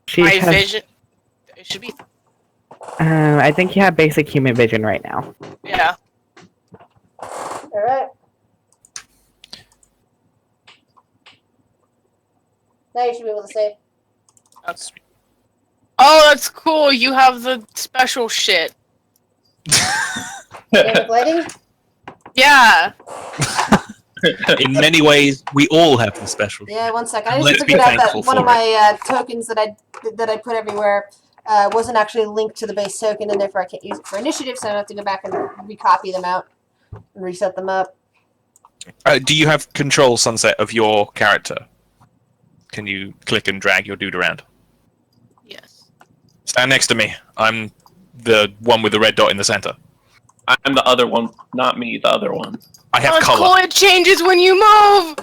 She My has, vision. It should be. I think you have basic human vision right now. Yeah. All right. Now you should be able to save. That's. Oh, that's cool. You have the special shit. Dynamic lighting. Yeah. In many ways, we all have the special. Yeah, 1 second. I Let's just be figured out that thankful one of for my tokens that I put everywhere wasn't actually linked to the base token, and therefore I can't use it for initiative. So I have to go back and recopy them out and reset them up. Do you have control, Sunset, of your character? Can you click and drag your dude around? Yes. Stand next to me. I'm the one with the red dot in the center. I'm the other one, not me. The other one. I have Oh, it's color. cool. It changes when you move.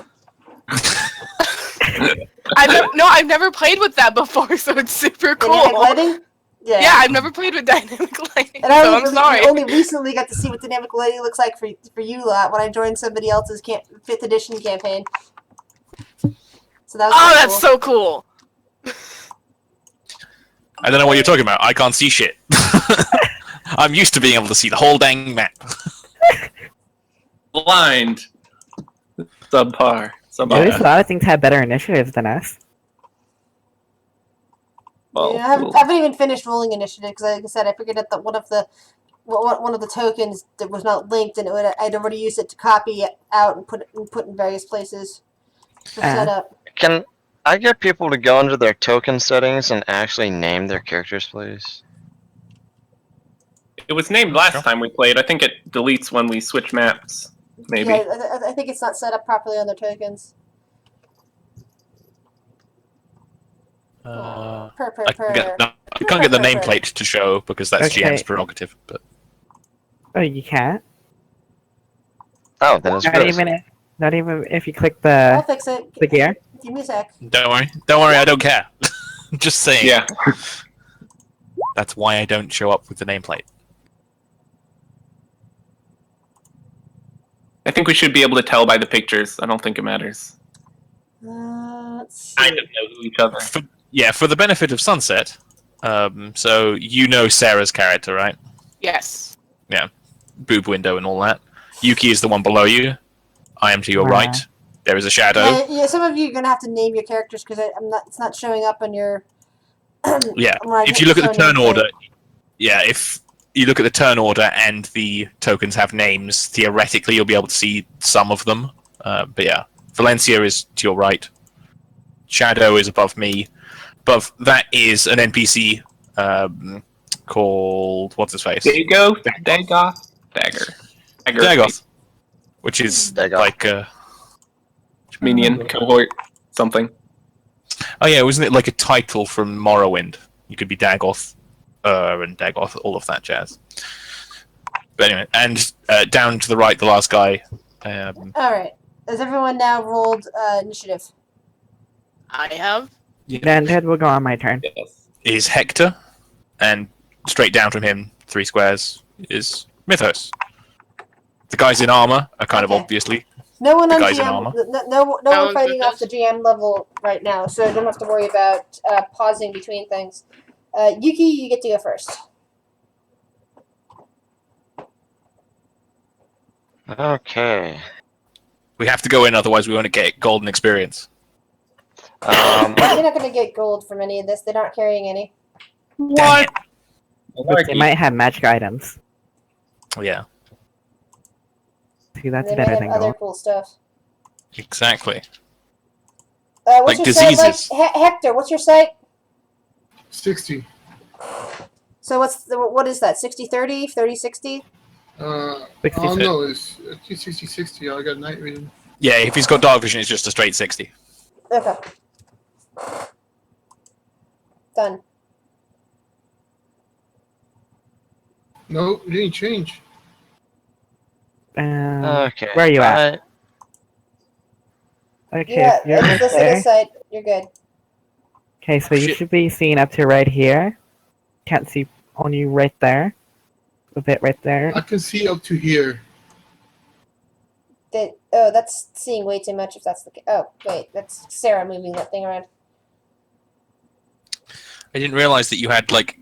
I've never played with that before, so it's super Dynamic cool. lighting. Yeah, I've never played with dynamic lighting, And I so only, I'm sorry. only recently got to see what dynamic lighting looks like for you lot when I joined somebody else's 5th edition campaign. So that was Oh, kinda that's so cool. I don't know what you're talking about. I can't see shit. I'm used to being able to see the whole dang map. Blind. Subpar. At least a Subpar. lot of things have better initiatives than us. Well, Yeah, I haven't even finished rolling initiative because, like I said, I figured out that one of the tokens that was not linked, and I'd already used it to copy it out and put in various places for setup. Can I get people to go into their token settings and actually name their characters, please? It was named last time we played. I think it deletes when we switch maps. Maybe. Yeah, I think it's not set up properly on their tokens. I Per. can't get the nameplate to show because that's Okay. GM's prerogative. But Oh, you can't. Oh, then it's gross. Not even if you click I'll the fix it. gear. Give me a sec. don't worry, I don't care. Just saying. Yeah. That's why I don't show up with the nameplate. I think we should be able to tell by the pictures. I don't think it matters. Let's see. Kind of know each other. For the benefit of Sunset, so you know Sarah's character, right? Yes. Boob window and all that. Yuki is the one below you. I am to your right. There is a shadow. Yeah, some of you are gonna have to name your characters because it's not showing up on your. Yeah. Right, If you look at the it's turn showing order, if you look at the turn order and the tokens have names, theoretically you'll be able to see some of them. But yeah, Valencia is to your right. Shadow is above me. Above that is an NPC called what's his face? Dagoth? Dagoth, which is Dagoth. like Minion, cohort, something. oh yeah, wasn't it like a title from Morrowind? You could be Dagoth, and Dagoth, all of that jazz. But anyway, and down to the right, the last guy. All right. Has everyone now rolled initiative? I have. Then that will go on my turn. Yes. Is Hector, and straight down from him, 3 squares, is Mythos. The guys in armor are kind of Okay. obviously. No one The on guys in GM. armor. No one one's fighting with off us. the GM level right now, so you don't have to worry about pausing between things. Yuki, you get to go first. Okay. We have to go in, otherwise we won't get golden experience. You're not going to get gold from any of this. They're not carrying any. Dang it. But they might have magic items. Yeah, See, that's They might better have than other gold. cool stuff. exactly. What's Like your site diseases. like? Hector, what's your site? 60. So what is that? 60-30? 30-60? Oh 60. no, it's 60-60. I got night vision. Yeah, if he's got dark vision, it's just a straight 60. Okay. Done. No, it didn't change. Okay. Where are you at? Okay, Yeah, you're it's right listed there. as site. You're good. Okay, so you Shit. should be seeing up to right here. Can't see only right there. A bit right there. I can see up to here. That's seeing way too much if that's the case. Oh, wait, that's Sarah moving that thing around. I didn't realize that you had like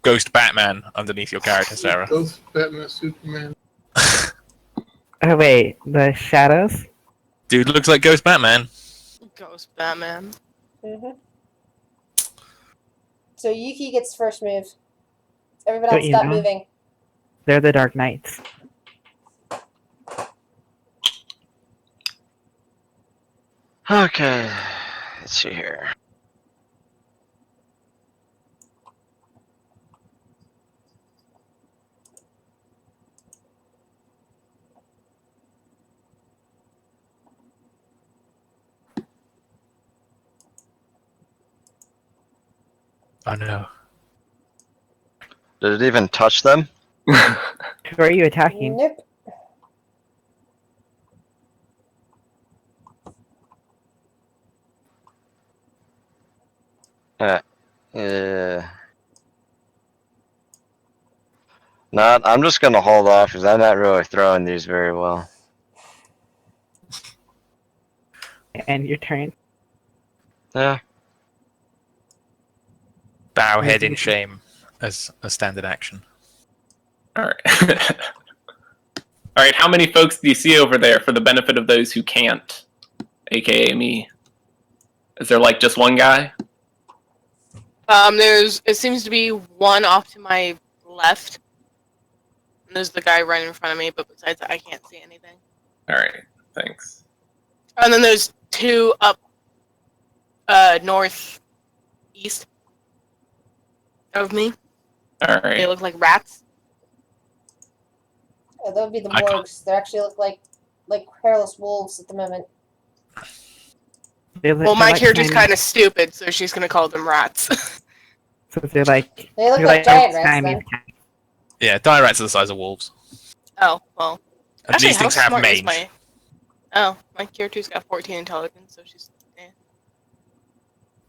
Ghost Batman underneath your character, Sarah. Ghost, Batman, Superman. Oh wait, the shadows? Dude looks like Ghost Batman. Ghost Batman. So Yuki gets first move. Everybody Don't else you stop know? moving. They're the Dark Knights. Okay. Let's see here. Oh no. Did it even touch them? Who are you attacking? Nope. Not. I'm just gonna hold off because I'm not really throwing these very well. And your turn. Yeah. Bow head in shame as a standard action. Alright. Alright, how many folks do you see over there for the benefit of those who can't? AKA me. Is there like just one guy? It seems to be one off to my left. And there's the guy right in front of me, but besides that, I can't see anything. Alright, thanks. And then there's two up, northeast of me. They Alright. look like rats. That would be the I can't- Morgs. They actually look like hairless wolves at the moment. Well, my character's kind of stupid, so she's gonna call them rats. So they're like. They look they're like giant rats Siamese then. cats. Yeah, dire rats are the size of wolves. Oh, well. And Actually, these how things have smart is mange. my... Oh, my character's got 14 intelligence, so she's...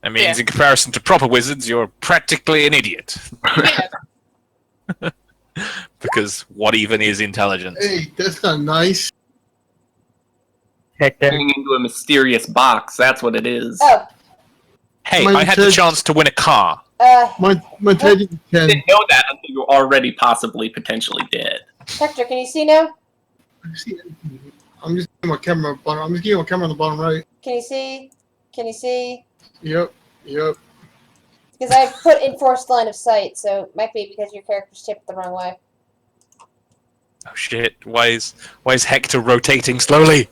That means Yeah. in comparison to proper wizards, you're practically an idiot. Yeah. Because what even is intelligence? Hey, that's not nice. Hector. Turning into a mysterious box. That's what it is. Oh, Hey, My I had the intelligence- chance to win a car. My intelligence You 10. didn't know that until you were already possibly potentially dead. Hector, can you see now? I see anything. I'm just giving my camera bottom. I'm just giving my camera on the bottom right. Can you see? Can you see? Yep. Because I put enforced line of sight, so it might be because your character's tipped the wrong way. Oh shit! Why is Hector rotating slowly?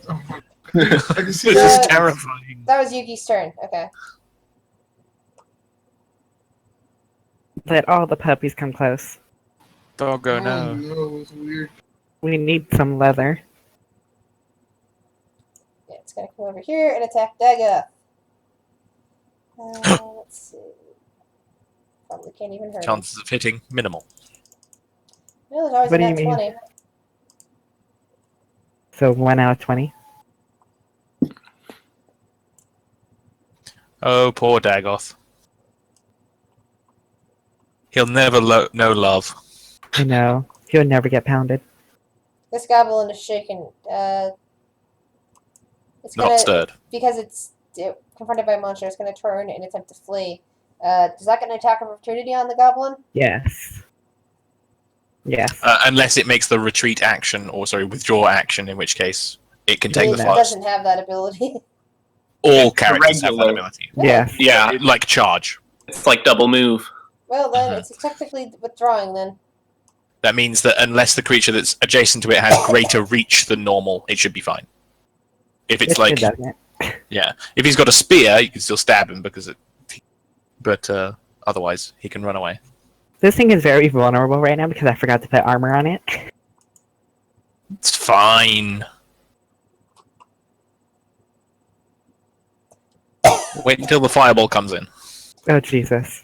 I can see This is Uh, terrifying. That was Yuki's turn. Okay. Let all the puppies come close. Doggo, Oh no. no, it's weird. We need some leather. Yeah, it's gonna come over here and attack Daga. Let's see. Probably can't even hurt him. Chances of hitting minimal. No, there's always What a do you nat mean? 20. So 1 out of 20. Oh, poor Dagoth. He'll never know love. I know. He'll never get pounded. This goblin is shaken. It's Not gonna stirred. because it's confronted by a monster. It's gonna turn and attempt to flee. Does that get an attack of opportunity on the goblin? Yes. Yes. Unless it makes the retreat action, or sorry, withdraw action, in which case it can take It the Yeah. flight. doesn't have that ability. All characters have that regular. ability. Yes. Yeah, Like charge. it's like double move. Well, then Mhm. it's technically withdrawing. Then That means that unless the creature that's adjacent to it has greater reach than normal, it should be fine. If it's It like, doesn't. yeah, if he's got a spear, you can still stab him because it. But otherwise, he can run away. This thing is very vulnerable right now because I forgot to put armor on it. It's fine. Wait until the fireball comes in. Oh, Jesus.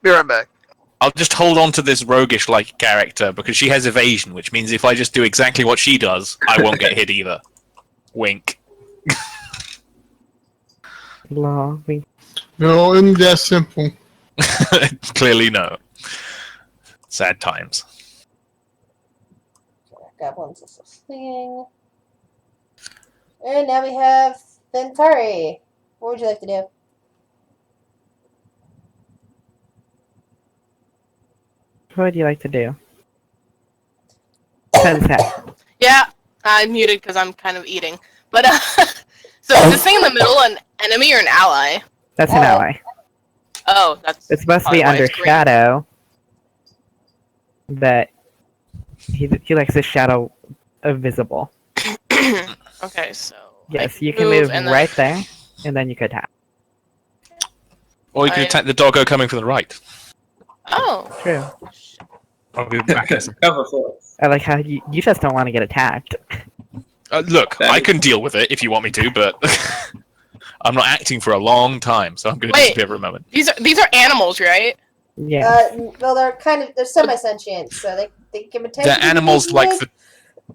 Be right back. I'll just hold on to this roguish-like character because she has evasion, which means if I just do exactly what she does, I won't get hit either. Wink. Law. No, isn't that simple? Clearly no. Sad times. goblins is swinging. And now we have Ventari. What would you like to do? What would you like to do? Sunset. Yeah, I'm muted because I'm kind of eating. But, so is this thing in the middle an enemy or an ally? That's an Oh. ally. Oh, that's... It's supposed to be Otherwise, under green. shadow, but he likes his shadow visible. Okay, so... Yes, I you can move and then- right there, and then you could attack. Or you can attack the doggo coming from the right. Oh. True. I'll be back in a second. Cover for us. I like how you just don't want to get attacked. Look, That I is- can deal with it if you want me to, but I'm not acting for a long time, so I'm going to Wait. disappear for a moment. These are animals, right? Yeah. Well, they're semi-sentient, so they can potentially. They're animals be like big.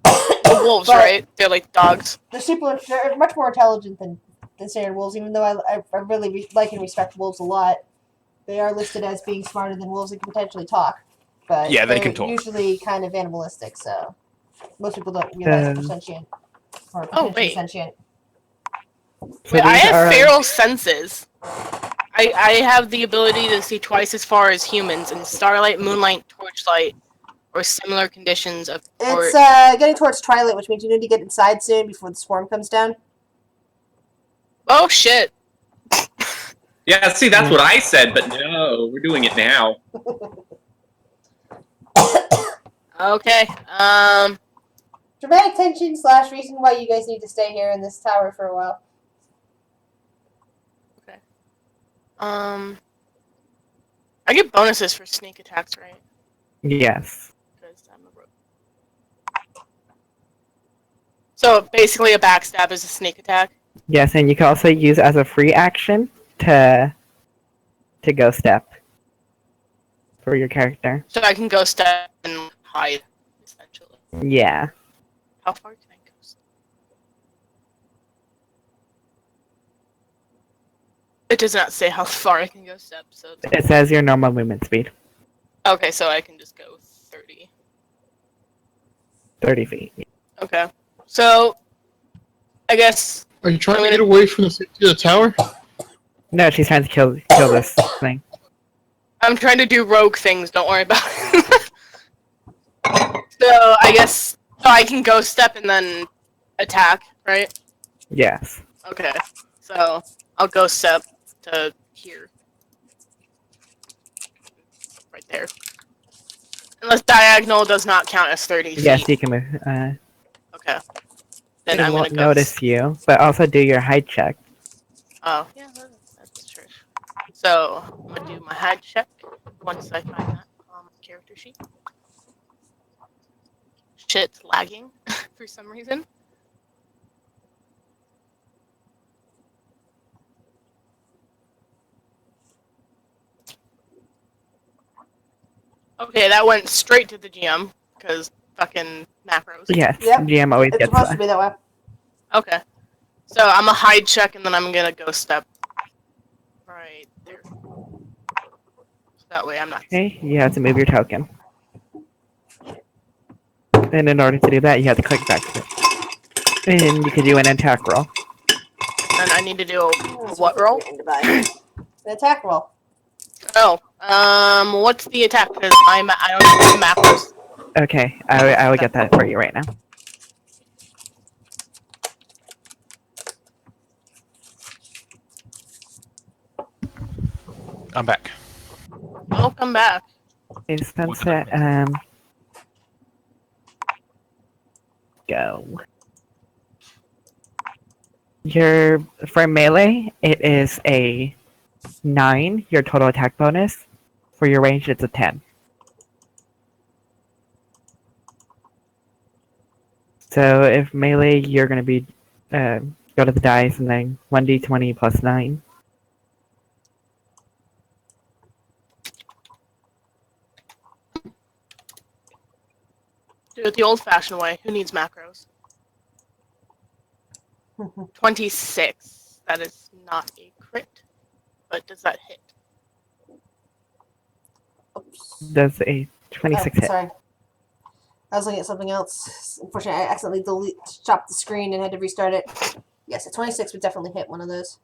The wolves, But- right? They're like dogs. They're much more intelligent than standard wolves. Even though I really like and respect wolves a lot, they are listed as being smarter than wolves and can potentially talk. But Yeah, they they're can talk. Usually kind of animalistic, so most people don't realize they're Um, sentient or Oh, potentially wait. sentient. So Wait, I these have are- feral senses. I have the ability to see twice as far as humans in starlight, moonlight, torchlight, or similar conditions of. It's getting towards twilight, which means you need to get inside soon before the swarm comes down. Oh shit! Yeah, see, that's what I said, but no, we're doing it now. Okay. Dramatic tension / reason why you guys need to stay here in this tower for a while. I get bonuses for sneak attacks, right? Yes. Because I'm a rogue. So basically, a backstab is a sneak attack. Yes, and you can also use as a free action to go step for your character. So I can go step and hide, essentially. Yeah. How far can I go? It does not say how far I can go step, so... It says your normal movement speed. Okay, so I can just go 30. 30 feet. Okay. So, I guess... Are you trying to get away from the safety of the tower? No, she's trying to kill this thing. I'm trying to do rogue things, don't worry about it. So, I guess... So I can go step and then attack, right? Yes. Okay. So, I'll go step to here. Right there. Unless diagonal does not count as 30 feet. Yes, you can move. Okay. Then It I'm won't gonna go... notice you, but also do your hide check. Oh, yeah, that's true. So, I'm gonna do my hide check once I find that character sheet. Shit's lagging for some reason. Okay, that went straight to the GM, because fucking macros. Yes, Yep. GM always It's gets supposed to that. be that way. Okay. So I'm a hide check and then I'm gonna go step right there. So that way I'm not... Okay, you have to move your token. And in order to do that, you have to click back to it. And you can do an attack roll. And I need to do a what roll? An attack roll. Oh, what's the attack? Because I don't have macros. Okay, I will get that for you right now. I'm back. I'll come back. Okay, Sunset, go. For melee, it is a 9, your total attack bonus. For your range, it's a 10. So if melee, you're going to be, go to the dice and then 1d20 plus 9. Do it the old-fashioned way. Who needs macros? 26. That is not a crit. But does that hit? Oops. Does a 26 hit. Sorry. I was looking at something else. Unfortunately, I accidentally chopped the screen and had to restart it. Yes, a 26 would definitely hit one of those.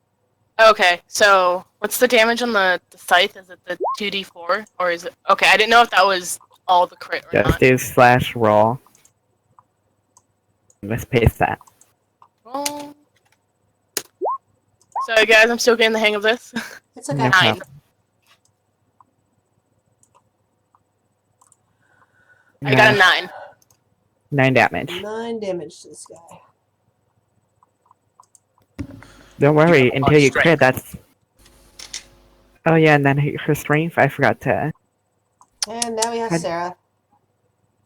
Okay, so what's the damage on the scythe? Is it the 2d4? Or is it... Okay, I didn't know if that was all the crit or Just not. do slash roll. Let's paste that. Roll. So guys, I'm still getting the hang of this. It's okay. No 9. problem. I got a 9. 9 damage. 9 damage to this guy. Don't worry, You have until you strength. crit, that's... Oh yeah, and then her strength, I forgot to... And now we have Had- Sarah.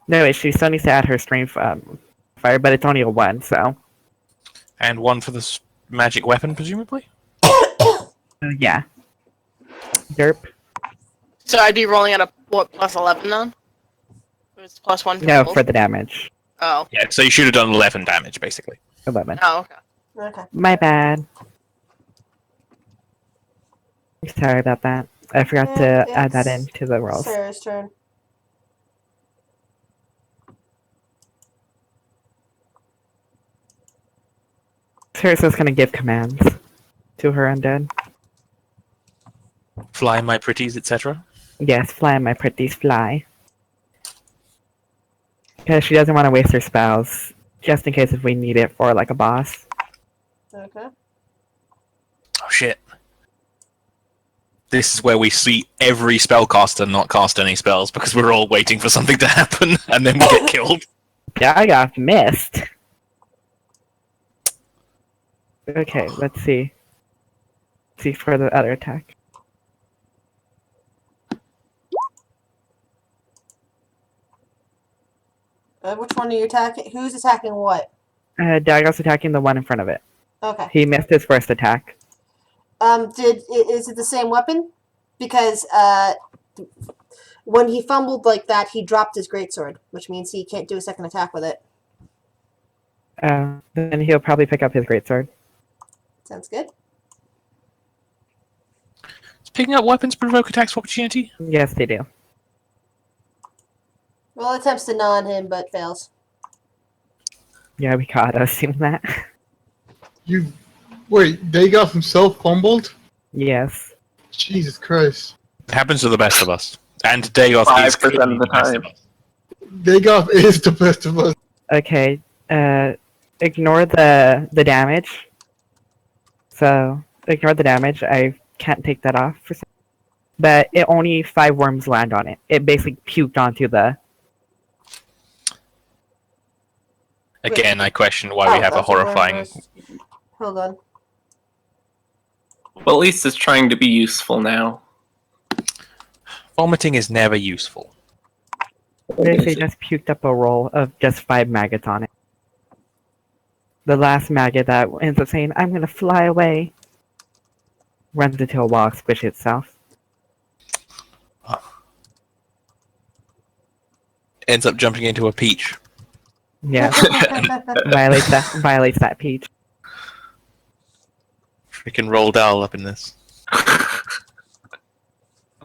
No, she still needs to add her strength fire, but it's only a 1, so... And one for this magic weapon, presumably? Yeah. Derp. So I'd be rolling at a, what, plus 11 then? It's plus 1 for No, both? for the damage. Oh. Yeah, so you should have done 11 damage, basically. 11. Oh, okay. Okay. My bad. Sorry about that. I forgot to Yeah, add that it's into the rolls. Sarah's turn. Sarah's gonna give commands to her undead. Fly, my pretties, etc. Yes, fly, my pretties, fly. Because she doesn't want to waste her spells, just in case if we need it for, like, a boss. Okay. Oh shit. This is where we see every spellcaster not cast any spells because we're all waiting for something to happen and then we get killed. Yeah, I got missed. Okay, let's see. See for the other attack. Which one are you attacking? Who's attacking what? Dagger's attacking the one in front of it. Okay. He missed his first attack. Is it the same weapon? Because when he fumbled like that, he dropped his greatsword, which means he can't do a second attack with it. Then he'll probably pick up his greatsword. Sounds good. Does picking up weapons provoke attacks of opportunity? Yes, they do. Well, attempts to non him, but fails. Yeah, we gotta assume that. You wait. Dagoff himself fumbled. Yes. Jesus Christ. It happens to the best of us. And Dagoff is 5% of the best time. us. Dagoff is the best of us. Okay. Ignore the damage. So ignore the damage. I can't take that off for some. But it only 5 worms land on it. It basically puked onto the. Again, I question why we have a that's worm horrifying. burst. Hold on. Well, at least it's trying to be useful now. Vomiting is never useful. Basically just puked up a roll of just 5 maggots on it. The last maggot that ends up saying, "I'm gonna fly away," runs into a wall, squish itself. Ends up jumping into a peach. Yeah, violates that peach. Freaking Roll Dahl up in this.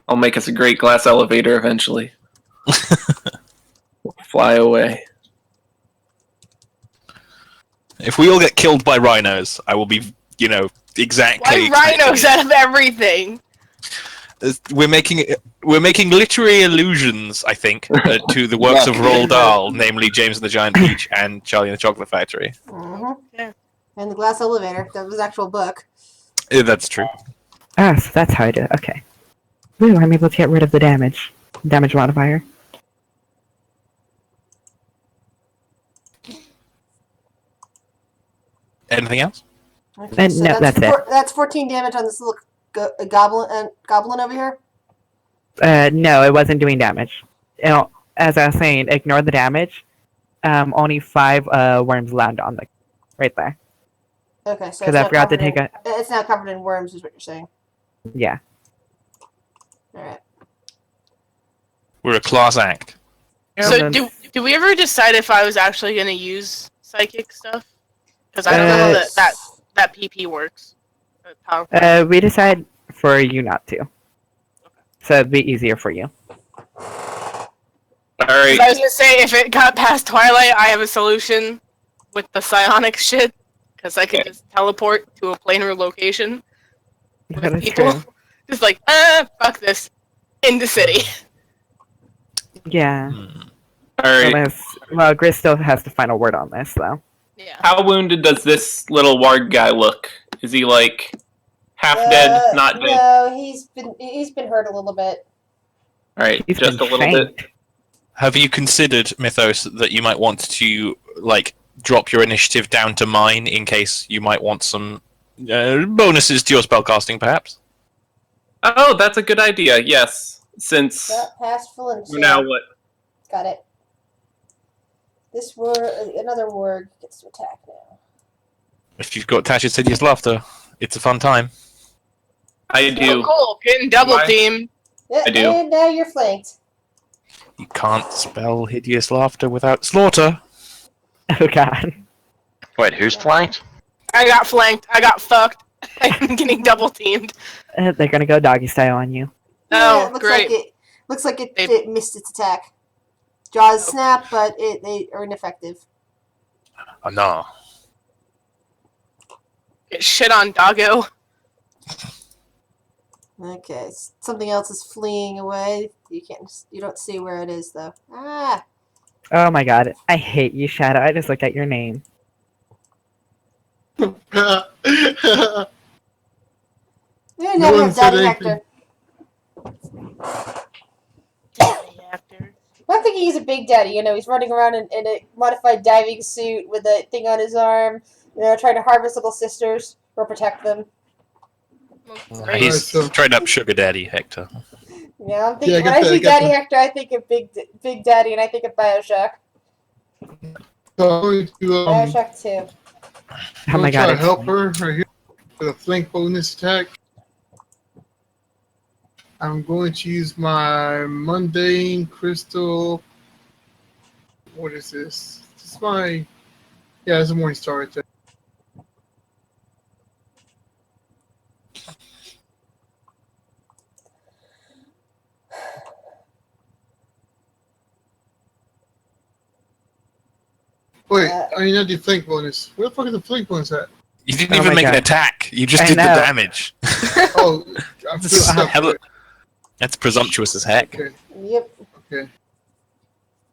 I'll make us a great glass elevator eventually. Fly away. If we all get killed by rhinos, I will be, exactly. Why rhinos out of everything? We're making literary allusions, I think, to the works of Roald Dahl, namely James and the Giant Peach and Charlie and the Chocolate Factory. Mm-hmm. Yeah. And the glass elevator. That was an actual book. Yeah, that's true. Ah, so that's how I do it. Okay. Woo, I'm able to get rid of the damage. Damage modifier. Anything else? Okay, No, that's it. That's 14 damage on this little goblin over here. No, it wasn't doing damage. As I was saying, ignore the damage. Only 5 worms land on the right there. Okay, so Because I forgot to take a. it's now covered in worms, is what you're saying. Yeah. All right. We're a class act. So And then- do we ever decide if I was actually gonna use psychic stuff? Because I don't know that PP works. Power. We decide for you not to. So it'd be easier for you. Alright. I was gonna say if it got past Twilight, I have a solution with the psionic shit. Because I could just teleport to a planar location That with is people. true. Just like, fuck this. In the city. Yeah. Alright. Well, Gris still has the final word on this, though. Yeah. How wounded does this little warg guy look? Is he like half dead, not dead? No, he's been hurt a little bit. Alright, He's just a been little bit. shanked. Have you considered, Mythos, that you might want to, drop your initiative down to mine in case you might want some bonuses to your spellcasting, perhaps? Oh, that's a good idea, yes. Since Got past flinch. now what? Got it. This another word gets to attack now. If you've got Tasha's Hideous Laughter, it's a fun time. I do. Oh, cool. Getting double Why? teamed. Yeah, I do. And now you're flanked. You can't spell Hideous Laughter without slaughter. Oh god. Wait, who's flanked? I got flanked. I got fucked. I'm getting double teamed. They're gonna go doggy style on you. Oh, it great. Looks like it They- missed its attack. Jaws snap, but they are ineffective. Oh no. Get shit on, doggo. Okay, something else is fleeing away. You don't see where it is though. Ah, Oh my god. I hate you, Shadow. I just looked at your name. you No never one have said Daddy anything. Hector. Actor. I'm thinking he's a big daddy. He's running around in a modified diving suit with a thing on his arm. Trying to harvest little sisters or protect them. Great. He's so- straight up sugar daddy, Hector. Yeah, I'm thinking Yeah, I when get I that, see I get Daddy that. Hector, I think of Big Daddy, and I think of Bioshock. So I'm going to Bioshock 2. Oh my try god. to help her right here with a flank bonus attack. I'm going to use my mundane crystal. What is this? This is my it's a morning star right there. Wait, I mean not the flank bonus. Where the fuck is the flank bonus at? You didn't Oh even my make an God. attack. You just I did the know. damage. Oh, I'm This is pissed off. hella- That's presumptuous as heck. Okay, Yep.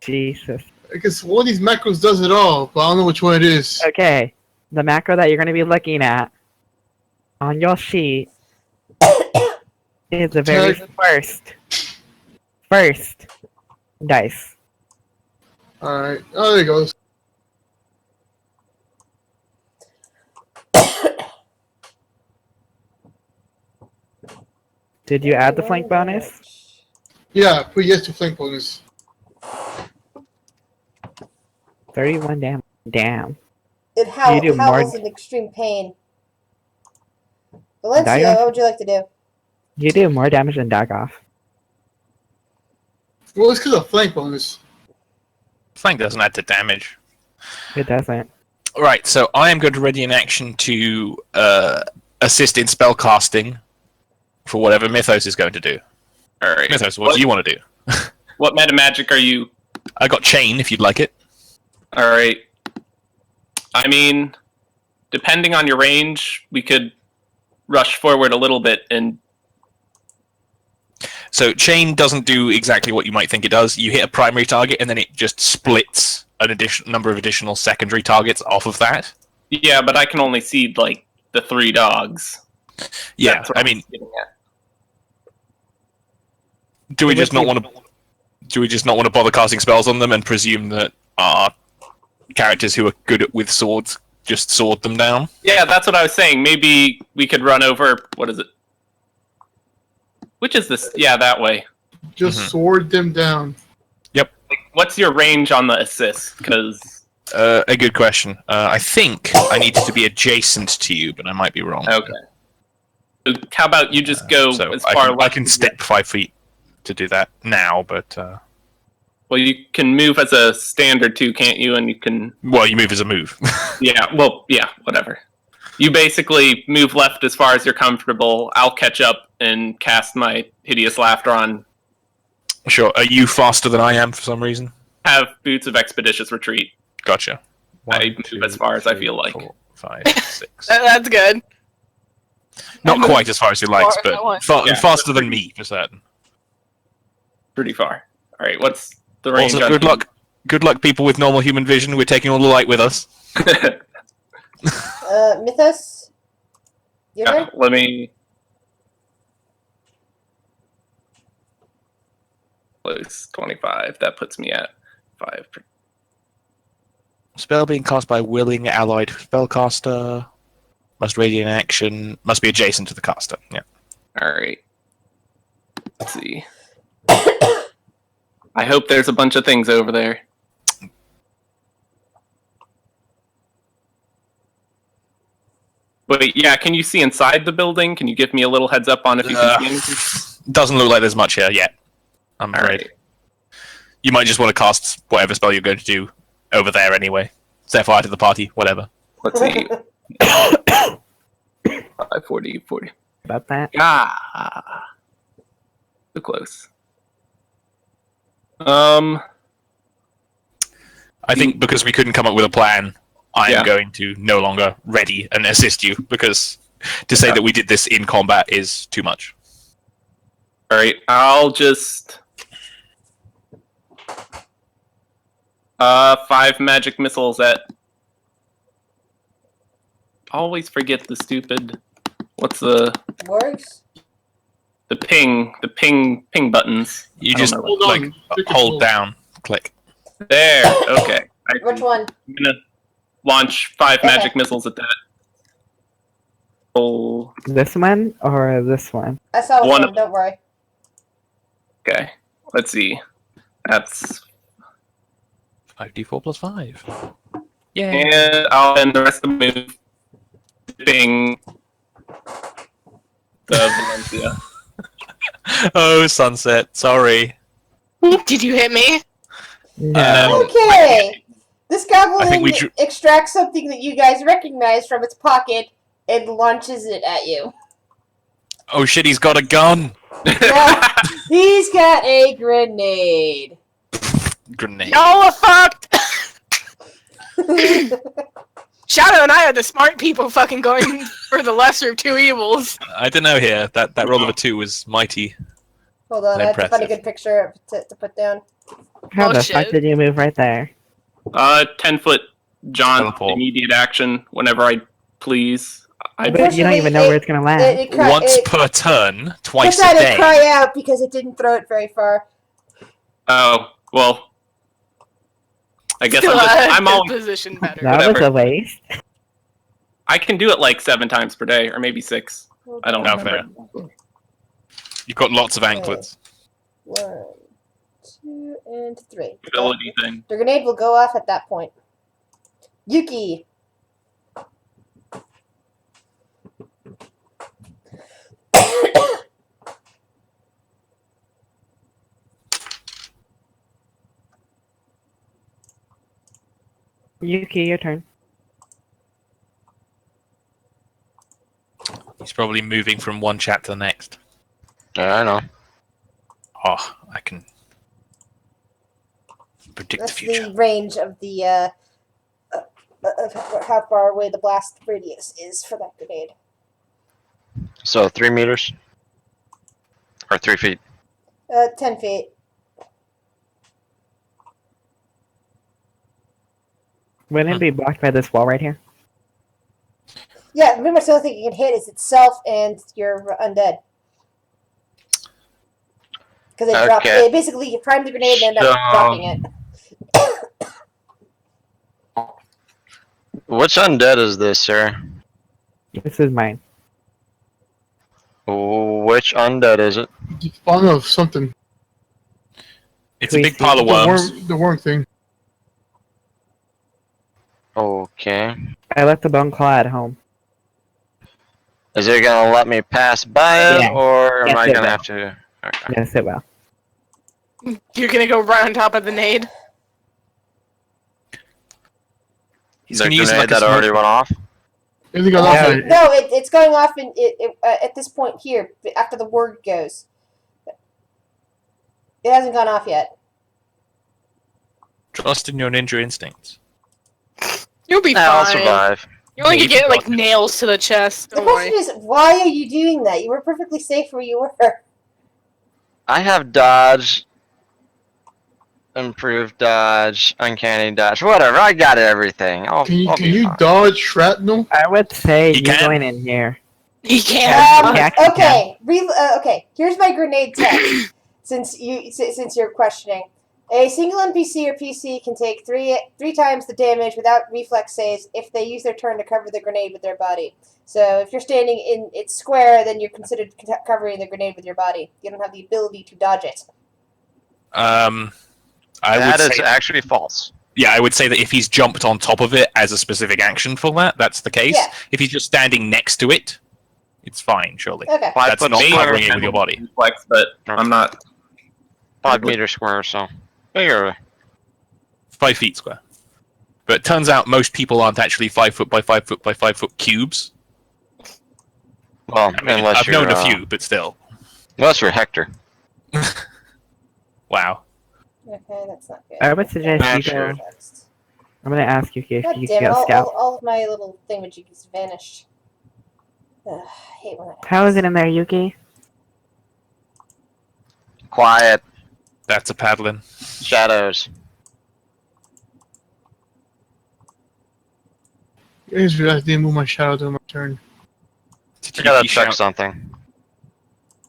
Jesus. I guess one of these macros does it all, but I don't know which one it is. Okay. The macro that you're going to be looking at on your sheet is the very Tag. first dice. Alright, oh, there it goes. Did you add the flank bonus? Yeah, put yes to flank bonus. 31 damn. Damn. It You do more- howls in extreme pain. Valencia, Dion? what would you like to do? You do more damage than Dagoff. Well, it's because of flank bonus. Flank doesn't add to damage. It doesn't. Right, so I am going to ready an action to assist in spell casting for whatever Mythos is going to do. All right. Mythos, what do you want to do? What meta magic are you? I got Chain, if you'd like it. All right. I mean, depending on your range, we could rush forward a little bit and So Chain doesn't do exactly what you might think it does. You hit a primary target, and then it just splits an additional number of additional secondary targets off of that. yeah, but I can only see like the 3 dogs. Yeah, That's what I I'm mean, getting at. do we just not want to? Do we just not want to bother casting spells on them and presume that our characters who are good with swords just sword them down? Yeah, that's what I was saying. Maybe we could run over. What is it? Which is this? Yeah, that way. Just Mhm. sword them down. Like, what's your range on the assist? Because A good question. I think I needed to be adjacent to you, but I might be wrong. okay. How about you just go So as I far can, I left can as you- step 5 feet to do that now, but Well, you can move as a standard too, can't you? And you can. well, you move as a move. Yeah. Well, yeah. Whatever. You basically move left as far as you're comfortable. I'll catch up and cast my hideous laughter on. Sure. Are you faster than I am for some reason? Have boots of expeditious retreat. Gotcha. I move as far as I feel like. 4, 5, 6. That's good. Not quite as far as you like, Far as I want. but Yeah. faster than me for certain. Pretty far. All right. What's the range? Also, on good luck. Good luck, people with normal human vision. We're taking all the light with us. Mythos? Your turn? Let me. Close 25. That puts me at 5. Spell being cast by willing allied spellcaster. Must radiant action. Must be adjacent to the caster. Yeah. All right. Let's see. I hope there's a bunch of things over there. Wait, yeah, can you see inside the building? Can you give me a little heads up on if you can see anything? Doesn't look like there's much here yet. I'm All afraid. right. You might just want to cast whatever spell you're going to do over there anyway. Set fire to the party, whatever. Let's see. 40, 40. About that. Ah. Too close. I think because we couldn't come up with a plan, I'm Yeah. going to no longer ready and assist you because to say that we did this in combat is too much. All right, I'll just 5 magic missiles at. Always forget the stupid. What's the Works? ping buttons? You I just don't know. Hold on. like Take a hold hold. down, click. There. Okay. Which one? I'm gonna launch 5 magic missiles at that. Oh. This one or this one? I saw One- one, don't worry. Okay. Let's see. That's 5d4 plus 5. Yeah. And I'll spend the rest of the move dipping the Valencia. Oh, sunset. Sorry. Did you hit me? No. Okay. This I think goblin we drew- extracts something that you guys recognize from its pocket and launches it at you. Oh shit, he's got a gun. No, he's got a grenade. Grenade. No, fucked! Shadow and I are the smart people fucking going for the lesser of two evils. I don't know here. That roll of a 2 was mighty. Hold on, I have to find a Impressive. good picture to put down. How the Bullshit. fuck did you move right there? 10-foot John, Teleport. immediate action whenever I please. But you don't even know where it's gonna land. Once per turn, twice Put that a in day. cry out because it didn't throw it very far. Oh, well. I guess Still, I'm always. position better. That was whatever. a waste. I can do it like 7 times per day, or maybe 6. I don't Oh, remember. fair. You've got lots of anklets. 1, 2, and 3. Ability thing. The grenade will go off at that point. Yuki. Yuki, your turn. He's probably moving from one chat to the next. Yeah, I know. Oh, I can predict That's the future. the range of the of how far away the blast radius is for that grenade. So 3 meters? Or 3 feet? 10 feet. Wouldn't it be blocked by this wall right here? Yeah, pretty much the only thing you can hit is itself and your undead. Because it dropped. Okay. Basically, you prime the grenade and end up So- dropping it. Which undead is this, sir? This is mine. Which undead is it? You spawn of something. It's a big Please, pile of worms. The worm thing. Okay. I left the bone claw at home. Is it gonna let me pass by it, Yeah. or am Yes, I it gonna will. have to? Okay. Yes, it will. You're gonna go right on top of the nade? He's The going to use it grenade like a that already smoke- went off? Is it got Yeah. off it? No, it's going off in, at this point here, after the word goes. It hasn't gone off yet. Trust in your ninja instincts. You'll be I'll fine. survive. You're only gonna Maybe get like not. nails to the chest. The Don't question worry. is, why are you doing that? You were perfectly safe where you were. I have dodge, improved dodge, uncanny dodge, whatever. I got everything. I'll Can be you fine. dodge shrapnel? I would say He you're can. going in here. He can't. Yeah, Okay, okay. Here's my grenade test. since you're questioning, a single NPC or PC can take three times the damage without reflex saves if they use their turn to cover the grenade with their body. So if you're standing in its square, then you're considered covering the grenade with your body. You don't have the ability to dodge it. I That would is say, actually false. yeah, I would say that if he's jumped on top of it as a specific action for that, that's the case. Yeah. If he's just standing next to it, it's fine, surely. Okay. 5 That's foot not square, covering it with your body. Flex, but I'm not. 5 meter square, so bigger. 5 feet square. But it turns out most people aren't actually 5 foot by 5 foot by 5 foot cubes. Well, I mean, unless I've you're known a few, but still. unless you're Hector. Wow. Okay, that's not good. I would suggest you Sure. go. I'm gonna ask you if God you damn it! feel scout. All of my little thingamajiggies vanished. Ugh, I hate when that How is it in there, Yuki? Quiet. That's a paddling. Shadows. I just realized I didn't move my shadow during my turn. Did I gotta you check shout- something.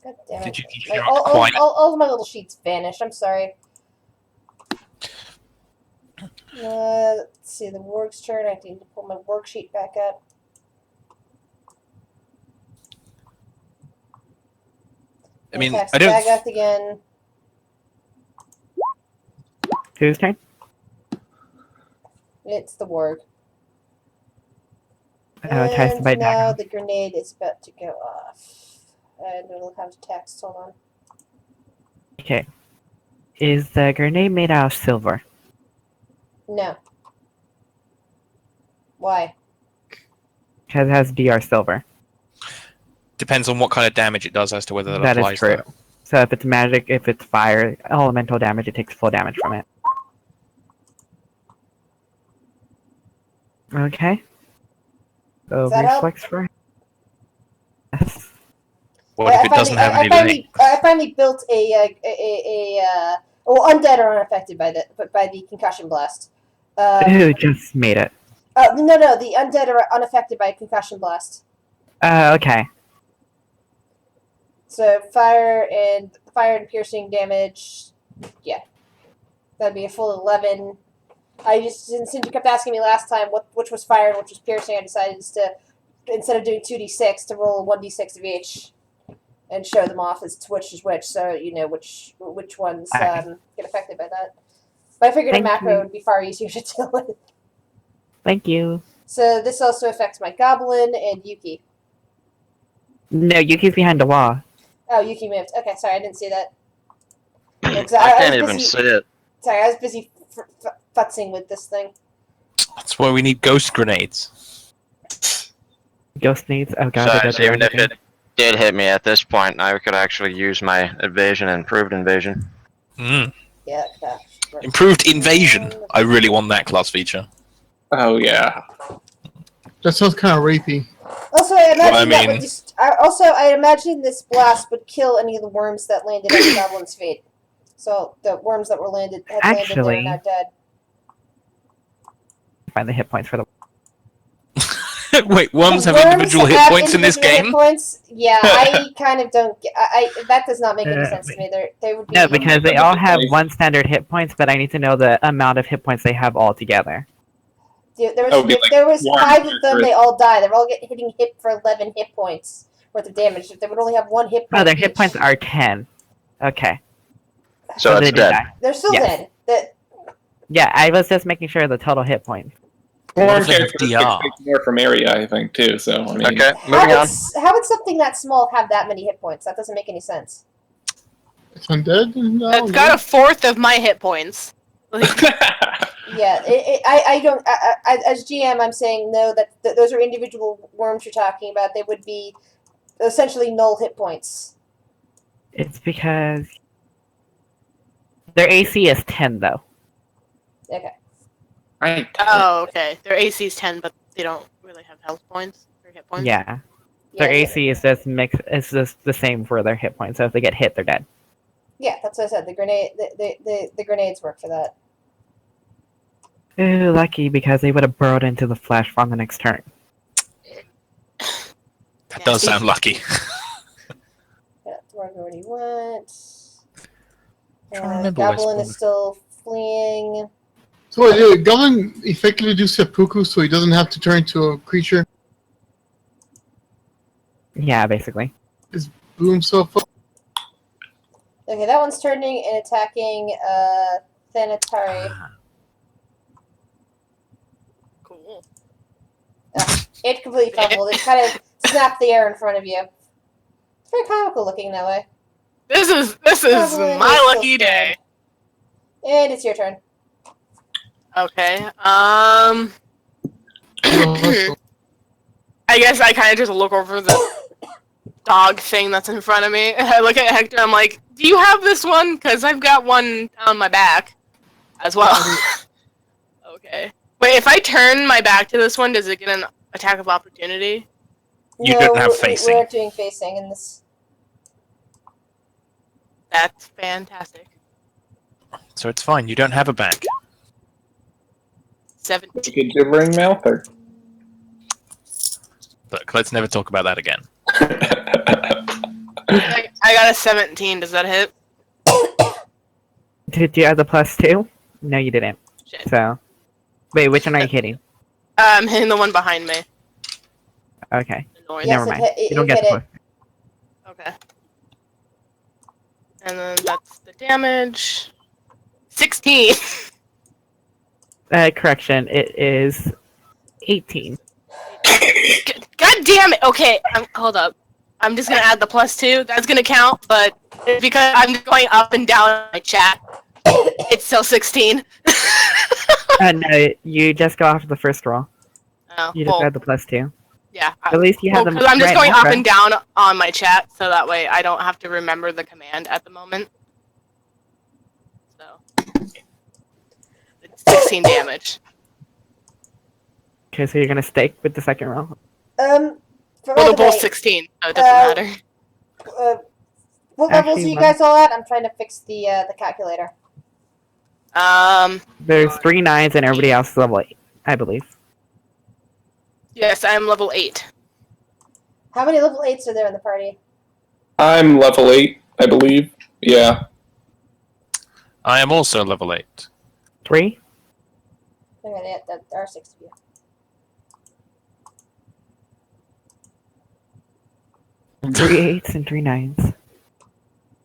God damn Did it. you Like, shout all, quiet? all of my little sheets vanished. I'm sorry. Let's see, the work's turn. I need to pull my worksheet back up. I mean, Attacks I don't. Dagoth again. Whose turn? It's the warg. it tries to And bite now down. the grenade is about to go off. And it'll have text. Hold on. Okay. Is the grenade made out of silver? No. Why? Because it has DR silver. Depends on what kind of damage it does as to whether that That applies. is true. So if it's magic, if it's fire, elemental damage, it takes full damage from it. Okay. So Does that help? reflex for. Yes. What if it doesn't have any legs? I finally built well, undead are unaffected by the concussion blast. Ooh, just made it. No, the undead are unaffected by concussion blast. Okay. So fire and piercing damage, yeah, that'd be a full 11. I just since you kept asking me last time which was fire and which was piercing, I decided to instead of doing 2d6 to roll 1d6 of each and show them off as to which is which, so you know which ones get affected by that. But I figured Thank a macro you. would be far easier to deal with. Thank you. So this also affects my goblin and Yuki. No, Yuki's behind the wall. Oh, Yuki moved. Okay, sorry, I didn't see that. I was can't even busy- see it. Sorry, I was busy futzing with this thing. That's why we need ghost grenades. Ghost needs. Oh god. So, that's even if everything. it did hit me at this point, I could actually use my evasion and improved invasion. Mm. Yeah, gosh. Improved invasion. I really want that class feature. Oh yeah. That sounds kind of rapey. Also, I imagine Well, I that would mean- just. I imagine this blast would kill any of the worms that landed on the goblin's feet. So the worms that were landed there Actually- are now dead. Find the hit points for the. Wait, worms have Worms individual hit have points in this individual hit game? points? Yeah, I kind of don't get. That does not make any sense to me. They would be. No, because they all have Nice. one standard hit points, but I need to know the amount of hit points they have all together. There That would be if like there was worms 5 of them, or- they all die. They're all hitting hit for 11 hit points worth of damage. If they would only have 1 hit point. Oh, their hit each, points are 10. Okay. So they it's do dead. die. They're still Yes. dead. Yeah, I was just making sure of the total hit points. What Worm if they have characters DR? take more from area, I think, too. So I mean, Okay, moving on. How would something that small have that many hit points? That doesn't make any sense. It's undead? No, It's got a fourth of my hit points. Like, Yeah, I don't. As GM, I'm saying no. That those are individual worms you're talking about. They would be essentially null hit points. It's because their AC is 10, though. Okay. right. oh, okay. Their AC is 10, but they don't really have health points or hit points. Yeah. Their Yeah, AC is just it's just the same for their hit points. So if they get hit, they're dead. Yeah, that's what I said. The grenades work for that. Ooh, lucky because they would have burrowed into the flesh on the next turn. That does sound lucky. Yeah, Dwarf already went. Trying to remember where Goblin is Spawn- still fleeing. So wait, Goblin effectively do seppuku so he doesn't have to turn into a creature, Yeah, basically. blew himself up. Okay, that one's turning and attacking Thanatari. Cool. It completely fumbled. It kind of snapped the air in front of you. It's very comical looking that way. This is Goblin my is lucky still day. scared. And it's your turn. Okay. Oh, I guess I kind of just look over the dog thing that's in front of me. I look at Hector. I'm like, "Do you have this one? Because I've got one on my back as well." Okay. Wait, if I turn my back to this one, does it get an attack of opportunity? You no, don't have we- facing. We're doing facing in this. That's fantastic. So it's fine. You don't have a back. 17. You could gibbering mouth or. Look, let's never talk about that again. I got a 17. Does that hit? Did you have the +2? No, you didn't. Shit. So, wait, which one are you hitting? I'm hitting the one behind me. Okay, Annoying. Yes, never it mind. hit- it- You don't it get hit the it. +2. Okay. And then that's the damage. 16. Correction, it is 18. God damn it! Okay, hold up. I'm just gonna add the +2. That's gonna count, but because I'm going up and down in my chat, it's still 16. No, you just go after the first roll. Oh, You just well, add the +2. yeah. At least you have them. Because I'm just right going now, up right? and down on my chat, so that way I don't have to remember the command at the moment. So it's 16 damage. Okay, so you're gonna stake with the second roll. For Well, by they're the both way, 16, so it doesn't matter. what levels Actually, are you guys all at? I'm trying to fix the calculator. There's 3 9s and everybody else is level 8, I believe. Yes, I'm level 8. How many level 8s are there in the party? I'm level 8, I believe. Yeah. I am also level 8. 3? Okay, yeah, there are 6 of you. Three 8s and 3 9s.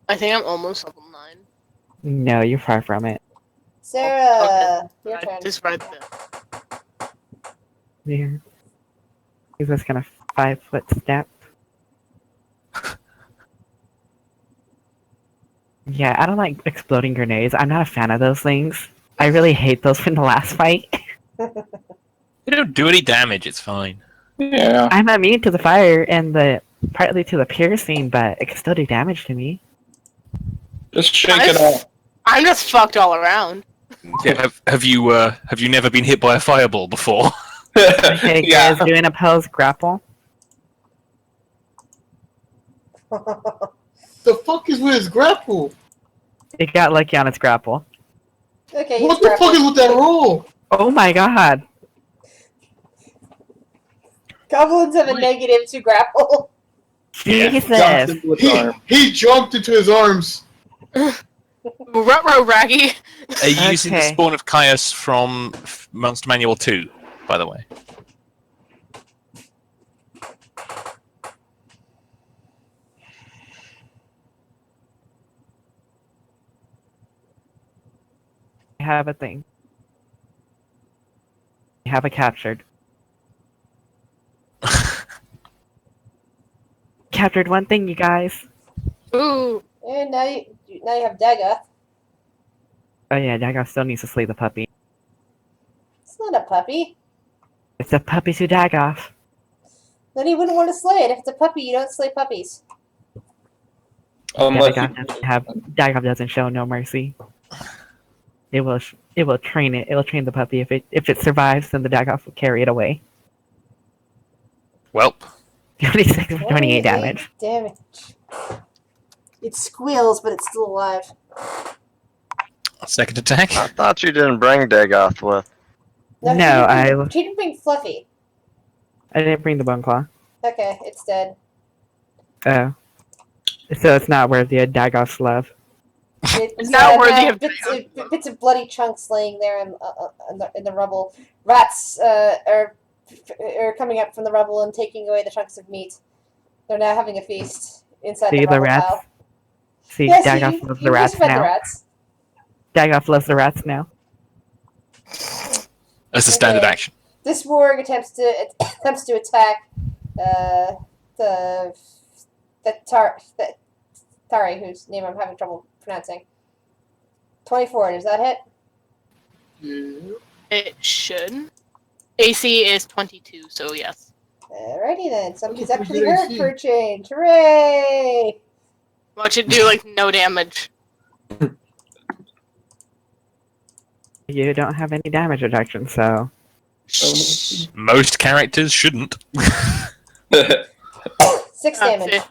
I think I'm almost level 9. No, you're far from it. Sarah, your I turn. just read that. Here. He's just gonna 5-foot step. Yeah, I don't like exploding grenades. I'm not a fan of those things. I really hate those from the last fight. They don't do any damage, it's fine. Yeah. I'm immune to the fire and partly to the piercing, but it can still do damage to me. Just shake it off. I'm just fucked all around. Yeah, have you never been hit by a fireball before? Okay, Yeah. guys, doing a pose grapple. The fuck is with his grapple? It got lucky on its grapple. Okay, What the fuck is with that roll? Oh my god. Goblins have a negative to grapple. Jesus. He jumped into his arms. Ruh-roh, Raggy. Are you using the Okay. spawn of Caius from Monster Manual 2, by the way? I have a thing. I have it captured. Captured one thing, you guys. Ooh. And now you have Dagoth. Oh yeah, Dagoth still needs to slay the puppy. It's not a puppy. It's a puppy to Dagoth. Then he wouldn't want to slay it. If it's a puppy, you don't slay puppies. Unless Dagoth doesn't show no mercy. It will train it. It will train the puppy. If it survives, then the Dagoth will carry it away. Welp. 26 for 28 damage. Damage. It squeals, but it's still alive. Second attack. I thought you didn't bring Dagoth with. No, She didn't bring Fluffy. I didn't bring the bone claw. Okay, it's dead. Oh. So it's not worthy of Dagoth's love. It's not worthy of bits of bloody chunks laying there in the rubble. Rats are coming up from the rubble and taking away the chunks of meat. They're now having a feast inside See the the rubble rats? pile. See, Yes, Dagoth you loves the rats crucified now. the rats. Dagoth loves the rats now. As a standard Okay. action. This warg attempts to attack the Tari, whose name I'm having trouble pronouncing. 24, does that hit? Yeah. It should. AC is 22, so yes. Alrighty then, somebody's Okay, actually good hurt AC. for a change. Hooray! Watch it do like no damage. You don't have any damage reduction, so Most characters shouldn't. 6 Oh, damage. see. It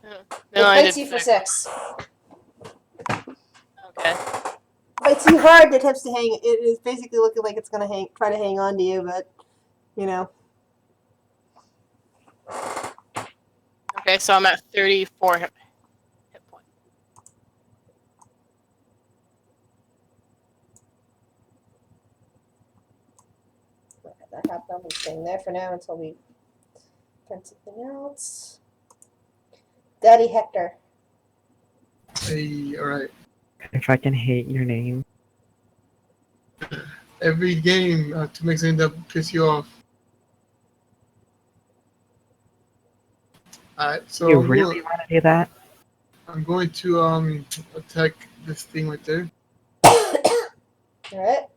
No, I bites did you for six. 6. Okay. Bites you hard and attempts to hang. It is basically looking like it's gonna try to hang on to you, but you know. Okay, so I'm at 34 hit points. That hobgoblin staying there for now until we find something else. Daddy Hector. Hey, alright. I fucking hate your name. Every game to make something that piss you off. Alright, so You really want to do that? I'm going to attack this thing right there. Alright.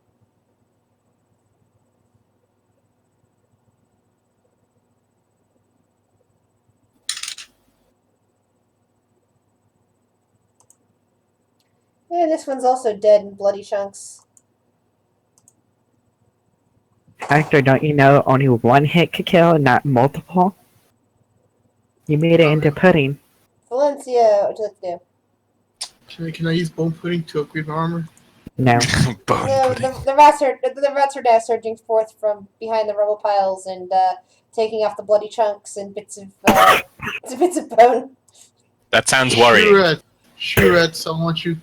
Yeah, this one's also dead in bloody chunks. Hector, don't you know only one hit could kill, not multiple? You made it into pudding. Valencia, what would you like to do? Can I use bone pudding to upgrade my armor? No. Bone No, pudding. the rats are now surging forth from behind the rubble piles and taking off the bloody chunks and bits of bone. That sounds worrying. Sure, rats, I want you.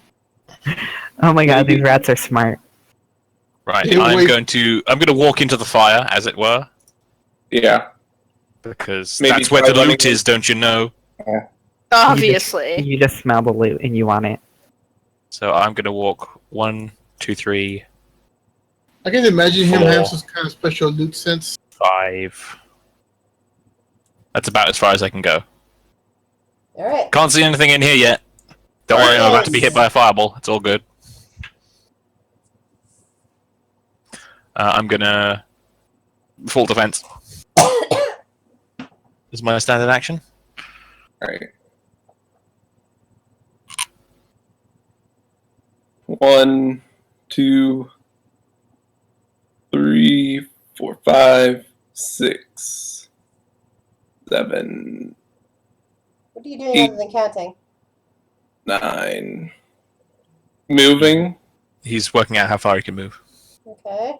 Oh my god, these rats are smart. Right, Hey, I'm wait. going to walk into the fire, as it were, Yeah. because Maybe that's where try the loot looting. is, don't you know? Obviously. You just smell the loot and you want it. So I'm going to walk 1, 2, 3, I can imagine him 4. having some kind of special loot sense. 5. That's about as far as I can go. Alright. Can't see anything in here yet. Don't worry, I'm about to be hit by a fireball. It's all good. I'm gonna full defense. Is my standard action? Alright. 1, 2, 3, 4, 5, 6, 7, What are you doing other than counting? 9. Moving. He's working out how far he can move. Okay.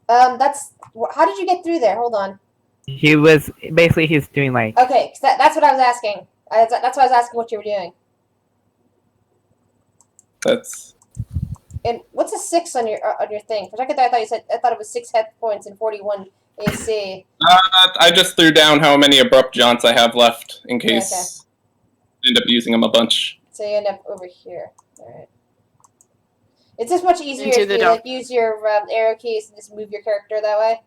How did you get through there? Hold on. He's doing like, Okay, 'cause that's what I was asking. That's why I was asking what you were doing. That's And what's a 6 on your thing? For a second, I thought it was 6 hit points and 41 AC. I just threw down how many abrupt jaunts I have left in case I end up using them a bunch. So you end up over here. Alright. It's just much easier Into if the you dump. use your arrow keys and just move your character that way,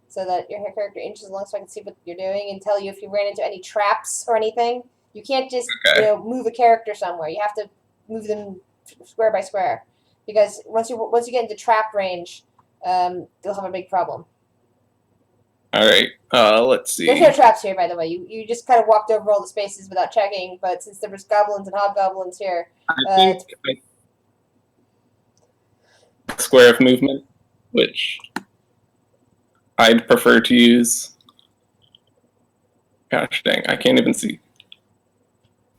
so that your character inches along, so I can see what you're doing and tell you if you ran into any traps or anything. You can't just Okay. move a character somewhere. You have to move them square by square, because once you get into trap range, you'll have a big problem. Alright, let's see. There's no traps here, by the way. You just kind of walked over all the spaces without checking, but since there was goblins and hobgoblins here, I think square of movement, which I'd prefer to use. Gosh dang, I can't even see.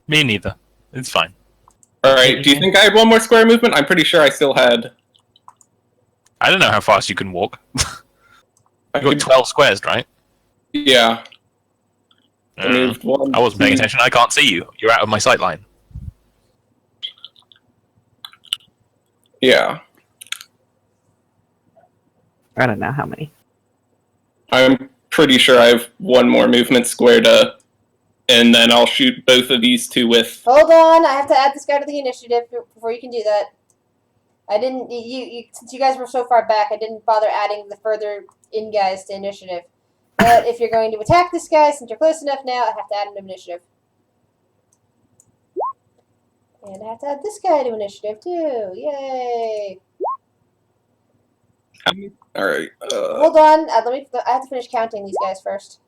Me neither. It's fine. Alright, do you think I had one more square movement? I'm pretty sure I still had. I don't know how fast you can walk. I You've got could, 12 squares, right? yeah, I moved 1. I wasn't paying 2, attention. I can't see you. You're out of my sight line. Yeah, I don't know how many. I'm pretty sure I have one more movement squared up, and then I'll shoot both of these two with. hold on. I have to add this guy to the initiative before you can do that. I didn't. Since you guys were so far back, I didn't bother adding the further in guys to initiative. But if you're going to attack this guy, since you're close enough now, I have to add him to initiative. And I have to add this guy to initiative too. Yay! Alright, Hold on. I have to finish counting these guys first.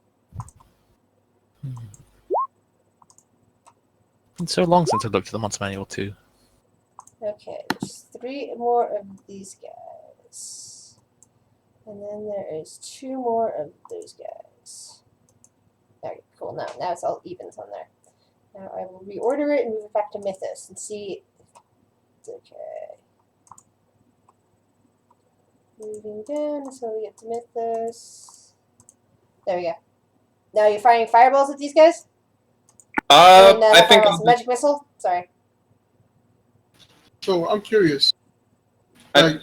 It's so long since I looked at the monster manual too. Okay, there's 3 more of these guys. And then there is 2 more of those guys. Alright, cool. Now it's all evens on there. Now I will reorder it and move it back to Mythos and see if it's okay. Moving down until we get to Mythos. There we go. Now you're firing fireballs at these guys? I Not think fireballs, magic missile? Sorry. So I'm curious. I-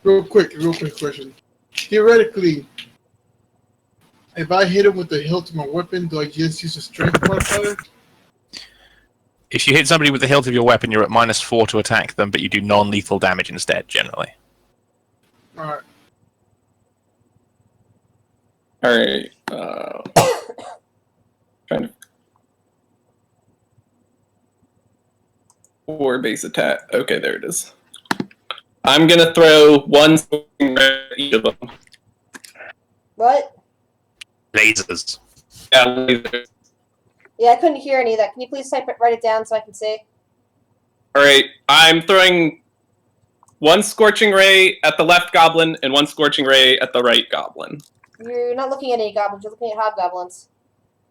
Real quick question. Theoretically, if I hit him with the hilt of my weapon, do I just use a strength modifier? If you hit somebody with the hilt of your weapon, you're at -4 to attack them, but you do non-lethal damage instead, generally. Alright. Alright, Trying to. Or base attack. Okay, there it is. I'm gonna throw one at each of them. What? Lasers. Yeah, laser. Yeah, I couldn't hear any of that. Can you please write it down so I can see? All right, I'm throwing one scorching ray at the left goblin and one scorching ray at the right goblin. You're not looking at any goblins. You're looking at hobgoblins.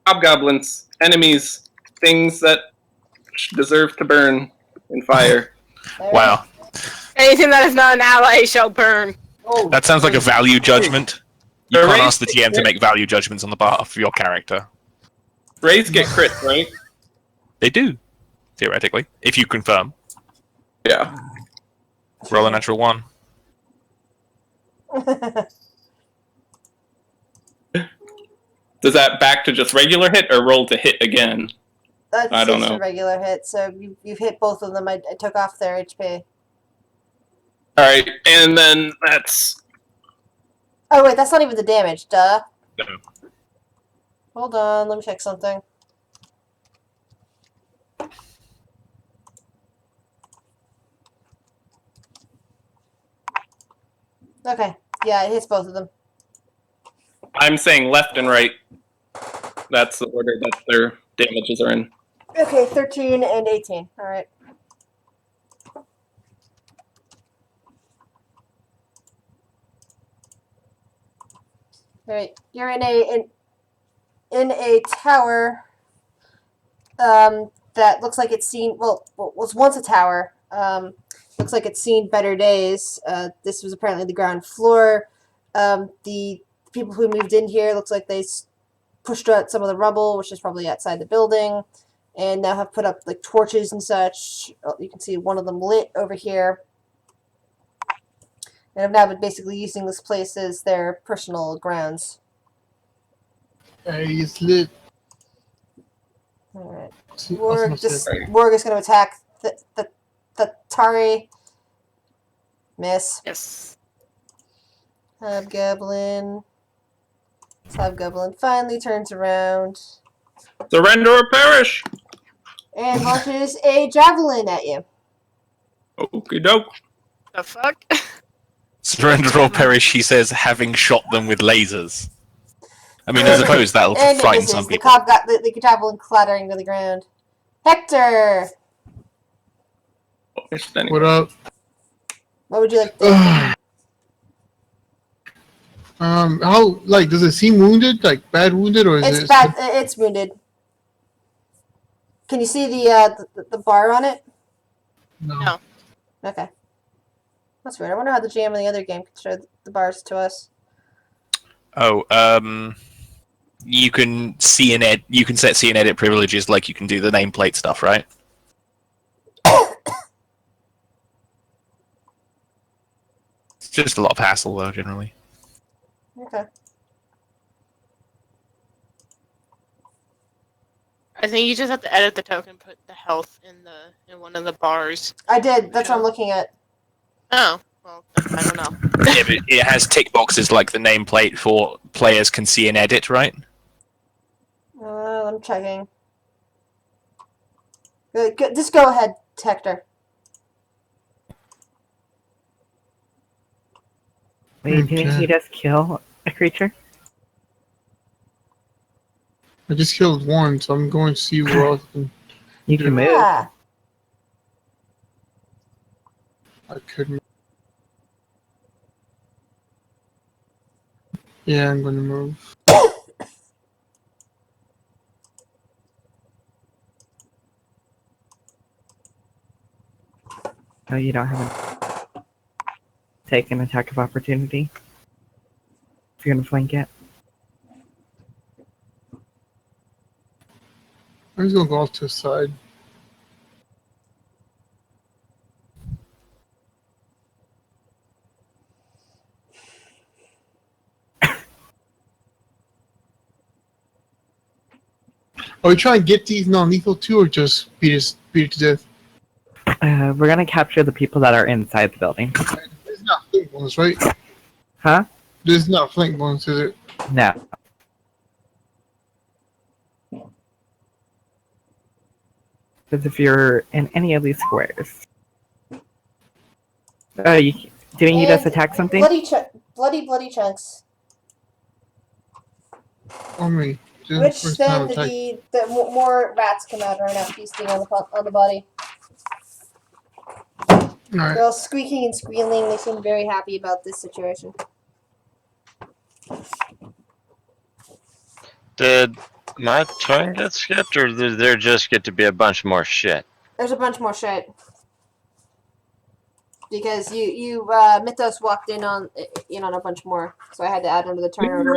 Hobgoblins, enemies, things that deserve to burn in fire. All Wow. Anything that is not an ally shall burn. Oh, That sounds like a value judgment. You Alright. can't ask the GM to make value judgments on the behalf of your character. Rays get crits, right? They do, theoretically, if you confirm. Yeah. Roll a natural 1. Does that back to just regular hit or roll to hit again? That's I don't just know. a regular hit, so you've hit both of them. I took off their HP. All right, and then that's Oh wait, that's not even the damage. Duh. No. Hold on, let me check something. Okay, yeah, it hits both of them. I'm saying left and right. That's the order that their damages are in. Okay, 13 and 18. All right. All right, you're in a tower that looks like it's seen, well, was once a tower. Looks like it's seen better days. This was apparently the ground floor. The people who moved in here looks like they pushed out some of the rubble, which is probably outside the building, and now have put up like torches and such. Oh, you can see one of them lit over here. And have now been basically using this place as their personal grounds. he's lit. Alright. See, Warg, awesome this stuff. Warg is going to attack the Tari. Miss. Yes. Hobgoblin. Hobgoblin finally turns around Surrender or perish. and launches a javelin at you. Okie doke. The fuck? Surrender or perish, he says, having shot them with lasers. I mean, I suppose that'll And it frighten misses. some The people. cob got the javelin clattering to the ground. Hector! What up? What would you like to do? How, like, does it seem wounded? Like, bad wounded, or is It's it? bad. It's wounded. Can you see the bar on it? No. No. Okay. That's weird. I wonder how the GM in the other game can show the bars to us. Oh, you can see and you can set see and edit privileges like you can do the nameplate stuff, right? It's just a lot of hassle, though, generally. Okay. I think you just have to edit the token, put the health in one of the bars. I did. That's what I'm looking at. Oh, well, I don't know. Yeah, but it has tick boxes like the nameplate for players can see and edit, right? I'm checking. Just go ahead, Hector. Wait, didn't Okay. he just kill a creature? I just killed one, so I'm going to see where else You can move. Yeah. I could. Yeah, I'm going to move. Oh, you don't have a take an attack of opportunity if you're gonna flank it. I'm just going to go off to the side. Are we trying to get these non-lethal too, or just beat it to death? We're gonna capture the people that are inside the building. There's not flank bonus, right? Huh? There's not flank bonus, is it? No. Because if you're in any of these squares, didn't you just And attack something? bloody chunks. I mean, this is Which the first time then attack. the more rats come out right now, feasting on the body. Alright. They're all squeaking and squealing. They seem very happy about this situation. Did my turn get skipped, or did there just get to be a bunch more shit? There's a bunch more shit. Because you Mythos walked in on a bunch more, so I had to add them to the turn order.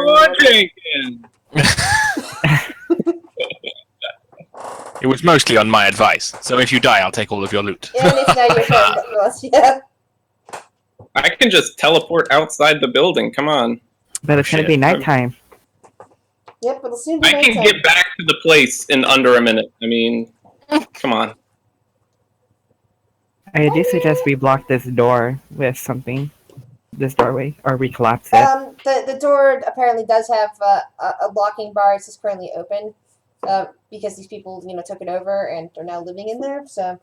It was mostly on my advice. So if you die, I'll take all of your loot. And it's now your turn, Ross. Yeah. I can just teleport outside the building. Come on. But it's gonna Shit. be nighttime. Yep, it'll soon be I can nighttime. get back to the place in under a minute. I mean, come on. I do suggest we block this door with something, this doorway, or we collapse it. The door apparently does have a locking bar. It's just currently open, because these people took it over and are now living in there. So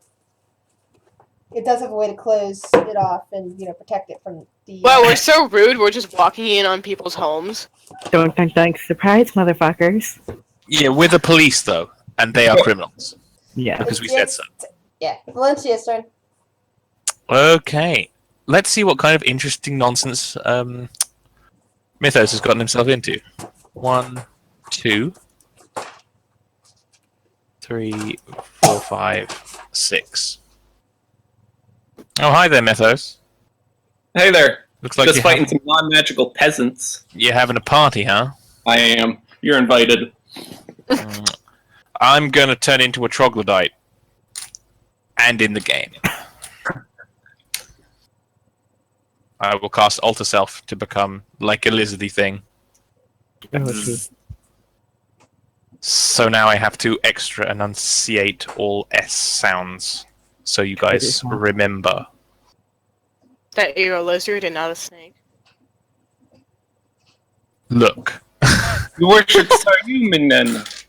it does have a way to close it off and protect it from the. Well, we're so rude. We're just walking in on people's homes. Don't surprise, motherfuckers. Yeah, we're the police, though, and they are criminals. Yeah. Because we said so. Yeah, Valencia's turn. Okay. Let's see what kind of interesting nonsense Mythos has gotten himself into. 1, 2, 3, 4, 5, 6. Oh, hi there, Mythos. Hey there. Looks like Just fighting some non-magical peasants. you're having a party, huh? I am. You're invited. I'm gonna turn into a troglodyte. And in the game. I will cast Alter Self to become like a lizardy thing. Oh, geez. So now I have to extra enunciate all S sounds. So you guys remember. That you're a lizard and not a snake. Look. You worship Saryumanen.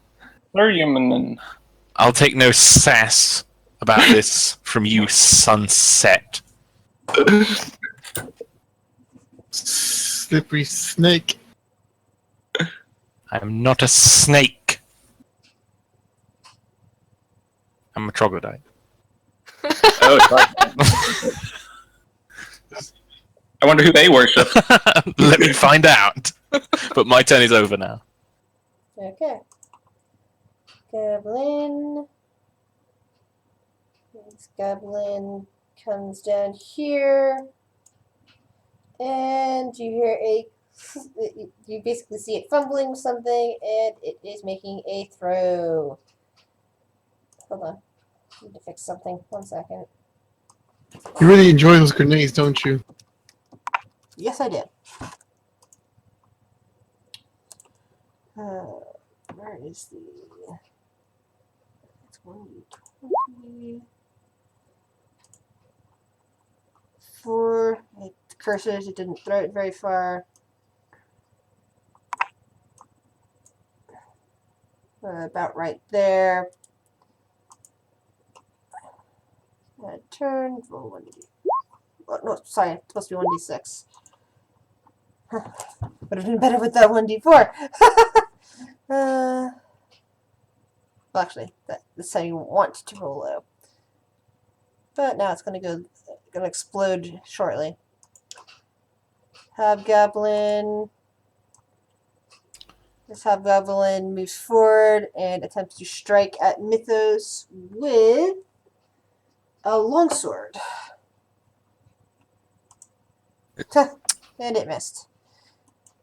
Saryumanen. I'll take no sass about this from you, Sunset. Slippery snake. I'm not a snake. I'm a troglodyte. Oh, it's right. I wonder who they worship. Let me find out. But my turn is over now. Okay. Goblin. This goblin comes down here. And you hear you basically see it fumbling with something, and it is making a throw. Hold on. I need to fix something. 1 second. You really enjoy those grenades, don't you? Yes, I did. Where is the... It's 1d20. 4. It cursors. It didn't throw it very far. About right there. Turn. Roll 1d. Oh, no, sorry. It's supposed to be 1d6. Would have been better with that 1d4. Well, actually, that's how you want to roll low. But now it's gonna explode shortly. Hobgoblin. This hobgoblin moves forward and attempts to strike at Mythos with a longsword. And it missed.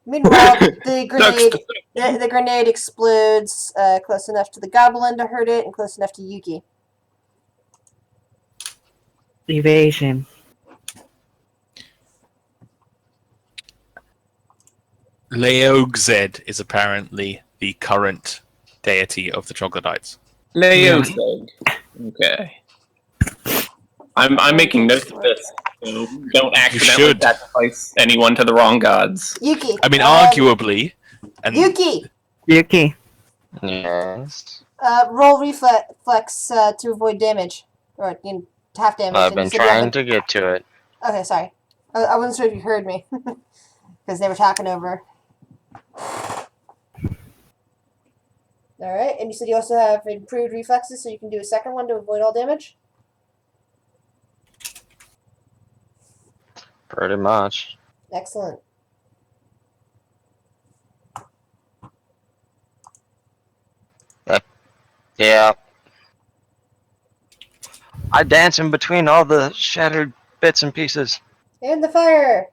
Meanwhile, the grenade explodes close enough to the goblin to hurt it and close enough to Yuki. Evasion. Leogzed is apparently the current deity of the troglodytes. Leoseg. Okay. I'm making notes of this. So don't accidentally should. sacrifice anyone to the wrong gods. Yuki. I mean, arguably, and Yuki. Yuki. Yes. Roll reflex to avoid damage, or half damage. I've and been you said you have trying to get to it. Okay, sorry. I wasn't sure if you heard me because they were talking over. All right, and you said you also have improved reflexes, so you can do a second one to avoid all damage. Pretty much. Excellent. Yeah. I dance in between all the shattered bits and pieces. And the fire.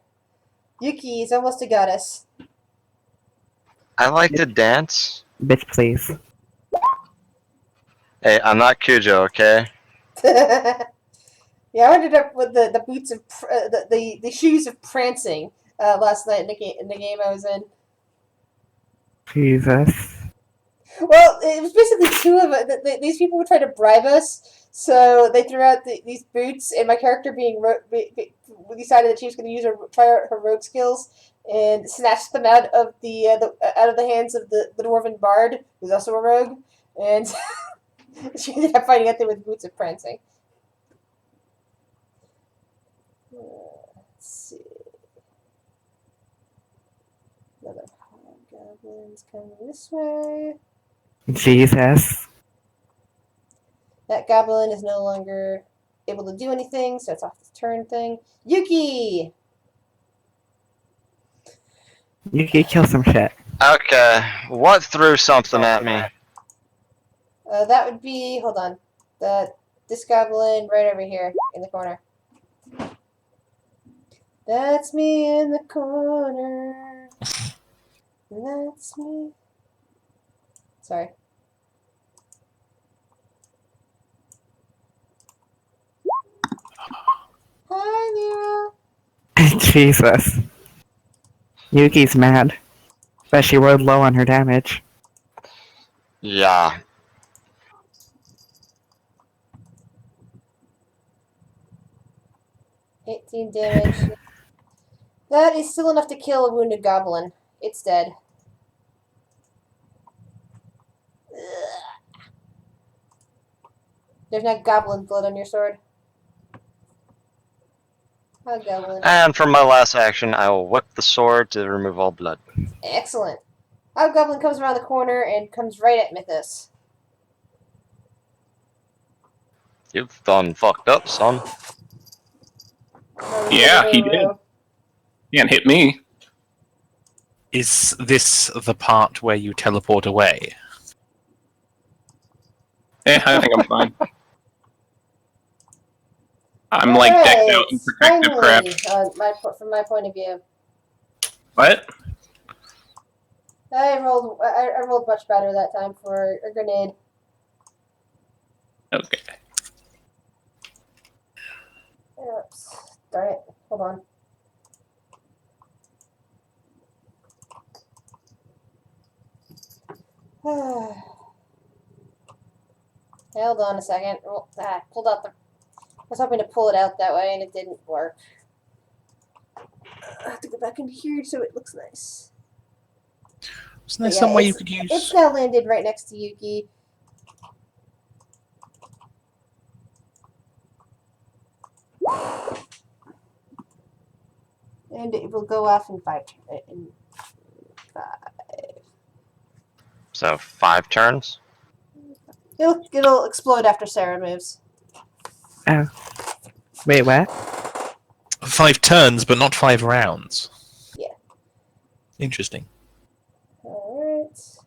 Yuki is almost a goddess. I like to dance. Bitch, please. Hey, I'm not Cujo, okay? Yeah, I ended up with the boots of the shoes of prancing last night in the game I was in. Jesus. Well, it was basically two of us. These people would try to bribe us, so they threw out these boots, and my character we decided that she was going to try out her rogue skills and snatched them out of the hands of the dwarven bard, who's also a rogue, and she ended up fighting out there with boots of prancing. Let's see. Another hobgoblin's coming this way. Jesus. That goblin is no longer able to do anything, so it's off the turn thing. Yuki! You can kill some shit. Okay, what threw something at me? That would be, hold on, this goblin right over here in the corner. That's me in the corner. That's me. Sorry. Hi, Nero. Jesus. Yuki's mad. But she rolled low on her damage. Yeah. $18 damage. That is still enough to kill a wounded goblin. It's dead. Ugh. There's no goblin blood on your sword. Oh, goblin. And for my last action, I will whip the sword to remove all blood. Excellent. Hobgoblin comes around the corner and comes right at Mythos. You've done fucked up, son. Yeah, he did. Can't hit me. Is this the part where you teleport away? I think I'm fine. I'm like decked out in protective crap. From my point of view. What? I rolled much better that time for a grenade. Okay. Oops. Darn it. Hold on. Hold on a second. Pulled out the. I was hoping to pull it out that way, and it didn't work. I have to go back in here so it looks nice. Isn't there some way you could use? It's now landed right next to Yuki. And it will go off in 5. So 5 turns? It'll explode after Sarah moves. Oh. Wait, what? 5 turns, but not 5 rounds. Yeah. Interesting. Alright.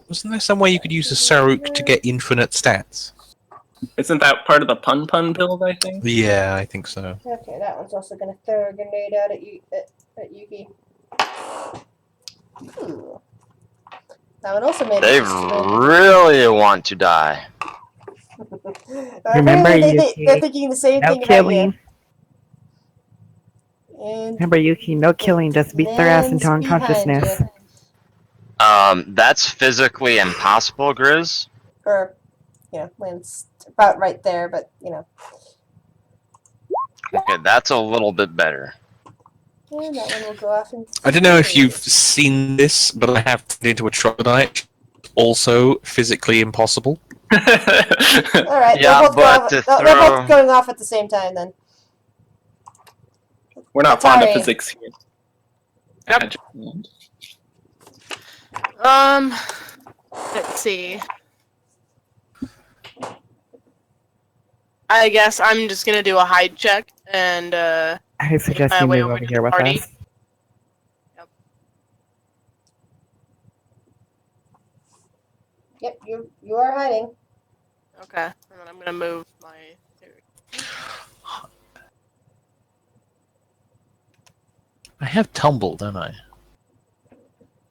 Wasn't there some way you could use a Saruk to get infinite stats? Isn't that part of the pun build, I think? Yeah, I think so. Okay, that one's also going to throw a grenade out at Yuki. Ooh. That one also made They really want to die. Remember, they're thinking the same No thing killing. about you. And Remember, Yuki, no killing, just beat their ass into lands behind unconsciousness. you. That's physically impossible, Grizz. Or, lands about right there, but, Okay, that's a little bit better. And that one will go off in I don't know if you've seen this, but I have turned into a troglodyte. Also physically impossible. Alright, Yeah, they're both going off at the same time then. We're not fond of Sorry. physics here. Yep. Let's see. I guess I'm just gonna do a hide check and I suggest my you way move over over to here the with party. us. Yep, you are hiding. Okay, and then I'm gonna move my. I have tumble, don't I?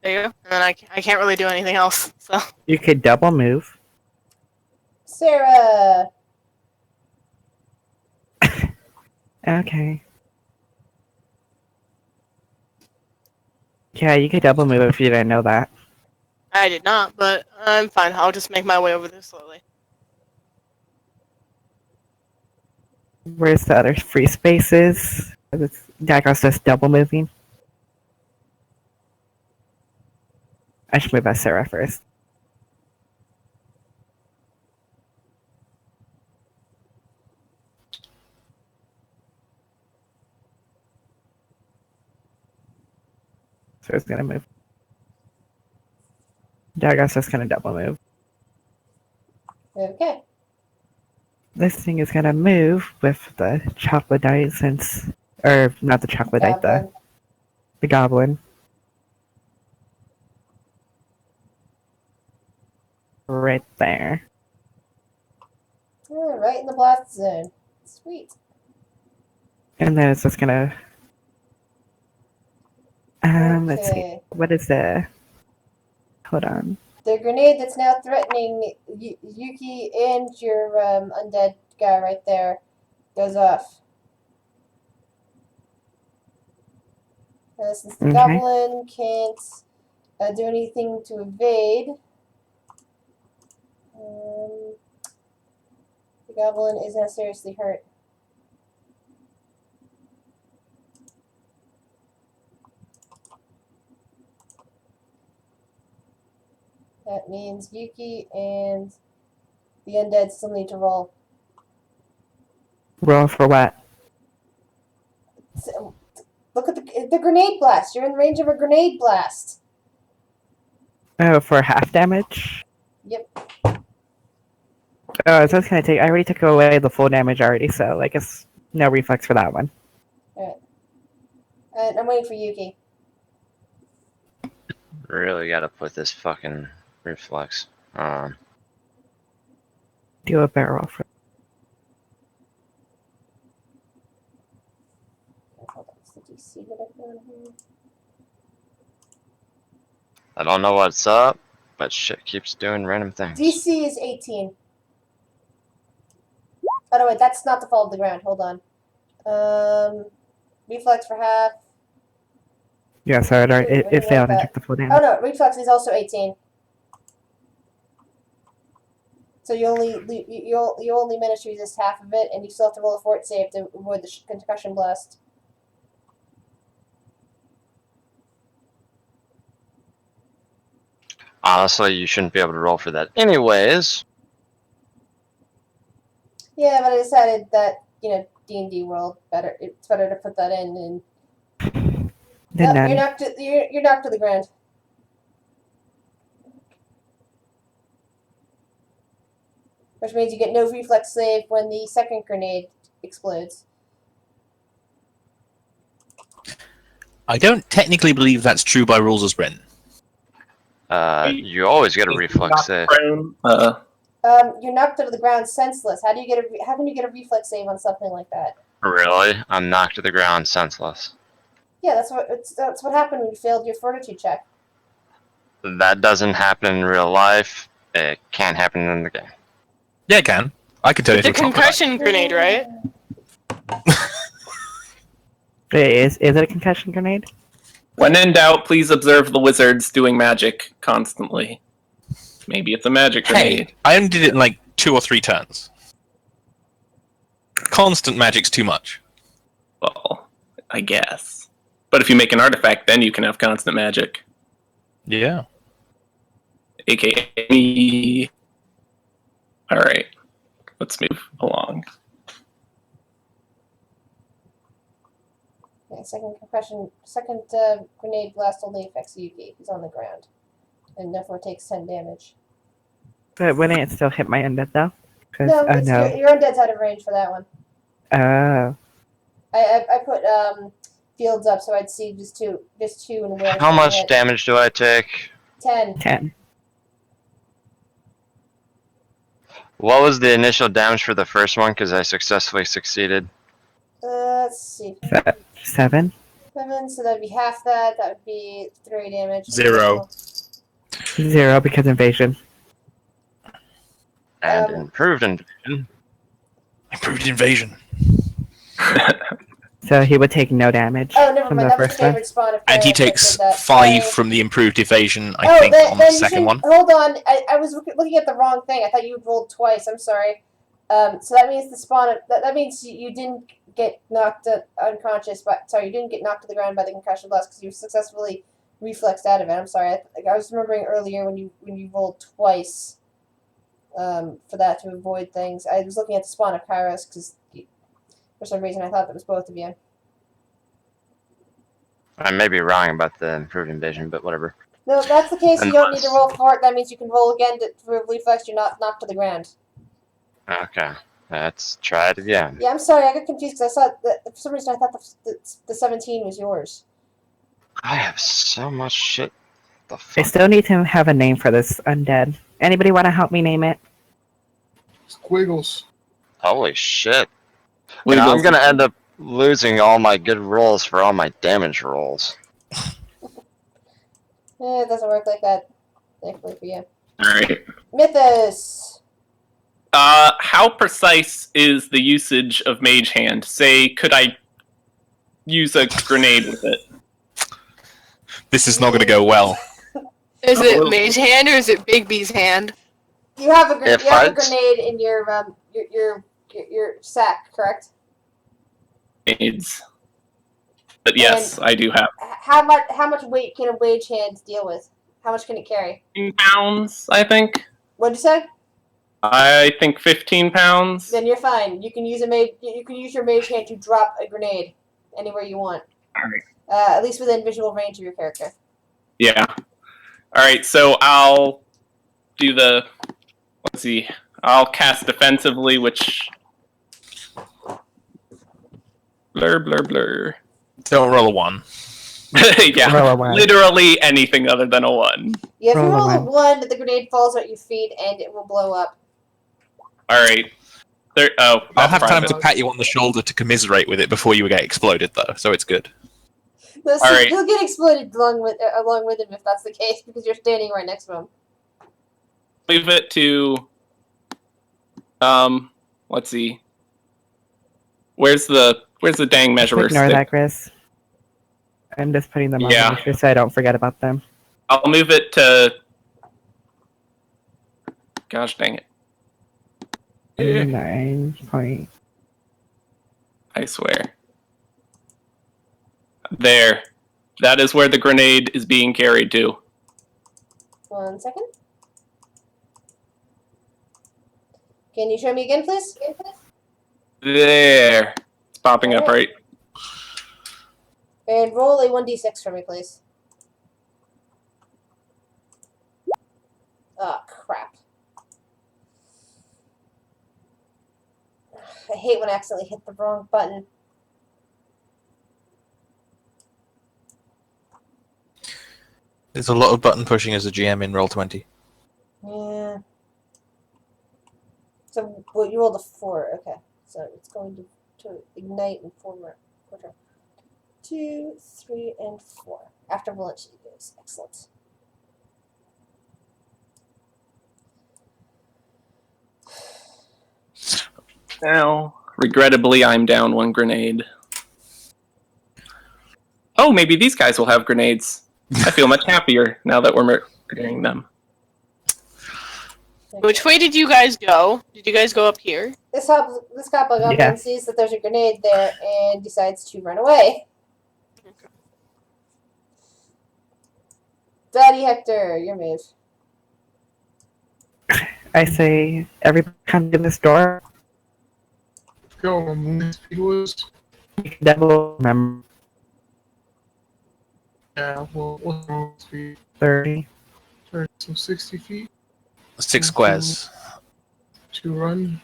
There you go. And then I can't really do anything else. So You could double move. Sarah! Okay. Yeah, you could double move if you didn't know that. I did not, but I'm fine. I'll just make my way over there slowly. Where's the other free spaces? Dagger's just double moving. I should move as Sarah first. Sarah's gonna move. Dagger's just gonna double move. Okay. This thing is gonna move with the troglodyte since, or not the troglodyte, the goblin. Right there. Oh, right in the blast zone. Sweet. And then it's just gonna. Let's see. Okay. What is the. Hold on. The grenade that's now threatening Yuki and your undead guy right there goes off. Since the Okay. goblin can't do anything to evade, the goblin is now seriously hurt. That means Yuki and the undead still need to roll. Roll for what? So, look at the grenade blast. You're in the range of a grenade blast. Oh, for half damage? Yep. Oh, so it's gonna take. I already took away the full damage already, so I guess no reflex for that one. Alright. And I'm waiting for Yuki. Really gotta put this fucking reflex on. Do a barrel for. Hold on, it's the DC that I put on here. I don't know what's up, but shit keeps doing random things. DC is 18. Oh no, wait, that's not the fall of the ground. Hold on. Reflex for half. Yeah, so it failed and took the full Oh damage. no, reflex is also 18. So you only manage to resist half of it, and you still have to roll a fort save to avoid the concussion blast. Honestly, you shouldn't be able to roll for that anyways. Yeah, but I decided that D&D world better. It's better to put that in. And Then none. you're knocked to the ground. Which means you get no reflex save when the second grenade explodes. I don't technically believe that's true by rules as written. You always get a reflex save. You're knocked to the ground senseless. How can you get a reflex save on something like that? Really? I'm knocked to the ground senseless. Yeah, that's what happened when you failed your fortitude check. That doesn't happen in real life. It can't happen in the game. Yeah, it can. I can tell you. It's a if it's not concussion grenade, right? Wait, is it a concussion grenade? When in doubt, please observe the wizards doing magic constantly. Maybe it's a magic grenade. Hey, I only did it in like 2 or 3 turns. Constant magic's too much. Well, I guess. But if you make an artifact, then you can have constant magic. Yeah. AKA me. Alright. Let's move along. Okay, second grenade blast only affects Yuki. He's on the ground. And therefore takes 10 damage. But wouldn't it still hit my undead though? 'Cause- No, oh it's, no. your undead's out of range for that one. Oh. I put fields up so I'd see just two and where. How much damage do I take? 10. 10. What was the initial damage for the first one? Because I successfully succeeded. Let's see. 7. 7, so that'd be half that. That would be 3 damage. 0. 0 because invasion. And improved Improved invasion. So he would take no damage. Oh, never from mind. the That was first your one. favorite spot. If And he I takes did that. 5 Sorry. from the improved evasion, I think, on the second one. Hold on. I was looking at the wrong thing. I thought you rolled twice. I'm sorry. So that means the spawn. That means you didn't get knocked unconscious, but sorry, you didn't get knocked to the ground by the concussion blast because you successfully reflexed out of it. I'm sorry. I was remembering earlier when you rolled twice. For that to avoid things. I was looking at the spawn of Kairos because for some reason I thought that was both of you. I may be wrong about the improved invasion, but whatever. No, if that's the case, you don't need to Unless- roll for it. That means you can roll again to reflex. You're not knocked to the ground. Okay, let's try it again. Yeah, I'm sorry. I got confused because I saw that for some reason I thought the 17 was yours. I have so much shit. The I fuck? still need to have a name for this undead. Anybody want to help me name it? Squiggles. Holy shit. We And I'm will- gonna end up losing all my good rolls for all my damage rolls. It doesn't work like that. Thankfully for you. Alright. Mythos. How precise is the usage of Mage Hand? Say, could I use a grenade with it? This is not going to go well. Is Oh, it well. Mage Hand or is it Bigby's hand? You have a If you have a I- grenade in your sack, correct? Grenades. But yes, I do have How much weight can a wage hand deal with? How much can it carry? 15 pounds, I think. What'd you say? I think 15 pounds. Then you're fine. You can use You can use your mage hand to drop a grenade anywhere you want. Alright. At least within visual range of your character. Yeah. Alright, so I'll do the... Let's see. I'll cast defensively, which... Blur, blur, blur. Don't roll a 1. Yeah, Roll a 1. literally anything other than a 1. Yeah, if you Roll a roll a one. 1, the grenade falls at your feet and it will blow up. Alright. I'll that's have time private. to pat you on the shoulder to commiserate with it before you get exploded, though, so it's good. Listen, Alright. You'll get exploded along with him if that's the case because you're standing right next to him. Leave it to... let's see. Where's the dang measurer Ignore stick? that, Chris. I'm just putting them on Yeah. the picture so I don't forget about them. I'll move it to... Gosh dang it. 9 point. I swear. There. That is where the grenade is being carried to. 1 second. Can you show me again, please? There. It's popping up, right? And roll a 1d6 for me, please. Oh, crap. I hate when I accidentally hit the wrong button. There's a lot of button pushing as a GM in Roll20. Yeah. So, well, you rolled a 4. Okay. So it's going to ignite in 4 more. 2, 3, and 4. After Valentia goes. Excellent. Now, regrettably, I'm down 1 grenade. Oh, maybe these guys will have grenades. I feel much happier now that we're murdering them. Which way did you guys go? Did you guys go up here? This goblin Yeah. sees that there's a grenade there and decides to run away. Daddy Hector, your move. I say, everybody come to this door. Go, what movement speed was? You can double remember Yeah, well, what's the movement speed? 30. So 60 feet 6 squares. to run.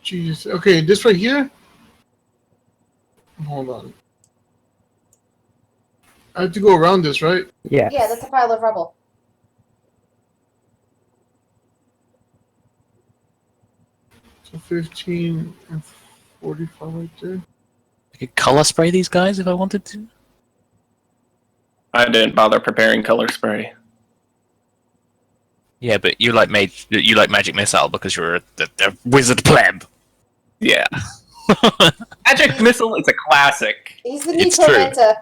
Jesus. Okay, this right here? Hold on. I have to go around this, right? Yes. Yeah, that's a pile of rubble. So 15 and 45 right there. I could color spray these guys if I wanted to. I didn't bother preparing color spray. Yeah, but you like magic missile because you're a wizard pleb. Yeah. Magic missile is a classic. He's the new It's true. Tormenta.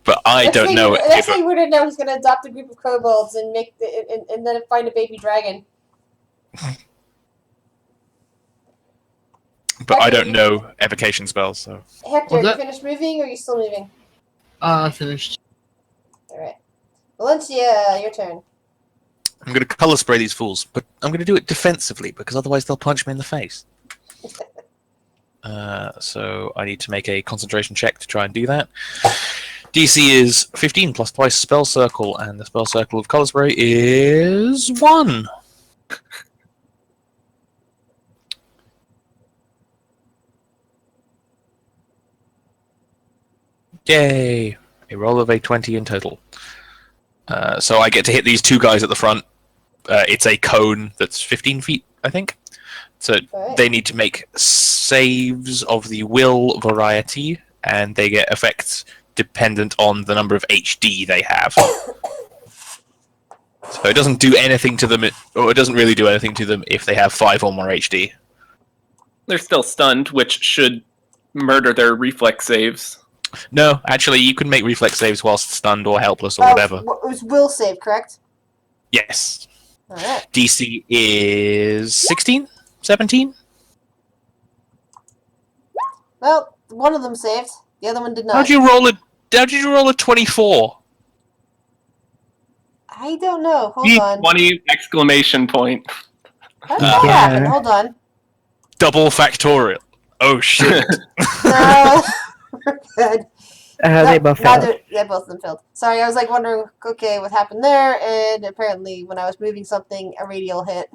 But I That's don't how know you, That's if how you wouldn't know he's going to adopt a group of kobolds and make and then find a baby dragon. but I don't know evocation spells. So Hector, Well, you that- finished moving or are you still moving? I finished. Alright. Valencia, your turn. I'm going to color spray these fools, but I'm going to do it defensively because otherwise they'll punch me in the face. So I need to make a concentration check to try and do that. DC is 15 plus twice spell circle, and the spell circle of color spray is 1. Yay! A roll of a 20 in total. So I get to hit these two guys at the front. It's a cone that's 15 feet, I think. So Alright. they need to make saves of the will variety, and they get effects dependent on the number of HD they have. So it doesn't do anything to them, or it doesn't really do anything to them if they have 5 or more HD. They're still stunned, which should murder their reflex saves. No, actually, you can make reflex saves whilst stunned or helpless or Oh, whatever. It was will save, correct? Yes. Alright. DC is 16? 17? Well, one of them saved. The other one did not. How did you roll a 24? I don't know. Hold on. 20 exclamation point. How did that Yeah. happen? Hold on. Double factorial. Oh shit. No. We're good. They both failed. Yeah, both of them failed. Sorry, I was like wondering, okay, what happened there? And apparently, when I was moving something, a radial hit.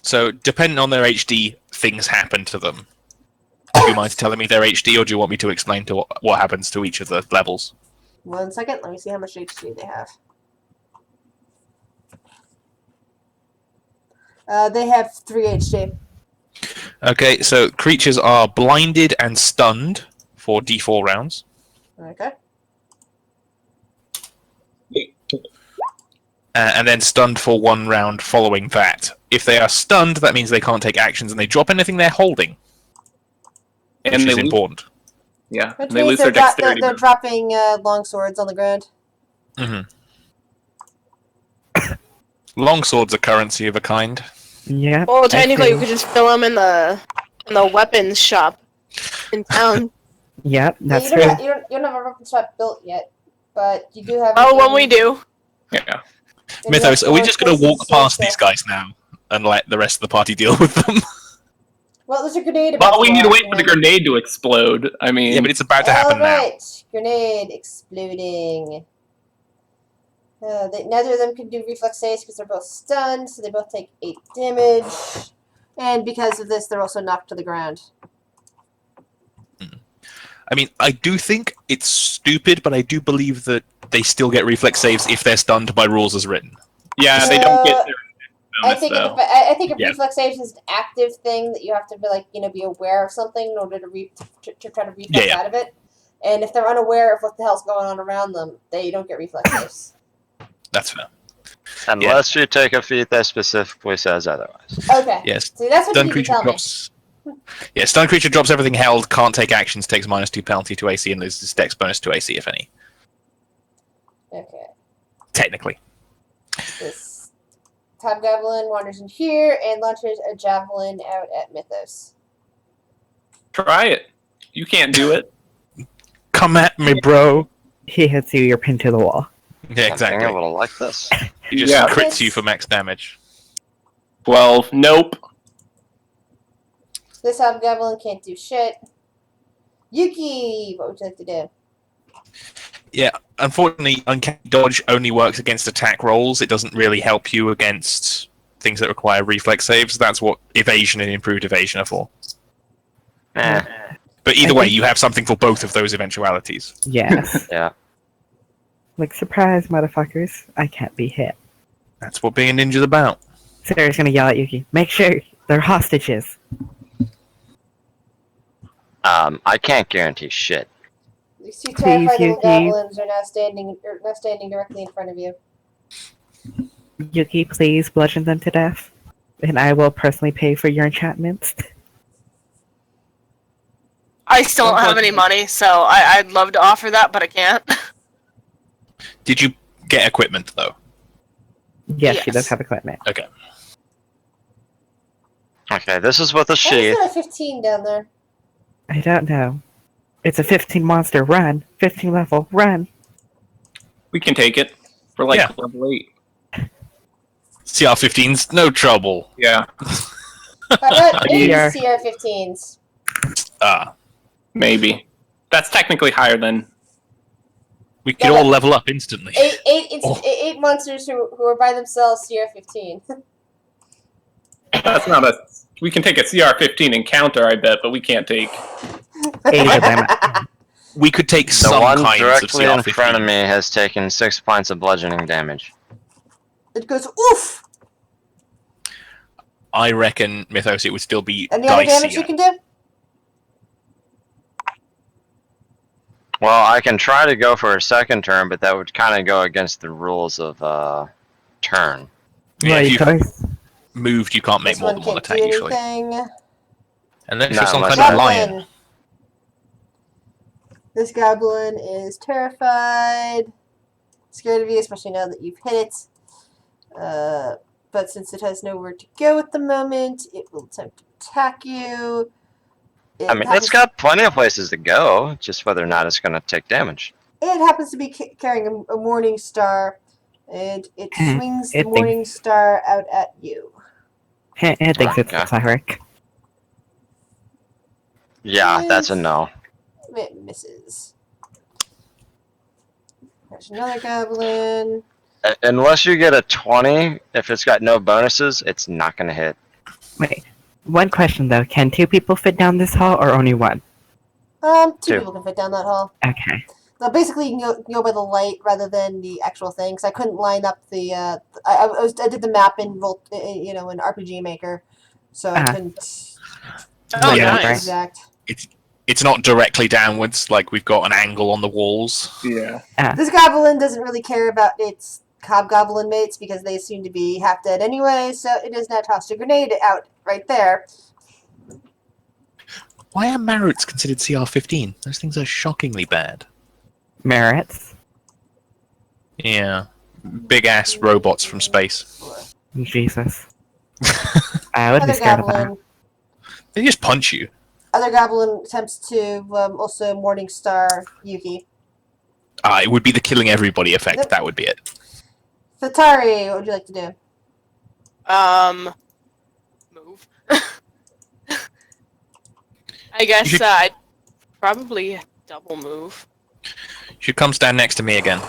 So, depending on their HD, things happen to them. Do you mind telling me their HD, or do you want me to explain to what happens to each of the levels? 1 second. Let me see how much HP they have. They have 3 HP. Okay, so creatures are blinded and stunned for D4 rounds. Okay. And then stunned for 1 round following that. If they are stunned, that means they can't take actions and they drop anything they're holding. And Which they is lose, important. yeah, Which they means lose their dexterity. they're dropping long swords on the ground. hmm Longswords are currency of a kind. Yeah. Well, technically, you actually- could just fill them in the weapons shop in town. Yep, that's you, true. don't have a weapon shop built yet, but you do have. Oh, when we do. Yeah. Mythos, are we just going to walk past these? these guys now and let the rest of the party deal with them? Well, there's a grenade. about Well, we to need go to wait off, for the man. grenade to explode. I mean, Yeah, but it's about to happen now. Alright, grenade exploding. Neither of them can do reflex saves because they're both stunned, so they both take 8 damage. And because of this, they're also knocked to the ground. I mean, I do think it's stupid, but I do believe that they still get reflex saves if they're stunned by rules as written. yeah, they don't get their I bonus, think though. I think a Yeah. reflex save is an active thing that you have to be like be aware of something in order to try to reflex Yeah. out of it. And if they're unaware of what the hell's going on around them, they don't get reflex saves. That's fair. Unless you take a feat that specifically says otherwise. Okay. Yes. See, that's what Stun you need to creature tell me. drops. Yeah, stun creature drops everything held, can't take actions, takes -2 penalty to AC, and loses dex bonus to AC, if any. Okay. Technically. This Hobgoblin wanders in here and launches a javelin out at Mythos. Try it. You can't do it. Come at me, bro. He hits you, you're pinned to the wall. Yeah, I exactly. would have liked this. He just Yeah. crits you for max damage. 12. Nope. This hobgoblin can't do shit. Yuki, what would you like to do? Yeah, unfortunately, Uncanny Dodge only works against attack rolls. It doesn't really help you against things that require reflex saves. That's what Evasion and Improved Evasion are for. Eh, But either I way, think- you have something for both of those eventualities. Yes. yeah. Like, surprise, motherfuckers. I can't be hit. That's what being a ninja's about. Sarah's gonna yell at Yuki. Make sure they're hostages. I can't guarantee shit. These two Please, terrified little Yuki. goblins are now standing directly in front of you. Yuki, please bludgeon them to death. And I will personally pay for your enchantments. I still don't have any money, so I'd love to offer that, but I can't. Did you get equipment, though? Yes, she Yes. does have equipment. Okay. Okay, this is with a Why is sheath. there a 15 down there? I don't know. It's a 15 monster run. 15 level run. We can take it. We're like Yeah. level 8. CR15's no trouble. Yeah, How about 8 Yeah. CR15s? maybe. That's technically higher than. We could all level up instantly. Oh. Eight monsters who are by themselves CR15. That's not a. We can take a CR15 encounter, I bet, but we can't take. 8 of them. We could take The some one kinds of directly in CR15. front of me has taken 6 points of bludgeoning damage. It goes oof! I reckon, Mythos, it would still be Any other damage dicier. you can do? Well, I can try to go for a second turn, but that would kind of go against the rules of turn. Yeah, Well, if you you've guys- moved, you can't make This more one than one can't attack do usually. anything. Unless No, you're some unless kind of you're- lion. Goblin. This goblin is terrified, scared of you, especially now that you've hit it. But since it has nowhere to go at the moment, it will attempt to attack you. It I mean, happens- it's got plenty of places to go, just whether or not it's going to take damage. It happens to be carrying a morning star, and it Hmm. swings the It thinks- morning star out at you. It thinks it's Okay. a cleric. Yeah, that's a no. It misses. There's another goblin. Unless you get a 20, if it's got no bonuses, it's not going to hit. Wait. One question though. Can 2 people fit down this hall or only 1? Two Two. people can fit down that hall. Okay. So basically, you can go by the light rather than the actual thing. Because I couldn't line up the. I did the map in in RPG Maker, so I Ah. couldn't. Oh, Yeah, nice. right. Exact. It's not directly downwards, like we've got an angle on the walls. Yeah. This goblin doesn't really care about its hobgoblin mates because they seem to be half dead anyway. So it has now tossed a grenade out right there. Why are Maruts considered CR15? Those things are shockingly bad. Merits. Yeah. Big ass robots from space. Jesus. I would be Other scared of that. goblin. They just punch you. Other goblin attempts to also Morningstar Yuki. It would be the killing everybody effect. Yep. That would be it. Fatari, what would you like to do? Move. I guess should- I'd probably double move. She come stand next to me again.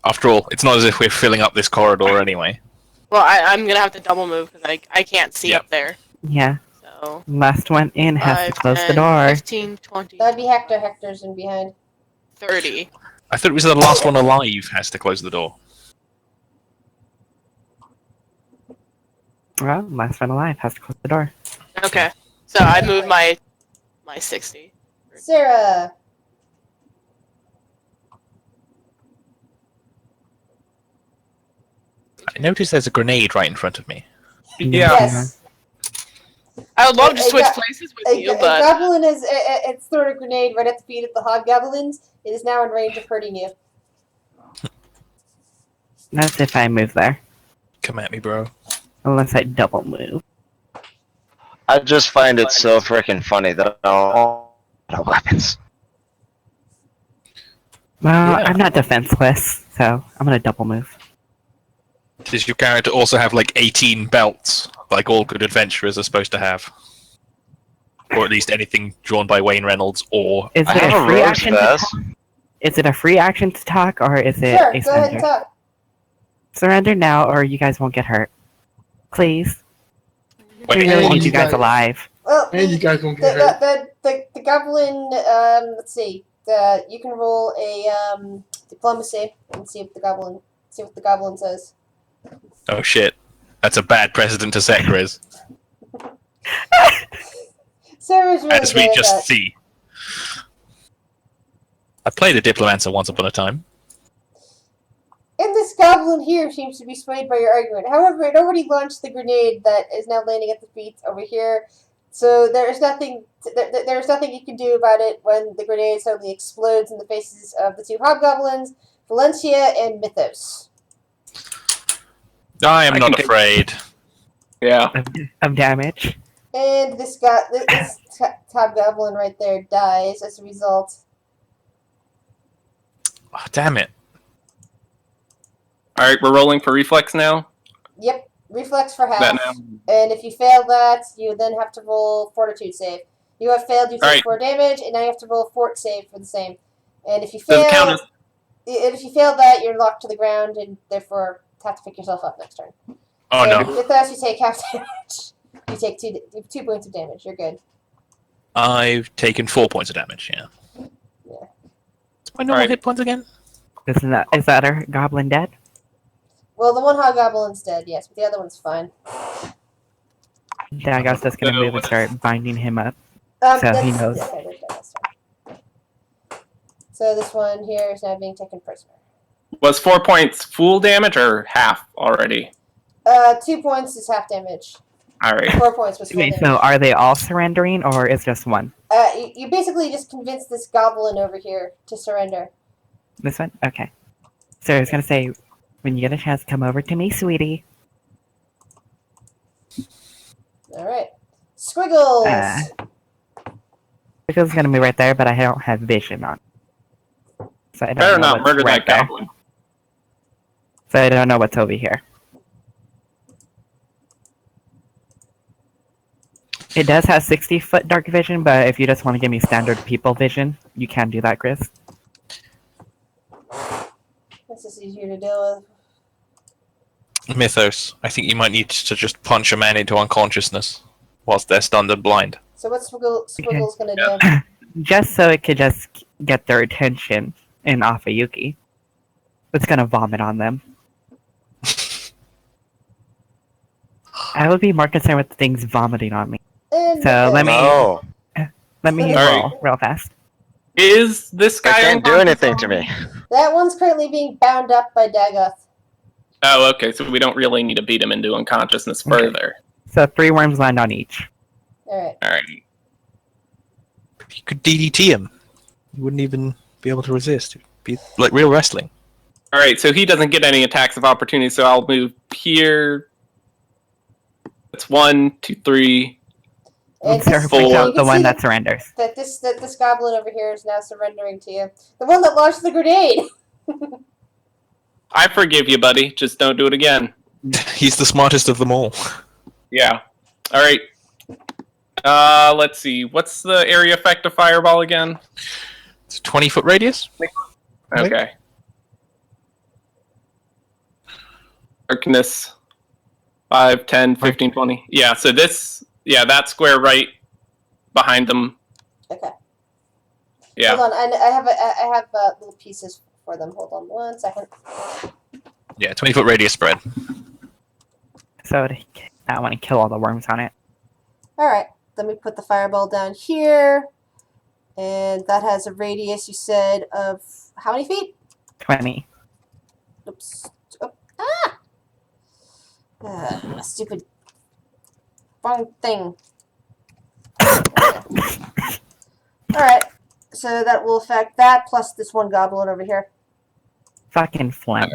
After all, it's not as if we're filling up this corridor anyway. Well, I'm gonna have to double move because I can't see Yep. up there. Yeah. So Last one in has 5, to close 10, the door. 15, 20, That'd be Hector. Hector's in behind. 30. I thought it was the last one alive has to close the door. Well, last one alive has to close the door. Okay. So I moved my 60. Sarah. I noticed there's a grenade right in front of me. Yeah. Yes. I would love to A switch go- places with you, A but goblin is it's thrown a grenade right at the feet of the hobgoblins. It is now in range of hurting you. That's if I move there. Come at me, bro. Unless I double move. I just find it so freaking funny that all weapons. Well, Yeah. I'm not defenseless, so I'm gonna double move. Does your character also have like 18 belts, like all good adventurers are supposed to have? Or at least anything drawn by Wayne Reynolds or... Is I it have a a free rogue's action to vest. talk? Is it a free action to talk, or is it Sure, a go ahead and surrender? talk. Surrender now, or you guys won't get hurt. Please. Wait, We really and need you you guys guys- alive. Well, And you guys won't get hurt. the goblin. Let's see. You can roll a diplomacy and see what the goblin says. oh shit. That's a bad precedent to set, Grizz. Sarah's really As good we at just that. see. I played a Diplomancer once upon a time. And this goblin here seems to be swayed by your argument. However, it already launched the grenade that is now landing at the feet over here. So there's nothing. There's nothing you can do about it when the grenade suddenly explodes in the faces of the two hobgoblins, Valencia and Mythos. I am I not can take- afraid. Yeah. Of damage. And this guy, this hobgoblin right there, dies as a result. Oh, damn it. All right, we're rolling for reflex now. Yep, reflex for half. That now. And if you fail that, you then have to roll fortitude save. You have failed, you take Alright. 4 damage, and now you have to roll fort save for the same. And if you Does it count fail, as if you fail that, you're locked to the ground, and therefore have to pick yourself up next turn. Oh and no. With that, you take half damage. You take 2 points of damage. You're good. I've taken 4 points of damage, yeah. Yeah. What's my normal Alright. hit points again? Is that our goblin dead? Well, the one hobgoblin's dead, yes, but the other one's fine. Then I guess that's gonna So move and what start binding him up. So he knows. Okay, that's fine. So this one here is now being taken prisoner. was 4 points full damage or half already? 2 points is half damage. All right. 4 points was full Wait, damage. so are they all surrendering, or is just one? You basically just convinced this goblin over here to surrender. This one? Okay. So I was gonna say, when you get a chance, come over to me, sweetie. All right, Squiggles. Because gonna be right there, but I don't have vision on. So I don't Better know not what's murder right that there. goblin. So I don't know what's over here. It does have 60-foot dark vision, but if you just want to give me standard people vision, you can do that, Chris. This is easier to deal with. Mythos, I think you might need to just punch a man into unconsciousness whilst they're stunned and blind. So what's Squiggles gonna do? Just so it could just get their attention and off of Yuki. It's gonna vomit on them. I would be more concerned with things vomiting on me. And So let me- No, Let me Alright. roll real fast. Is this they guy can't do unconscious anything to already? me. That one's currently being bound up by Dagoth. Oh, okay. So we don't really need to beat him into unconsciousness further. So 3 worms land on each. All right. All right. You could DDT him. You wouldn't even be able to resist. It'd be like real wrestling. All right. So he doesn't get any attacks of opportunity. So I'll move here. It's 1, 2, 3. And Sarah this, points four. out you the can one see that surrenders. that this goblin over here is now surrendering to you. The one that launched the grenade. I forgive you, buddy. Just don't do it again. He's the smartest of them all. Yeah. All right. Let's see. What's the area effect of fireball again? It's a 20-foot radius? Okay. Darkness. 5, 10, 15, 20. Yeah, so this, that square right behind them. Okay. Yeah. Hold on. I have little pieces for them. Hold on 1 second. Yeah, 20-foot radius spread. So I want to kill all the worms on it. All right. Let me put the fireball down here, and that has a radius. You said of how many feet? 20. Oops. Oh, stupid wrong thing. Alright, so that will affect that plus this one goblin over here. Fucking phlegm.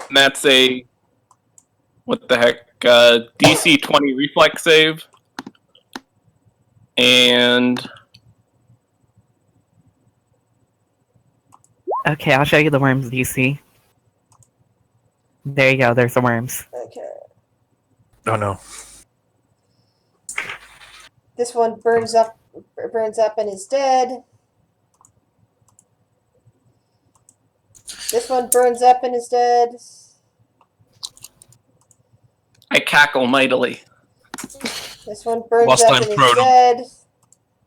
And that's a, what the heck, DC 20 reflex save. And Okay, I'll show you the worms you see. There you go, there's the worms. Okay. Oh no. This one burns up and is dead. This one burns up and is dead. I cackle mightily. This one burns Whilst up I'm and is prone. dead.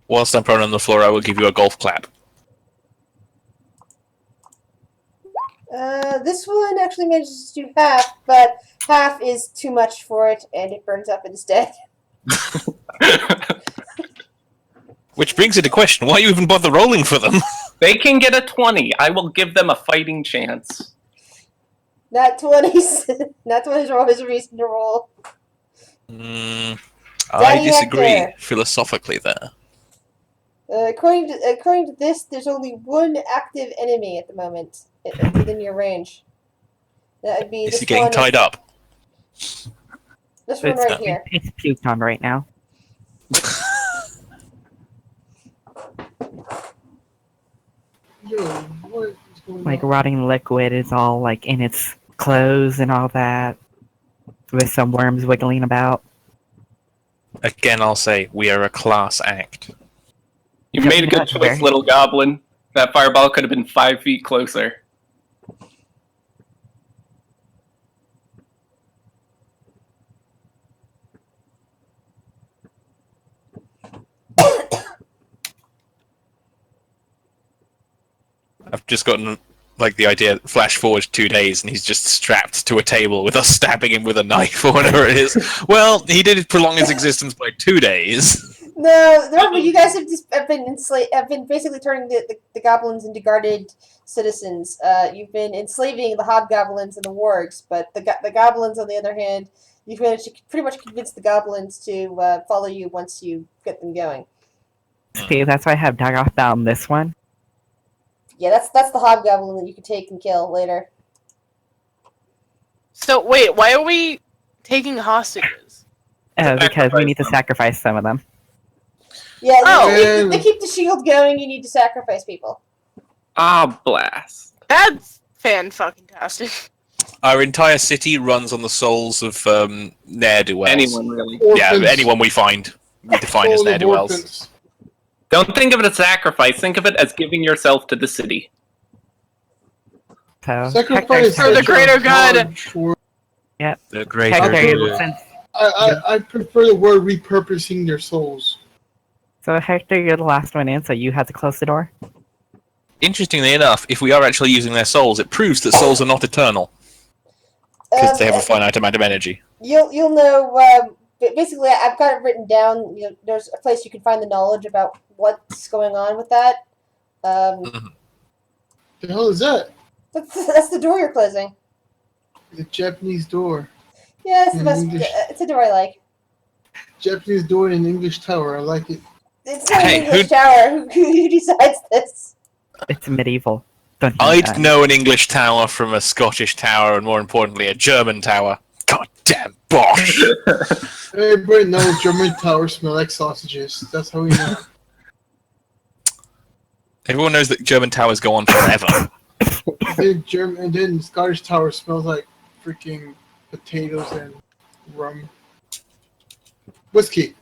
Whilst I'm prone on the floor, I will give you a golf clap. This one actually manages to do half, but half is too much for it, and it burns up and is dead. Which brings into question, why you even bother rolling for them? They can get a 20. I will give them a fighting chance. Not 20s. Not 20s are always a reason to roll. I Daddy disagree Hector. philosophically there. According to this, there's only one active enemy at the moment within your range. That would be Is this he getting one. tied up? This one right here. It's puked on right now. Yo, what is going Like on? rotting liquid is all like in its clothes and all that. With some worms wiggling about. Again, I'll say, we are a class act. You Yep, made a good that's choice, fair. little goblin. That fireball could have been 5 feet closer. I've just gotten like the idea, flash forward 2 days and he's just strapped to a table with us stabbing him with a knife or whatever it is. Well, he did prolong his existence by 2 days. No, remember you guys have been basically turning the goblins into guarded citizens. You've been enslaving the hobgoblins and the wargs, but the goblins, on the other hand, you've managed to pretty much convince the goblins to follow you once you get them going. See, that's why I have Dagoth down this one. Yeah, that's the hobgoblin that you can take and kill later. So wait, why are we taking hostages? Because we need to sacrifice some of them. Yeah, Oh. they keep the shield going. You need to sacrifice people. Ah, blast. That's fan-fucking-tastic. Our entire city runs on the souls of ne'er-do-wells. Anyone, really. Yeah, Orphans. anyone we find, we define as All the ne'er-do-wells. orphans. Don't think of it as sacrifice. Think of it as giving yourself to the city. So Sacrifice For the greater good. For, The greater Hector, good. since, I prefer the word repurposing their souls. so Hector, you're the last one in, so you have to close the door. Interestingly enough, if we are actually using their souls, it proves that souls are not eternal because they have a finite amount of energy. You'll know. Basically, I've got it written down. You know, there's a place you can find the knowledge about what's going on with that. The hell is that? That's the door you're closing. The Japanese door. Yeah, it's the In best. English. It's a door I like. Japanese door in an English tower. I like it. It's not Hey, an English tower. Who decides this? It's medieval. Don't you I'd know an English tower from a Scottish tower, and more importantly, a German tower. God damn Bosch! Everybody knows German towers smell like sausages. That's how we know. Everyone knows that German towers go on forever. And then Scottish tower smells like freaking potatoes and rum. Whiskey.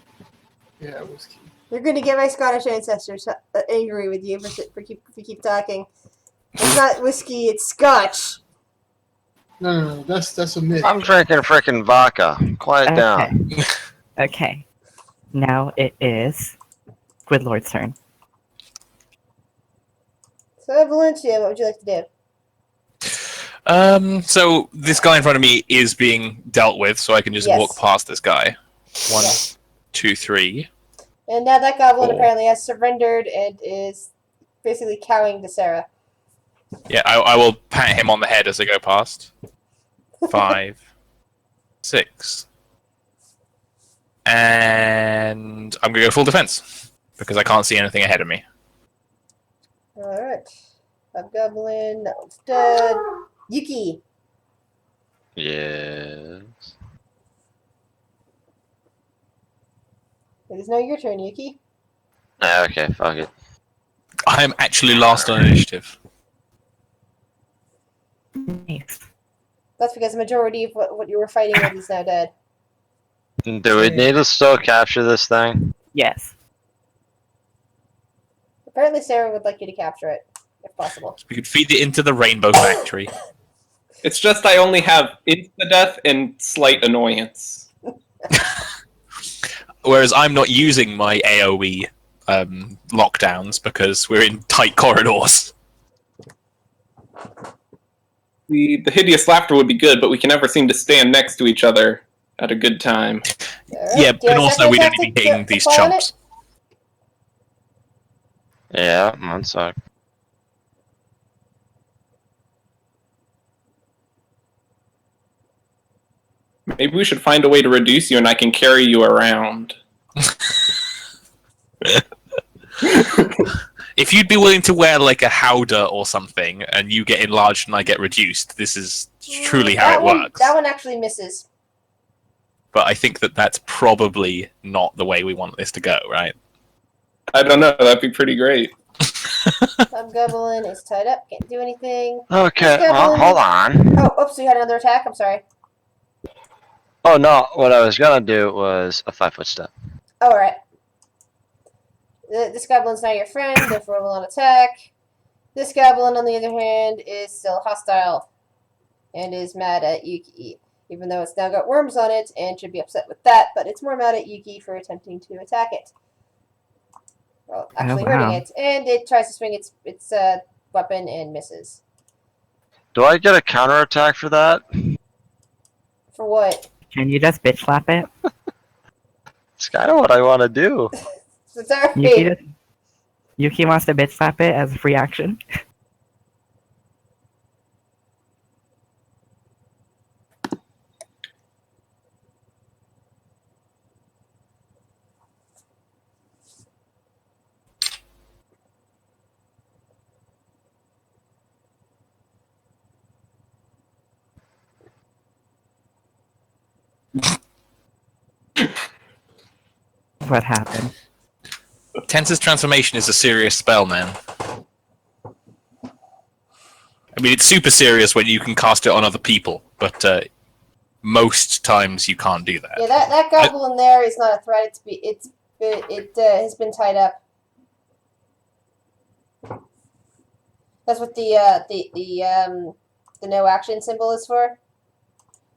Yeah, whiskey. You're going to get my Scottish ancestors angry with you if you keep talking. It's not whiskey. It's Scotch. No, that's a myth. I'm drinking frickin' vodka. Quiet down. Okay. Okay. Now it is Squidlord's turn. So, Valencia, what would you like to do? So this guy in front of me is being dealt with, so I can just Yes. walk past this guy. 1, 2, 3. And now that goblin Cool. apparently has surrendered and is basically cowing to Sarah. Yeah, I will pat him on the head as I go past. 5, 6. And I'm going to go full defense because I can't see anything ahead of me. Alright. Hobgoblin, that one's dead. Yuki. Yes. It is now your turn, Yuki. Okay, fuck it. I'm actually last on initiative. Nice. That's because the majority of what you were fighting with is now dead. Do we need to still capture this thing? Yes. Apparently, Sarah would like you to capture it, if possible. We could feed it into the Rainbow Factory. It's just I only have insta-death and slight annoyance. Whereas I'm not using my AoE lockdowns because we're in tight corridors. The hideous laughter would be good, but we can never seem to stand next to each other at a good time. Alright, Yeah, do you and have a also second we don't attack need to be to hitting these apply on it? chumps. Yeah, one sec. Maybe we should find a way to reduce you and I can carry you around. If you'd be willing to wear like a howdah or something, and you get enlarged and I get reduced, this is truly how it works. That one actually misses. But I think that that's probably not the way we want this to go, right? I don't know, that'd be pretty great. Hobgoblin is tied up, can't do anything. Okay, Let's go, well, Blue. hold on. Oh, oops, you had another attack, I'm sorry. Oh no, what I was gonna do was a 5-foot step. Oh, alright. This goblin's now your friend, therefore will not attack. This goblin, on the other hand, is still hostile and is mad at Yuki, even though it's now got worms on it and should be upset with that, but it's more mad at Yuki for attempting to attack it. Well, actually wow. hurting it, and it tries to swing its weapon and misses. Do I get a counterattack for that? For what? Can you just bitch slap it? It's kind of what I want to do. It's alright. Yuki wants to bitch slap it as a free action. What happened? Tensor's transformation is a serious spell, man. I mean, it's super serious when you can cast it on other people, but most times you can't do that. Yeah, that goblin there is not a threat. It has been tied up. That's what the no action symbol is for.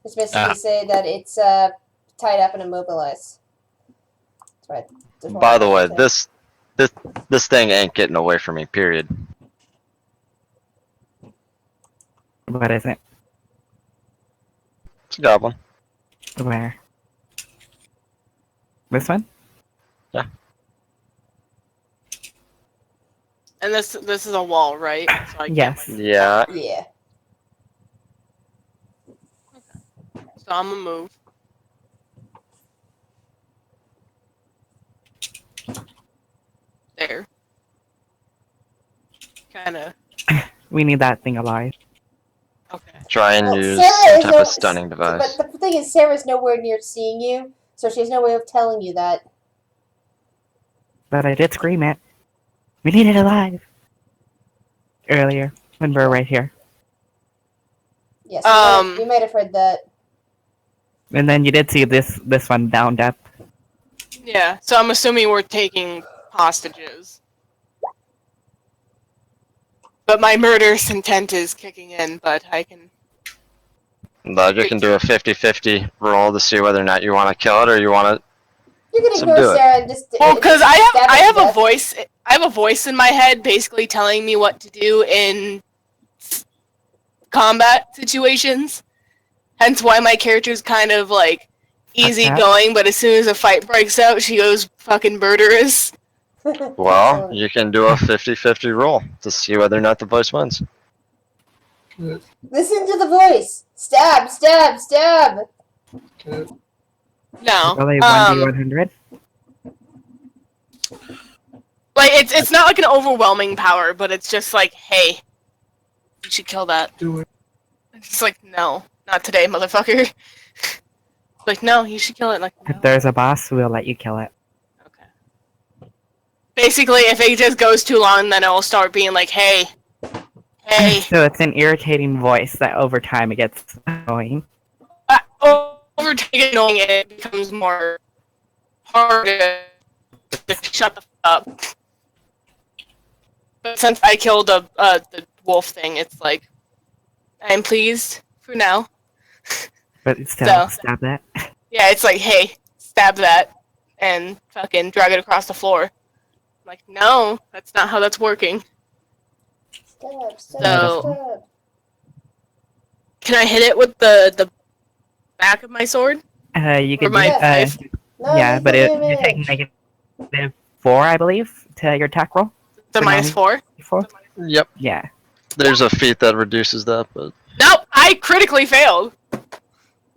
It's basically say that it's tied up and immobilized. That's right. There's By the way, more this thing ain't getting away from me, period. What is it? It's a goblin. Where? This one? Yeah. And this is a wall, right? So I can't, Yes. like- Yeah. Yeah. So I'm gonna move. There. Kinda. We need that thing alive. Okay. Try and Well, use Sarah some is type no- of stunning device. But the thing is, Sarah's nowhere near seeing you, so she has no way of telling you that. But I did scream it. We need it alive! Earlier, when we were right here. Yes, Um, you might have heard that. And then you did see this one down depth. Yeah. So I'm assuming we're taking hostages. But my murderous intent is kicking in, but I can. But you can do a 50-50 roll to see whether or not you want to kill it or you want to. You can Subdue ignore it. Sarah and just. Well, because I stab have it to a death. voice. I have a voice in my head, basically telling me what to do in combat situations. Hence, why my character's kind of like easygoing, but as soon as a fight breaks out, she goes fucking murderous. Well, you can do a 50-50 roll to see whether or not the voice wins. Listen to the voice. Stab, stab, stab. No. Really, 1d100? Like it's not like an overwhelming power, but it's just like, hey, you should kill that. Do it. It's like, no, not today, motherfucker. Like, no, you should kill it. Like, no. If there's a boss, we'll let you kill it. Okay. Basically, if it just goes too long, then it will start being like, hey, Hey. So it's an irritating voice that over time it gets annoying. Over annoying it becomes more hard to shut the f up. But since I killed the wolf thing, it's like I'm pleased for now. But still, So. stab that. Yeah, it's like, hey, stab that and fucking drag it across the floor. I'm like, no, that's not how that's working. Stab, stab, So- stab. Can I hit it with the back of my sword? You Or can my do knife? No, yeah, the but you damage. take -4, I believe, to your attack roll. The For minus 4? 4. Yep. Yeah. There's a feat that reduces that, but Nope, I critically failed.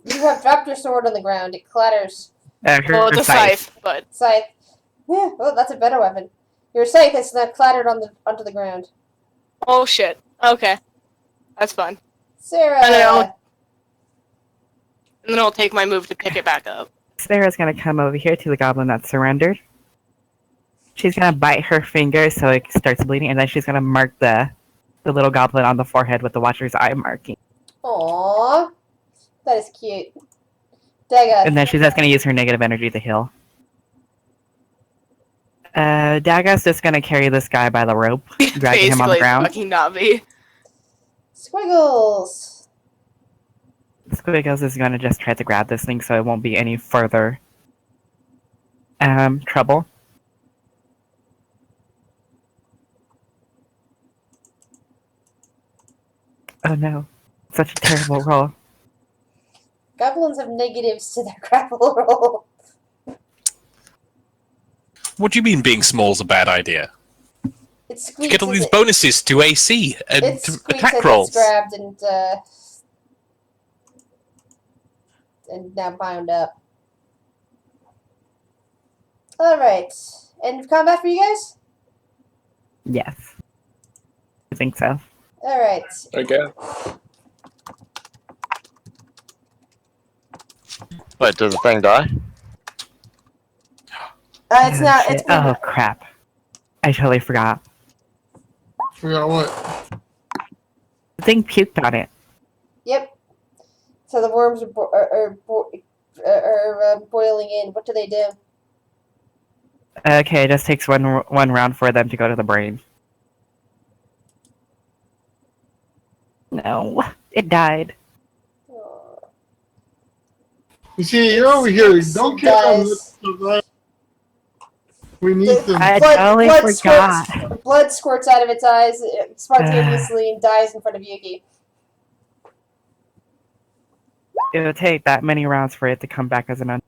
You have dropped your sword on the ground. It clatters. Well, it's a scythe, but Scythe. Yeah, oh, that's a better weapon. Your scythe has now clattered onto the ground. oh shit. Okay, that's fun. Sarah. I don't know. And then I'll take my move to pick it back up. Sarah's gonna come over here to the goblin that surrendered. She's gonna bite her finger so it starts bleeding, and then she's gonna mark the little goblin on the forehead with the Watcher's Eye marking. Aww. That is cute. Daga. And then she's just gonna use her negative energy to heal. Daga's just gonna carry this guy by the rope, dragging him on the Basically, ground. fucking Navi. Squiggles. Squiggles is gonna just try to grab this thing so it won't be any further trouble. Oh no. Such a terrible roll. Goblins have negatives to their grapple roll. What do you mean being small's a bad idea? It You squeaks. get all as these it- bonuses to AC and It to squeaks attack as rolls. it's grabbed and now bound up. Alright. End of combat for you guys? Yes. I think so. Alright. Okay. wait, does the thing die? It's now it's been Oh crap. I totally forgot. Forgot what? The thing puked on it. Yep. So the worms are boiling in. What do they do? Okay, it just takes one round for them to go to the brain. No, it died. Aw. You see, you're over here. Don't care about Guys. the We need them. I Blood- totally blood forgot. Blood squirts out of its eyes spontaneously and dies in front of Yuki. It would take that many rounds for it to come back as an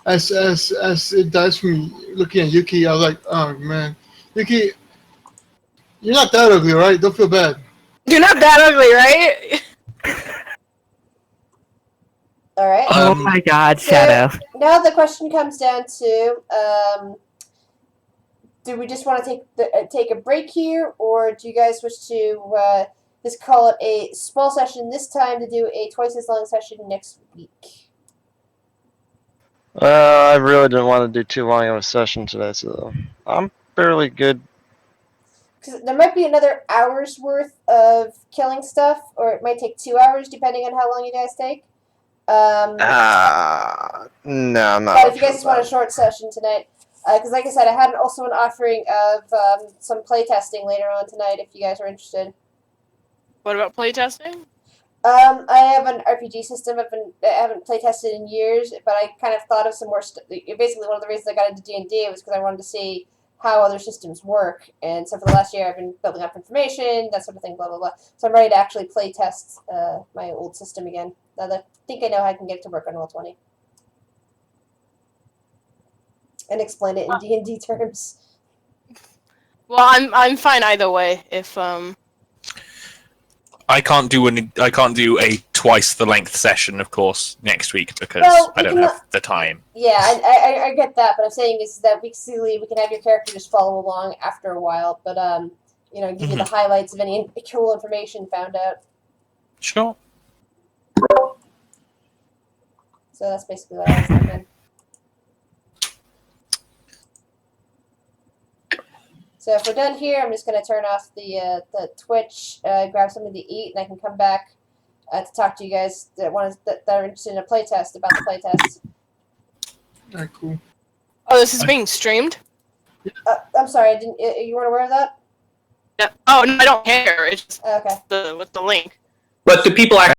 As it dies from me looking at Yuki, I was like, oh man, Yuki, you're not that ugly, right? Don't feel bad. You're not that ugly, right? Alright. Oh my god, Shadow. Now the question comes down to, do we just want to take a break here, or do you guys wish to just call it a small session this time to do a twice as long session next week? I really didn't want to do too long of a session today, so I'm fairly good. Because there might be another hour's worth of killing stuff, or it might take 2 hours depending on how long you guys take. No, I'm not. But up if you guys for just want a that. short session tonight, because like I said, I had also an offering of some playtesting later on tonight if you guys are interested. What about playtesting? I have an RPG system I haven't playtested in years, but I kind of thought of some more basically, one of the reasons I got into D&D was because I wanted to see how other systems work. And so for the last year, I've been building up information, that sort of thing, blah, blah, blah. So I'm ready to actually playtest my old system again. Now that I think I know how I can get it to work on Roll20. And explain it in D&D terms. Well, I'm fine either way. If I can't do a twice the length session, of course, next week because Well, I we don't can- have the time. Yeah, I get that, but I'm saying is that basically we can have your character just follow along after a while, but give you the highlights of any cool information found out. Sure. So that's basically what I was thinking. So So if we're done here, I'm just going to turn off the Twitch, grab something to eat, and I can come back to talk to you guys that are interested in a playtest about the playtest. Alright, cool. Oh, this is being streamed? I'm sorry, you weren't aware of that? Yeah. Oh, no, I don't care. It's just Okay. with the link. But do people actually